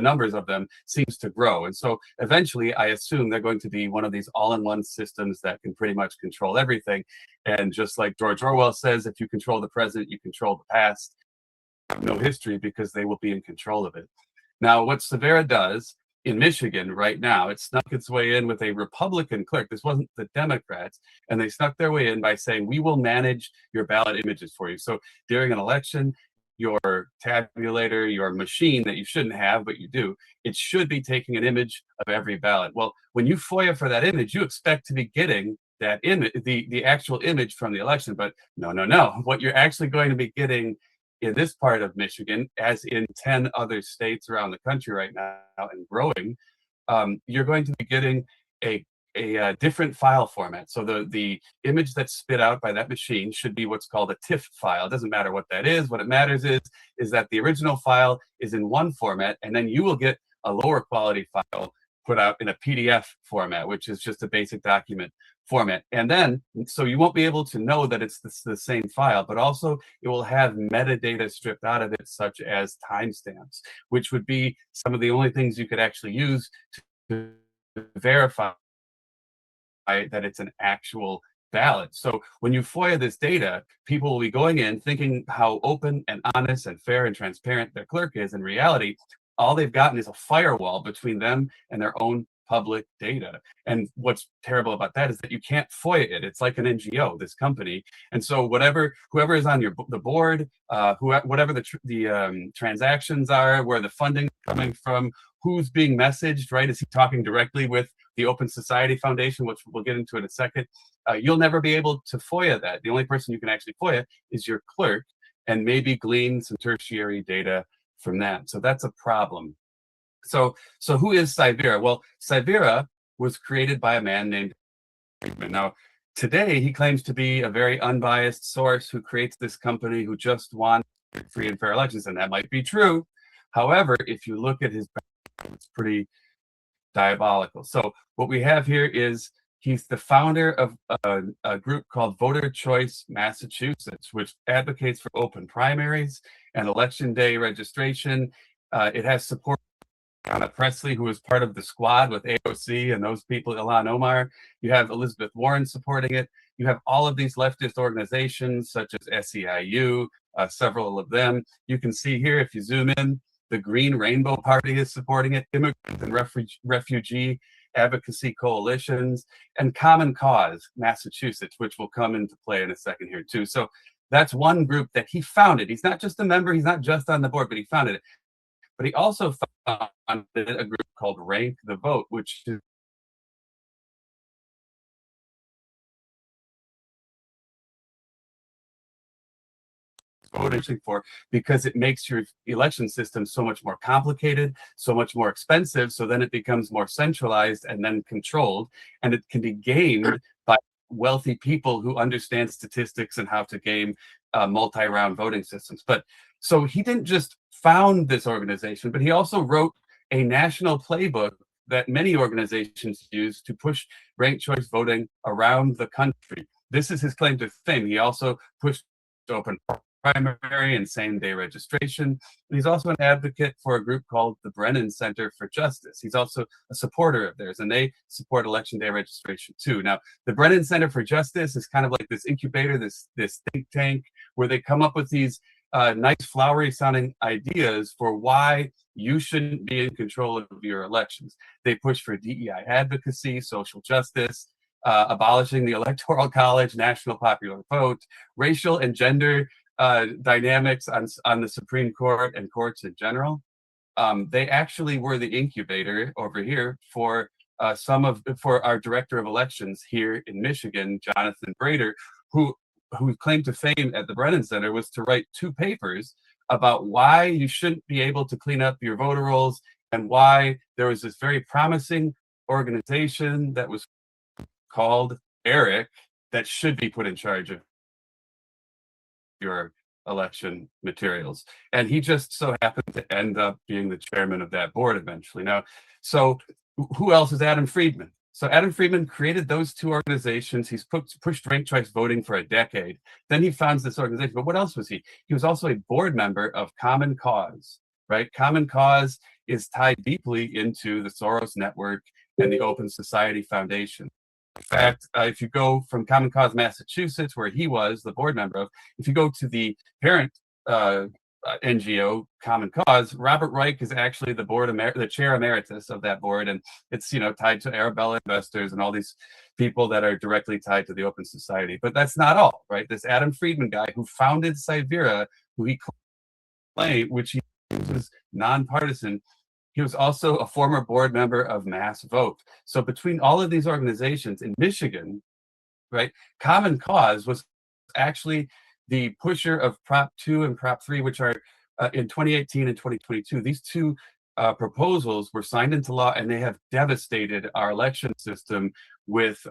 numbers of them seems to grow. And so eventually I assume they're going to be one of these all-in-one systems that can pretty much control everything. And just like George Orwell says, if you control the present, you control the past. No history, because they will be in control of it. Now, what Cyvera does in Michigan right now, it snuck its way in with a Republican clerk. This wasn't the Democrats, and they snuck their way in by saying, we will manage your ballot images for you. So during an election, your tabulator, your machine that you shouldn't have, but you do, it should be taking an image of every ballot. Well, when you FOIA for that image, you expect to be getting that image, the actual image from the election. But no. What you're actually going to be getting in this part of Michigan, as in 10 other states around the country right now and growing, you're going to be getting a different file format. So the image that's spit out by that machine should be what's called a TIFF file. It doesn't matter what that is. What it matters is that the original file is in one format, and then you will get a lower quality file put out in a PDF format, which is just a basic document format. And then, so you won't be able to know that it's the same file, but also it will have metadata stripped out of it, such as timestamps, which would be some of the only things you could actually use to verify that it's an actual ballot. So when you FOIA this data, people will be going in thinking how open and honest and fair and transparent their clerk is. In reality, all they've gotten is a firewall between them and their own public data. And what's terrible about that is that you can't FOIA it. It's like an NGO, this company. And so whoever is on the board, whatever the transactions are, where the funding coming from, who's being messaged, right? Is he talking directly with the Open Society Foundation, which we'll get into in a second? You'll never be able to FOIA that. The only person you can actually FOIA is your clerk, and maybe glean some tertiary data from that. So that's a problem. So who is Cyvera? Well, Cyvera was created by a man named Friedman. Now, today he claims to be a very unbiased source who creates this company who just wants free and fair elections, and that might be true. However, if you look at his background, it's pretty diabolical. So what we have here is he's the founder of a group called Voter Choice Massachusetts, which advocates for open primaries and election day registration. It has support Anna Presley, who was part of the squad with AOC and those people, Ilhan Omar. You have Elizabeth Warren supporting it. You have all of these leftist organizations such as SEIU, several of them. You can see here, if you zoom in, the Green Rainbow Party is supporting it, immigrant and refugee advocacy coalitions, and Common Cause Massachusetts, which will come into play in a second here too. So that's one group that he founded. He's not just a member, he's not just on the board, but he founded it. But he also founded a group called Rank the Vote, which is voting for, because it makes your election system so much more complicated, so much more expensive. So then it becomes more centralized and then controlled, and it can be gamed by wealthy people who understand statistics and how to game multi-round voting systems. But so he didn't just found this organization, but he also wrote a national playbook that many organizations use to push ranked choice voting around the country. This is his claim to fame. He also pushed open primary and same-day registration. And he's also an advocate for a group called the Brennan Center for Justice. He's also a supporter of theirs, and they support election day registration too. Now, the Brennan Center for Justice is kind of like this incubator, this think tank, where they come up with these nice flowery sounding ideas for why you shouldn't be in control of your elections. They push for DEI advocacy, social justice, abolishing the Electoral College, national popular vote, racial and gender dynamics on the Supreme Court and courts in general. They actually were the incubator over here for our director of elections here in Michigan, Jonathan Brader, who who claimed to fame at the Brennan Center was to write 2 papers about why you shouldn't be able to clean up your voter rolls and why there was this very promising organization that was called ERIC that should be put in charge of your election materials. And he just so happened to end up being the chairman of that board eventually. Now, so who else is Adam Friedman? So Adam Friedman created those 2 organizations. He's pushed ranked choice voting for a decade. Then he founds this organization. But what else was he? He was also a board member of Common Cause, right? Common Cause is tied deeply into the Soros Network and the Open Society Foundation. In fact, if you go from Common Cause Massachusetts, where he was the board member of, if you go to the parent NGO, Common Cause, Robert Reich is actually the chair emeritus of that board, and it's tied to Arabella investors and all these people that are directly tied to the Open Society. But that's not all, right? This Adam Friedman guy who founded Cyvera, who he claimed, which he was nonpartisan. He was also a former board member of Mass Vote. So between all of these organizations in Michigan, right, Common Cause was actually the pusher of Prop 2 and Prop 3, which are in 2018 and 2022. These 2 proposals were signed into law, and they have devastated our election system with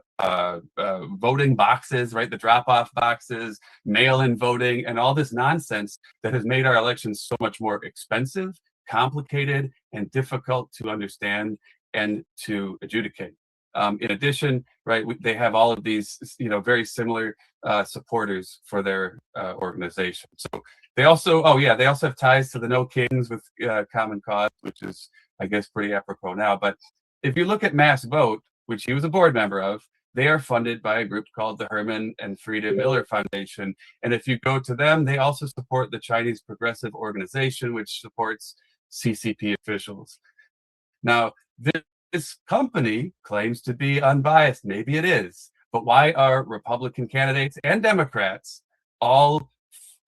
voting boxes, right, the drop-off boxes, mail-in voting, and all this nonsense that has made our elections so much more expensive, complicated, and difficult to understand and to adjudicate. In addition, right, they have all of these, very similar supporters for their organization. So they also, they also have ties to the No Kings with Common Cause, which is, I guess, pretty apropos now. But if you look at Mass Vote, which he was a board member of, they are funded by a group called the Herman and Frida Miller Foundation. And if you go to them, they also support the Chinese Progressive Organization, which supports CCP officials. Now, this company claims to be unbiased. Maybe it is. But why are Republican candidates and Democrats all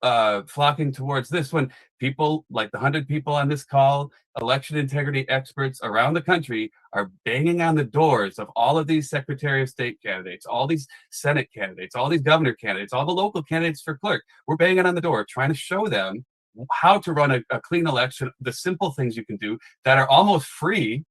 flocking towards this when people like the 100 people on this call, election integrity experts around the country, are banging on the doors of all of these Secretary of State candidates, all these Senate candidates, all these governor candidates, all the local candidates for clerk? We're banging on the door trying to show them how to run a clean election, the simple things you can do that are almost free,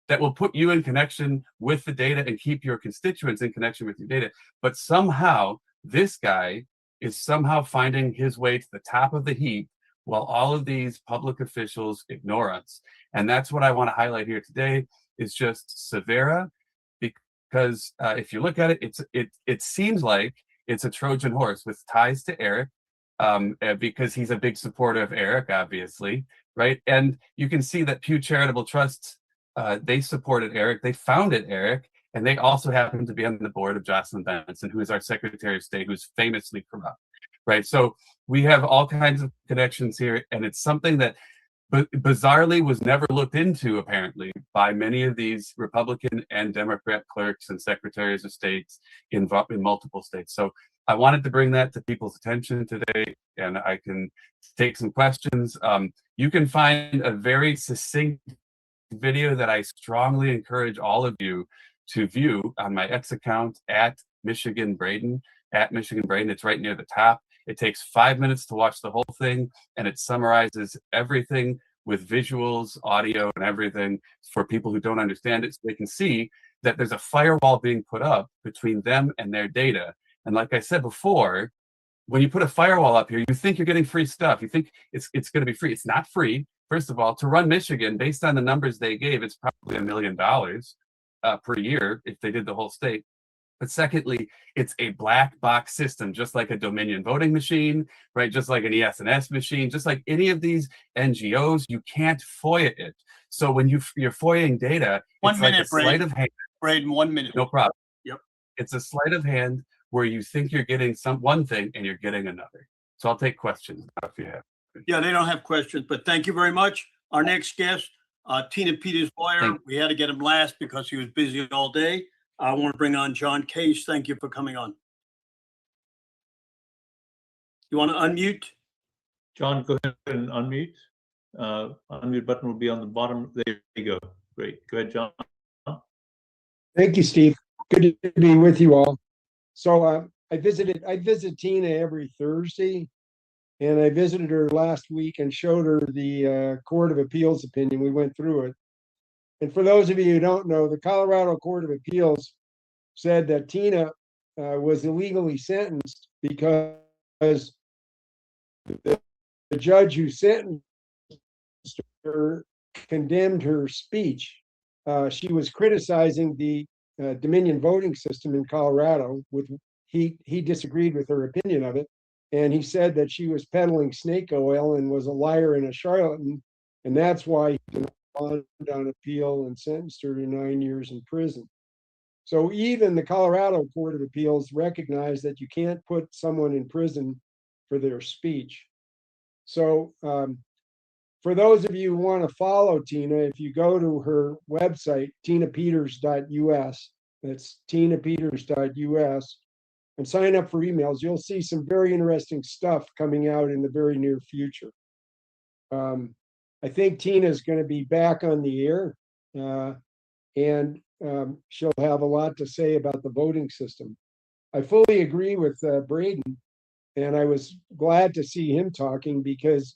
that will put you in connection with the data and keep your constituents in connection with your data. But somehow this guy is somehow finding his way to the top of the heap while all of these public officials ignore us. And that's what I want to highlight here today, is just Cyvera, because if you look at it, it seems like it's a Trojan horse with ties to ERIC, because he's a big supporter of ERIC, obviously, right? And you can see that Pew Charitable Trusts, they supported ERIC, they founded ERIC, and they also happen to be on the board of Jocelyn Benson, who is our Secretary of State, who's famously corrupt, right? So we have all kinds of connections here, and it's something that bizarrely was never looked into, apparently, by many of these Republican and Democrat clerks and secretaries of states in multiple states. So I wanted to bring that to people's attention today, and I can take some questions. You can find a very succinct video that I strongly encourage all of you to view on my X account at Michigan Braden. It's right near the top. It takes 5 minutes to watch the whole thing, and it summarizes everything with visuals, audio, and everything for people who don't understand it, so they can see that there's a firewall being put up between them and their data. And like I said before, when you put a firewall up here, you think you're getting free stuff. You think it's going to be free. It's not free. First of all, to run Michigan, based on the numbers they gave, it's probably $1 million per year if they did the whole state. But secondly, it's a black box system, just like a Dominion voting machine, right? Just like an ES&S machine, just like any of these NGOs, you can't FOIA it. So when you're FOIAing data, it's like a sleight of hand. Braden, 1 minute. No problem. Yep. It's a sleight of hand where you think you're getting one thing and you're getting another. So I'll take questions now if you have. Yeah, they don't have questions, but thank you very much. Our next guest, Tina Peters' lawyer. We had to get him last because he was busy all day. I want to bring on John Case. Thank you for coming on. You want to unmute? John, go ahead and unmute. Unmute button will be on the bottom. There you go. Great. Go ahead, John. Thank you, Steve. Good to be with you all. So I visit Tina every Thursday. And I visited her last week and showed her the Court of Appeals opinion. We went through it. And for those of you who don't know, the Colorado Court of Appeals said that Tina was illegally sentenced because the judge who sentenced her condemned her speech. She was criticizing the Dominion voting system in Colorado. He disagreed with her opinion of it, and he said that she was peddling snake oil and was a liar and a charlatan, and that's why he won on appeal and sentenced her to 9 years in prison. So even the Colorado Court of Appeals recognized that you can't put someone in prison for their speech. So for those of you who want to follow Tina, if you go to her website, tinapeters.us, that's tinapeters.us, and sign up for emails, you'll see some very interesting stuff coming out in the very near future. I think Tina is going to be back on the air, and she'll have a lot to say about the voting system. I fully agree with Braden, and I was glad to see him talking because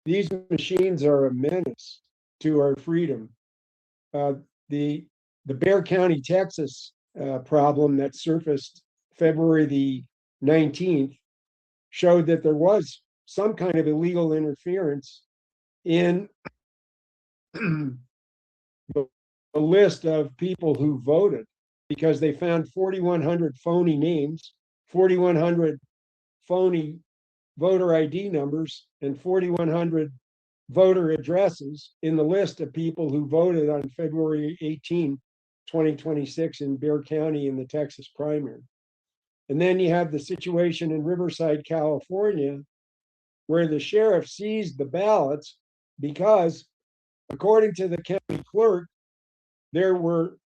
these machines are a menace to our freedom. The Bexar County, Texas problem that surfaced February the 19th showed that there was some kind of illegal interference in the list of people who voted, because they found 4,100 phony names, 4,100 phony voter ID numbers, and 4,100 voter addresses in the list of people who voted on February 18, 2026 in Bexar County in the Texas primary. And then you have the situation in Riverside, California, where the sheriff seized the ballots because, according to the county clerk, there were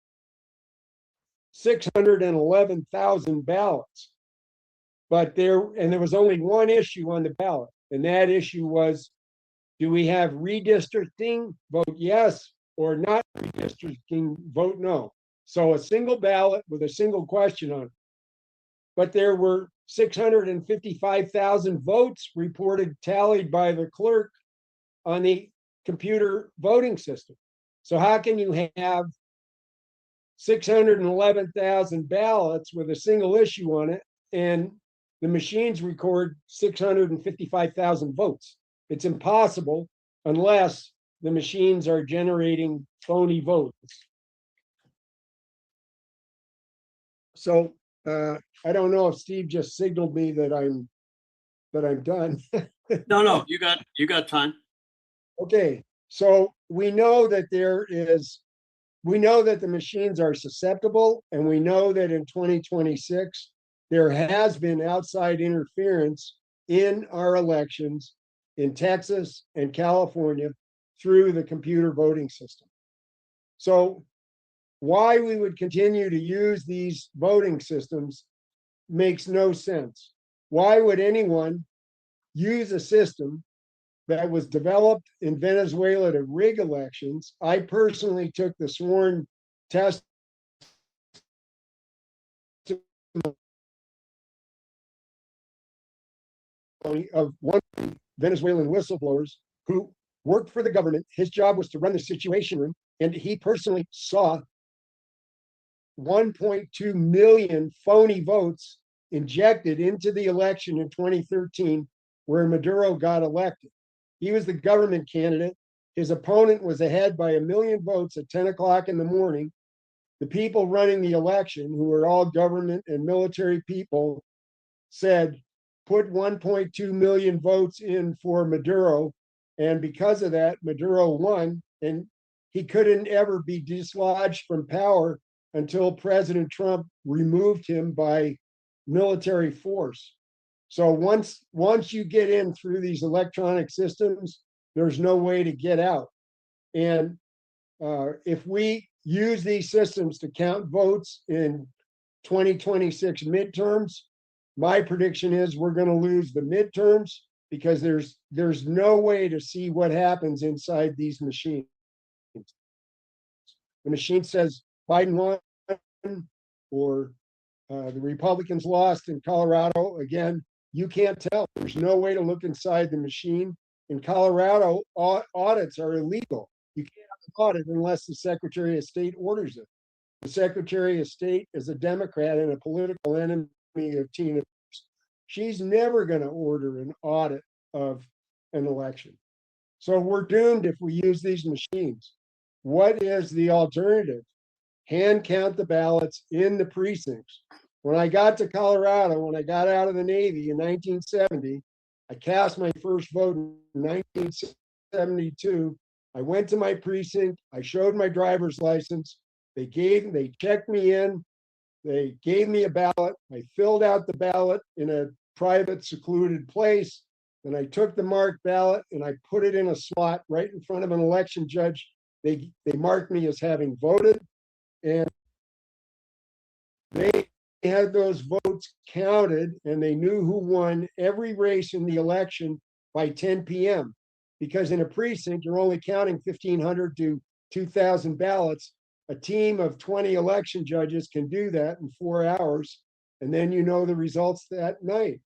611,000 ballots. But there was only one issue on the ballot, and that issue was, do we have redistricting? Vote yes, or not redistricting, vote no. So a single ballot with a single question on it. But there were 655,000 votes reported tallied by the clerk on the computer voting system. So how can you have 611,000 ballots with a single issue on it and the machines record 655,000 votes? It's impossible unless the machines are generating phony votes. So I don't know if Steve just signaled me that I'm done. No, you got time. Okay, so we know that the machines are susceptible, and we know that in 2026 there has been outside interference in our elections in Texas and California through the computer voting system. So why we would continue to use these voting systems makes no sense. Why would anyone use a system that was developed in Venezuela to rig elections? I personally took the sworn test of one Venezuelan whistleblowers who worked for the government. His job was to run the Situation Room, and he personally saw 1.2 million phony votes injected into the election in 2013, where Maduro got elected. He was the government candidate. His opponent was ahead by 1 million votes at 10 o'clock in the morning. The people running the election, who were all government and military people, said, put 1.2 million votes in for Maduro. And because of that, Maduro won, and he couldn't ever be dislodged from power until President Trump removed him by military force. So once you get in through these electronic systems, there's no way to get out. And if we use these systems to count votes in 2026 midterms, my prediction is we're going to lose the midterms, because there's no way to see what happens inside these machines. The machine says Biden won, or The Republicans lost in Colorado. Again, you can't tell. There's no way to look inside the machine. In Colorado, audits are illegal. You can't have an audit unless the Secretary of State orders it. The Secretary of State is a Democrat and a political enemy of Tina. She's never going to order an audit of an election. So we're doomed if we use these machines. What is the alternative? Hand count the ballots in the precincts. When I got to Colorado, when I got out of the Navy in 1970, I cast my first vote in 1972. I went to my precinct. I showed my driver's license. They checked me in. They gave me a ballot. I filled out the ballot in a private, secluded place. Then I took the marked ballot and I put it in a slot right in front of an election judge. They marked me as having voted, and they had those votes counted, and they knew who won every race in the election by 10 p.m. Because in a precinct, you're only counting 1,500 to 2,000 ballots. A team of 20 election judges can do that in 4 hours, and then you know the results that night.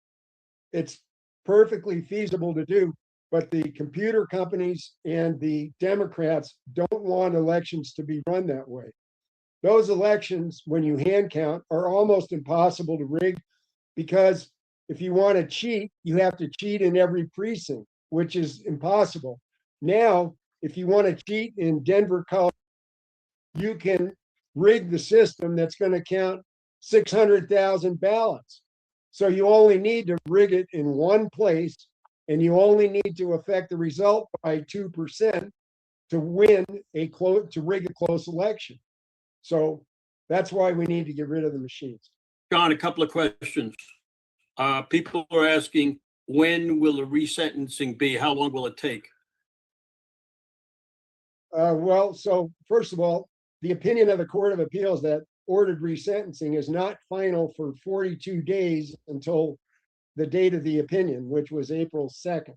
It's perfectly feasible to do, but the computer companies and the Democrats don't want elections to be run that way. Those elections, when you hand count, are almost impossible to rig, because if you want to cheat, you have to cheat in every precinct, which is impossible. Now, if you want to cheat in Denver, Colorado, you can rig the system that's going to count 600,000 ballots. So you only need to rig it in one place, and you only need to affect the result by 2% to rig a close election. So that's why we need to get rid of the machines. John, a couple of questions. People are asking, when will the resentencing be? How long will it take? Well, so first of all, the opinion of the Court of Appeals that ordered resentencing is not final for 42 days until the date of the opinion, which was April 2nd.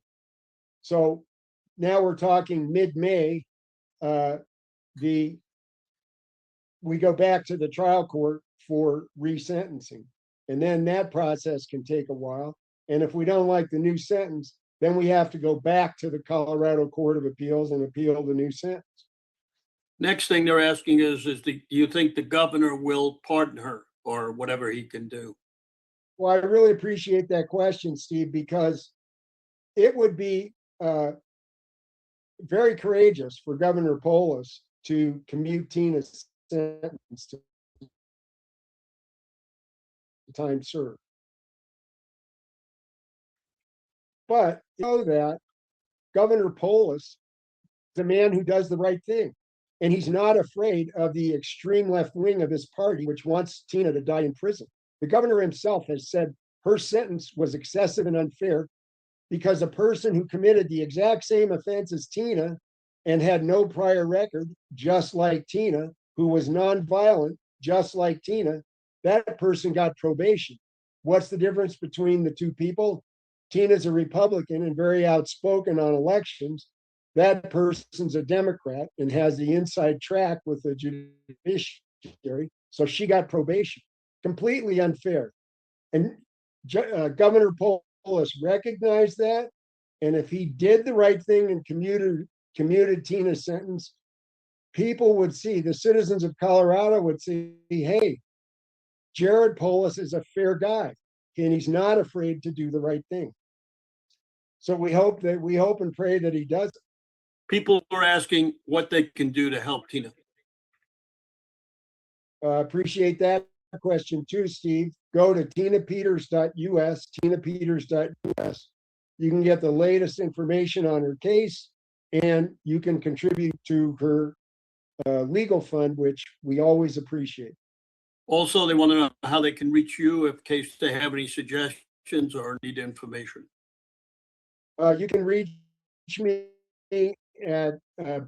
So now we're talking mid-May. We go back to the trial court for resentencing, and then that process can take a while. And if we don't like the new sentence, then we have to go back to the Colorado Court of Appeals and appeal the new sentence. Next thing they're asking is do you think the governor will pardon her or whatever he can do? Well, I really appreciate that question, Steve, because it would be very courageous for Governor Polis to commute Tina's sentence to time served. But you know that Governor Polis is a man who does the right thing. And he's not afraid of the extreme left wing of his party, which wants Tina to die in prison. The governor himself has said her sentence was excessive and unfair because a person who committed the exact same offense as Tina and had no prior record, just like Tina, who was nonviolent, just like Tina, that person got probation. What's the difference between the two people? Tina's a Republican and very outspoken on elections. That person's a Democrat and has the inside track with the judiciary. So she got probation. Completely unfair. And Governor Polis recognized that. And if he did the right thing and commuted Tina's sentence, people would see, the citizens of Colorado would see, hey, Jared Polis is a fair guy and he's not afraid to do the right thing. So we hope and pray that he does it. People are asking what they can do to help Tina. Appreciate that question too, Steve. Go to tinapeters.us, tinapeters.us. You can get the latest information on her case, and you can contribute to her legal fund, which we always appreciate. Also, they want to know how they can reach you in case they have any suggestions or need information. You can reach me at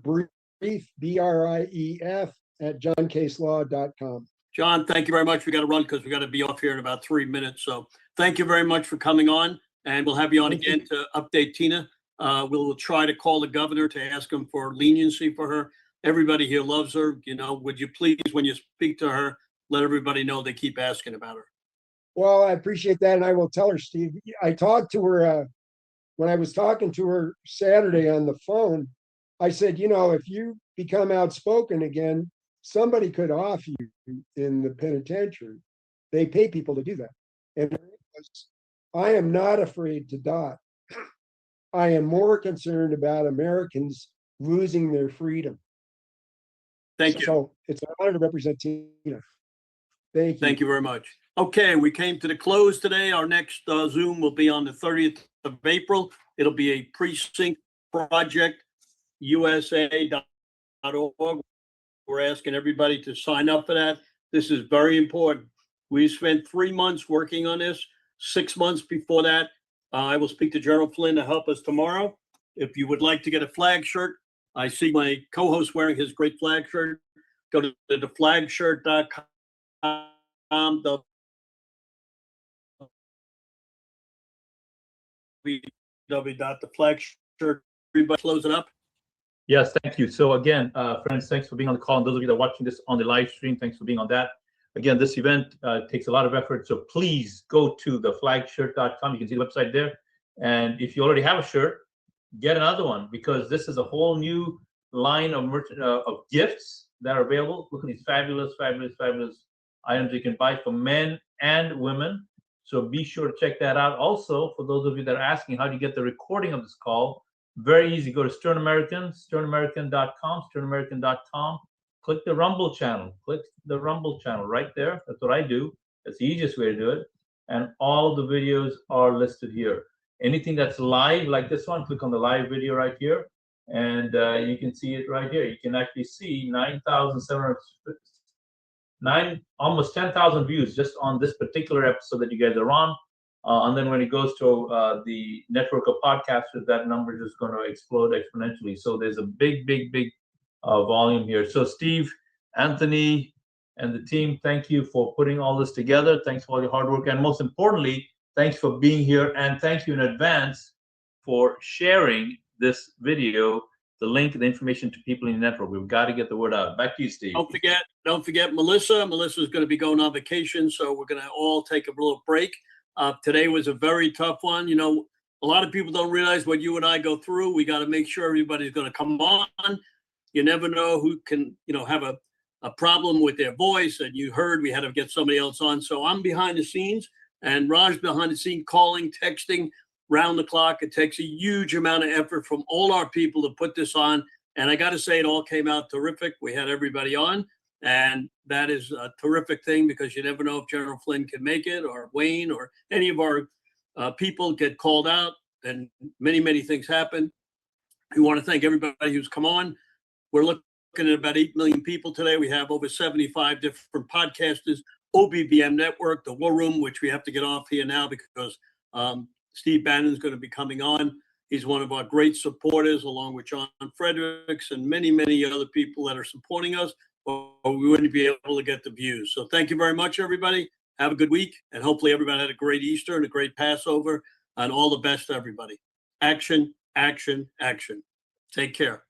brief, BRIEF, at johncaselaw.com. John, thank you very much. We got to run because we got to be off here in about 3 minutes. So thank you very much for coming on, and we'll have you on again to update Tina. We'll try to call the governor to ask him for leniency for her. Everybody here loves her. You know, would you please, when you speak to her, let everybody know they keep asking about her. Well, I appreciate that, and I will tell her, Steve. I talked to her when I was talking to her Saturday on the phone. I said, you know, if you become outspoken again, somebody could off you in the penitentiary. They pay people to do that. And I am not afraid to die. I am more concerned about Americans losing their freedom. Thank you. So it's an honor to represent Tina. Thank you. Thank you very much. Okay, we came to the close today. Our next Zoom will be on the 30th of April. It'll be a precinct project, USA.org. We're asking everybody to sign up for that. This is very important. We spent 3 months working on this. 6 months before that, I will speak to General Flynn to help us tomorrow. If you would like to get a flag shirt, I see my co-host wearing his great flag shirt. Go to theflagshirt.com. www.theflagshirt. Everybody close it up. Yes, thank you. So again, friends, thanks for being on the call. And those of you that are watching this on the live stream, thanks for being on that. Again, this event takes a lot of effort. So please go to theflagshirt.com. You can see the website there. And if you already have a shirt, get another one, because this is a whole new line of gifts that are available. Look at these fabulous, fabulous, fabulous items you can buy for men and women. So be sure to check that out. Also, for those of you that are asking how do you get the recording of this call, very easy. Go to Stern American, sternamerican.com, sternamerican.com. Click the Rumble channel. Click the Rumble channel right there. That's what I do. That's the easiest way to do it. And all the videos are listed here. Anything that's live, like this one, click on the live video right here. And you can see it right here. You can actually see 9,700, almost 10,000 views just on this particular episode that you guys are on. And then when it goes to the network of podcasters, that number is just going to explode exponentially. So there's a big, big, big volume here. So Steve, Anthony, and the team, thank you for putting all this together. Thanks for all your hard work. And most importantly, thanks for being here. And thank you in advance for sharing this video, the link, the information to people in the network. We've got to get the word out. Back to you, Steve. Don't forget Melissa. Melissa's going to be going on vacation, so we're going to all take a little break. Today was a very tough one. You know, a lot of people don't realize what you and I go through. We got to make sure everybody's going to come on. You never know who can, have a problem with their voice. And you heard we had to get somebody else on. So I'm behind the scenes, and Raj behind the scene, calling, texting, round the clock. It takes a huge amount of effort from all our people to put this on. And I got to say, it all came out terrific. We had everybody on. And that is a terrific thing, because you never know if General Flynn can make it, or Wayne, or any of our people get called out, and many, many things happen. We want to thank everybody who's come on. We're looking at about 8 million people today. We have over 75 different podcasters, OBBM Network, the War Room, which we have to get off here now because Steve Bannon's going to be coming on. He's one of our great supporters, along with John Fredericks and many, many other people that are supporting us, or we wouldn't be able to get the views. So thank you very much, everybody. Have a good week. And hopefully everybody had a great Easter and a great Passover, and all the best to everybody. Action, action, action. Take care.